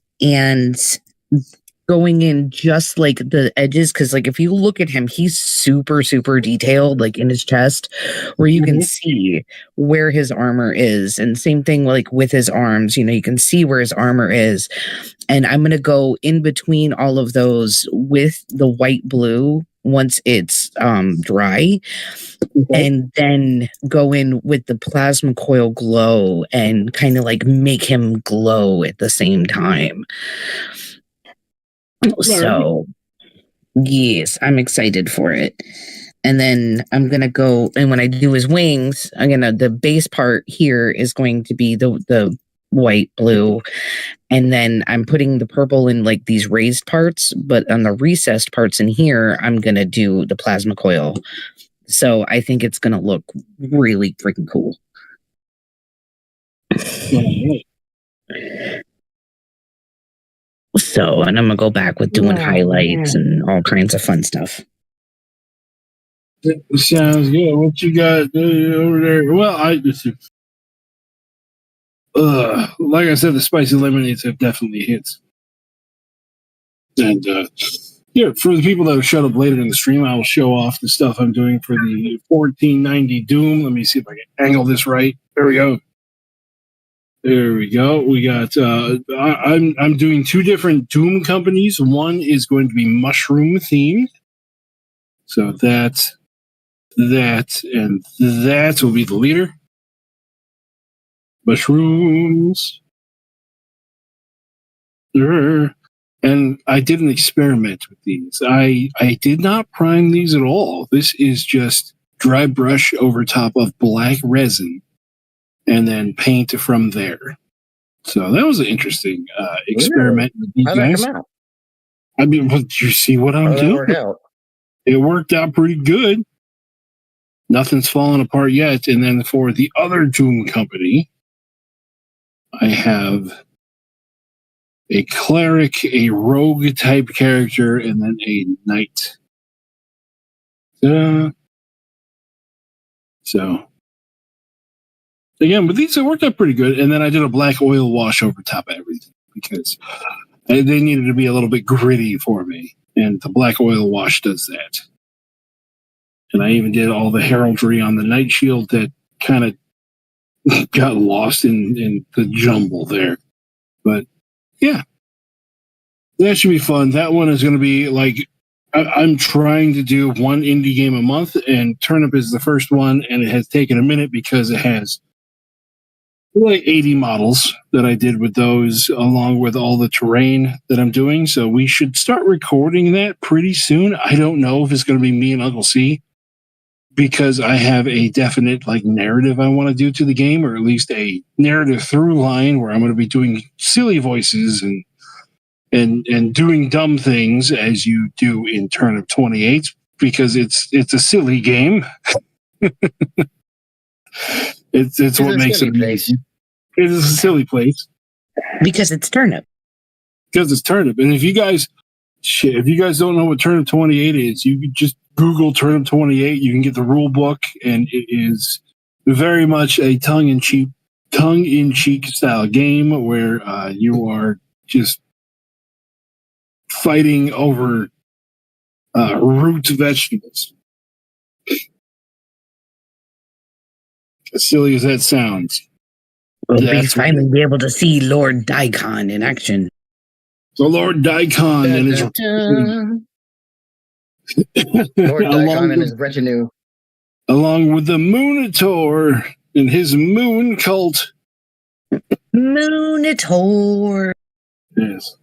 going in just like the edges, because like if you look at him, he's super detailed, like in his chest, where you can see where his armor is, and same thing like with his arms, you can see where his armor is, and I'm gonna go in between all of those with the white blue once it's dry, and then go in with the plasma coil glow and kind of like make him glow at the same time. So, yes, I'm excited for it. And then I'm going to go, and when I do his wings, the base part here is going to be the white, blue. And then I'm putting the purple in like these raised parts, but on the recessed parts in here, I'm going to do the plasma coil. So I think it's going to look really freaking cool. So, and I'm going to go back with doing highlights and all kinds of fun stuff. Sounds good. What you got over there? Well, like I said, the spicy lemonades have definitely hit. And for the people that have showed up later in the stream, I will show off the stuff I'm doing for the 1490 Doom. Let me see if I can angle this right. There we go. We got I'm doing two different Doom companies. One is going to be mushroom themed. So that and that will be the leader. Mushrooms. And I did an experiment with these. I did not prime these at all. This is just dry brush over top of black resin and then paint from there. So that was an interesting experiment with these How'd guys. that come out? I mean, did you see what I'm doing? It worked out pretty good. Nothing's fallen apart yet. And then for the other Doom company, I have a cleric, a rogue type character, and then a knight. So again, but these worked out pretty good. And then I did a black oil wash over top of everything because they needed to be a little bit gritty for me. And the black oil wash does that. And I even did all the heraldry on the knight shield that kind of got lost in the jumble there. But yeah, that should be fun. That one is going to be like, I'm trying to do one indie game a month, and Turnip is the first one, and it has taken a minute because it has like 80 models that I did with those, along with all the terrain that I'm doing. So we should start recording that pretty soon. I don't know if it's going to be me and Uncle C, because I have a definite like narrative I want to do to the game, or at least a narrative through line where I'm going to be doing silly voices and doing dumb things as you do in Turnip 28, because it's a silly game. It's what makes it amazing. It is a silly place because it's Turnip. Because it's Turnip, and if you guys don't know what Turnip 28 is, you can just Google Turnip 28. You can get the rule book, and it is very much a tongue-in-cheek style game where you are just fighting over root vegetables. As silly as that sounds. We'll finally be able to see Lord Daikon in action. So Lord Daikon and his Lord Daikon and his retinue, along with the Moonitor and his moon cult. Moonitor. Yes.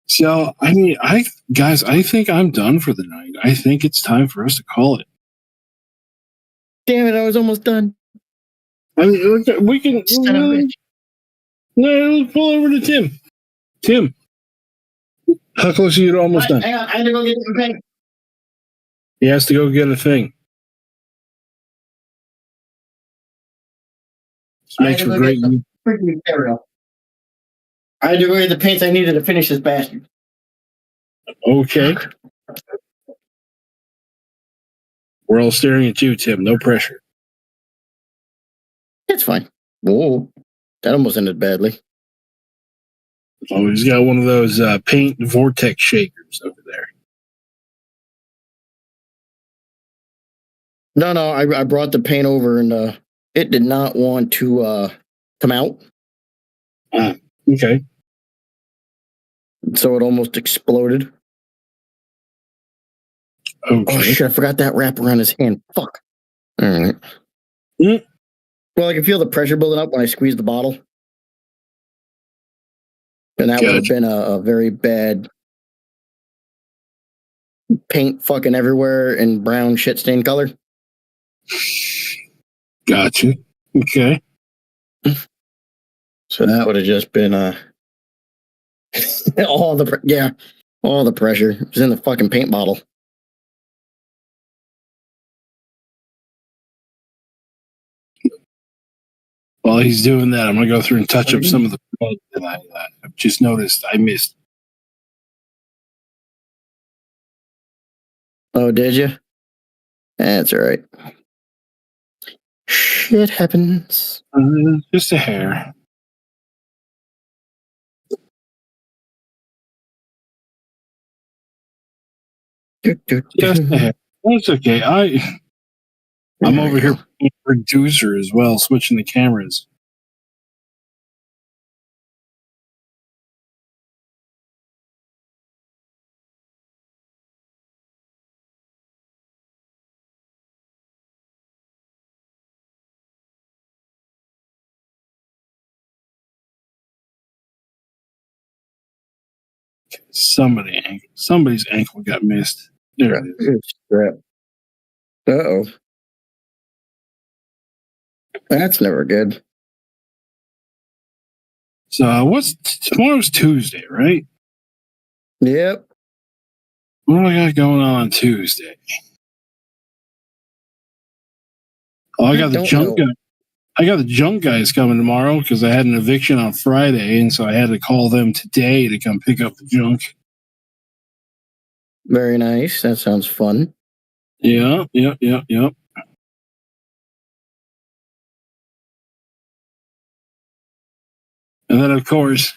So I mean, I think I'm done for the night. I think it's time for us to call it. Damn it! I was almost done. I mean, we can. Let's pull over to Tim. Tim, how close are you to almost done? Hang on, I had to go get some paint. He has to go get a thing. This makes for great. I had to go get the paints I needed to finish this bastard. Okay. We're all staring at you, Tim. No pressure. It's fine. Whoa. That almost ended badly. Oh, he's got one of those paint vortex shakers over there. No, I brought the paint over and it did not want to come out. Okay. So it almost exploded. Okay. Oh shit, I forgot that wrap around his hand. Fuck. All right. Mm. Well, I can feel the pressure building up when I squeeze the bottle. And that would have been a very bad paint fucking everywhere in brown shit stained color. Gotcha. Okay. So that would have just been all the pressure. It was in the fucking paint bottle. While he's doing that, I'm gonna go through and touch up some of the blood that I've just noticed I missed. Oh, did you? That's all right. Shit happens. Just a hair. Just a hair. That's okay. I'm over here being a producer as well, switching the cameras. Somebody's ankle got missed. There it is. Uh-oh. That's never good. So tomorrow's Tuesday, right? Yep. What do I got going on Tuesday? Oh, I got the junk guy. I got the junk guys coming tomorrow because I had an eviction on Friday, and so I had to call them today to come pick up the junk. Very nice. That sounds fun. Yeah. And then, of course,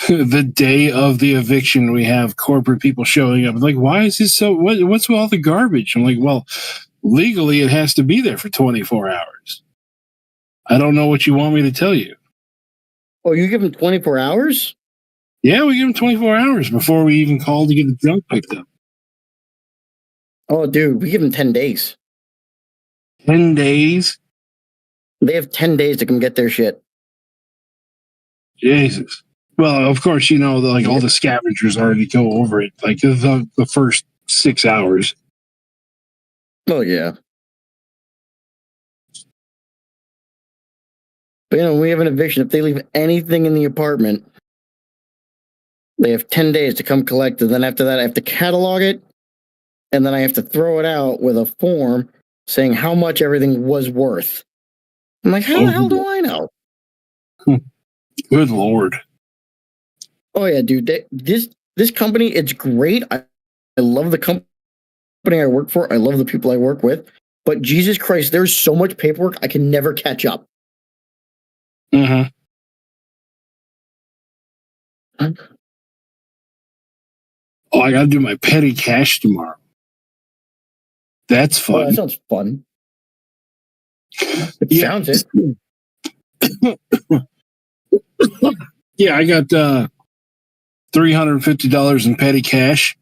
the day of the eviction, we have corporate people showing up. Like, why is this so? What's with all the garbage? I'm like, well, legally, it has to be there for 24 hours. I don't know what you want me to tell you. Oh, you give them 24 hours? Yeah, we give them 24 hours before we even call to get the junk picked up. Oh, dude, we give them 10 days. 10 days? They have 10 days to come get their shit. Jesus. Well, of course, all the scavengers already go over it, like the first 6 hours. Oh, yeah. But, we have an eviction. If they leave anything in the apartment, they have 10 days to come collect it. Then after that, I have to catalog it. And then I have to throw it out with a form saying how much everything was worth. I'm like, how the hell do I know? Good Lord. Oh, yeah, dude. This company, it's great. I love the company I work for. I love the people I work with. But Jesus Christ, there's so much paperwork, I can never catch up. Mm-hmm. Oh, I got to do my petty cash tomorrow. That's fun. Oh, that sounds fun. It sounds it. Yeah, I got $350 in petty cash,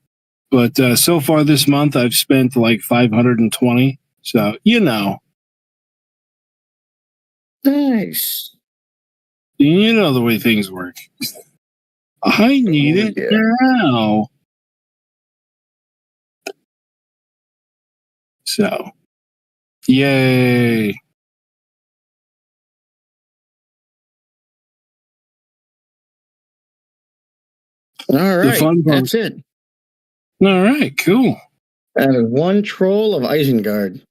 but so far this month I've spent like $520. So Nice. You know the way things work. I need it now. So, yay. All right. That's it. All right, cool. And one troll of Isengard.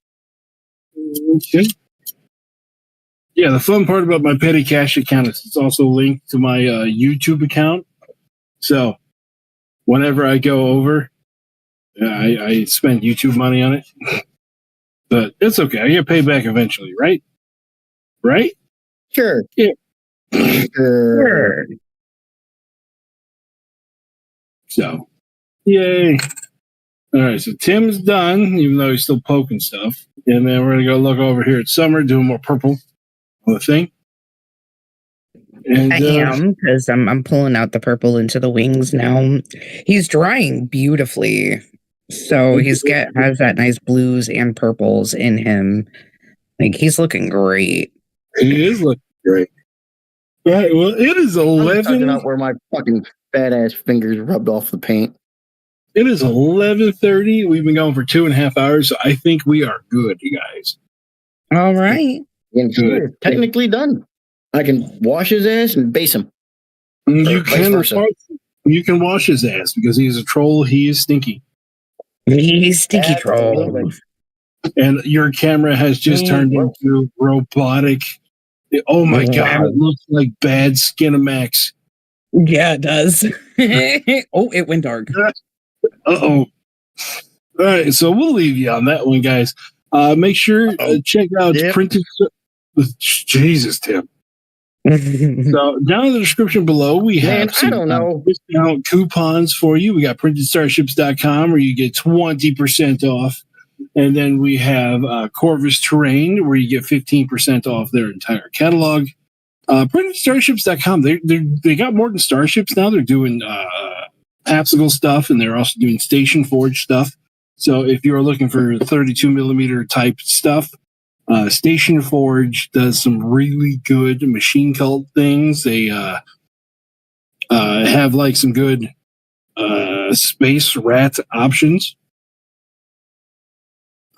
Okay. Yeah, the fun part about my petty cash account is it's also linked to my YouTube account. So whenever I go over, I spend YouTube money on it. But it's okay. I get paid back eventually, right? Right? Sure. Yeah. Sure. So, yay. All right, so Tim's done, even though he's still poking stuff. And then we're going to go look over here at Summer, doing more purple on the thing. And, I am, because I'm pulling out the purple into the wings now. He's drying beautifully. So has that nice blues and purples in him. Like, he's looking great. He is looking great. All right, well, it is 11. I'm out where my fucking fat ass fingers rubbed off the paint. It is 11:30. We've been going for 2.5 hours, so I think we are good, you guys. All right. And good. Technically done. I can wash his ass and base him. You can wash his ass because he's a troll. He is stinky. He's stinky troll. And your camera has just turned into robotic. Oh my God, it looks like bad Skinamax. Yeah, it does. Oh, it went dark. Uh-oh. All right, so we'll leave you on that one, guys. Make sure check out Printed. Jesus, Tim. So down in the description below, we have some discount coupons for you. We got printedstarships.com where you get 20% off. And then we have Corvus Terrain where you get 15% off their entire catalog. Printedstarships.com, they got more than Starships now. They're doing Papsicle stuff, and they're also doing Station Forge stuff. So if you're looking for 32 millimeter type stuff, Station Forge does some really good machine cult things. They have like some good space rat options,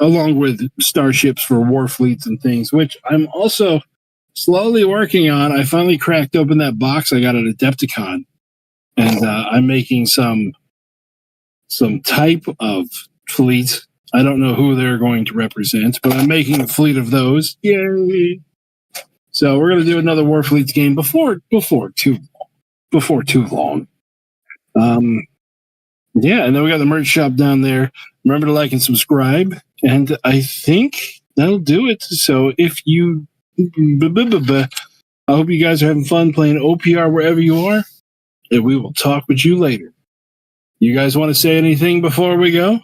along with starships for war fleets and things, which I'm also slowly working on. I finally cracked open that box I got at Adepticon, and I'm making some type of fleet. I don't know who they're going to represent, but I'm making a fleet of those. Yay! So we're going to do another Warfleets game before too long. Yeah, and then we got the merch shop down there. Remember to like and subscribe, and I think that'll do it. So if you, I hope you guys are having fun playing OPR wherever you are, and we will talk with you later. You guys want to say anything before we go?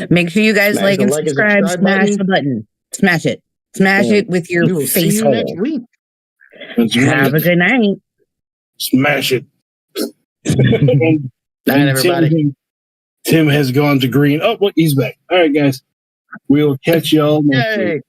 Make sure you guys like and subscribe. Smash the button. Smash it. Smash it with your face hole. Next week. Have a good night. Smash it. Night, everybody. Tim has gone to green. Oh, he's back. All right, guys. We'll catch y'all next week.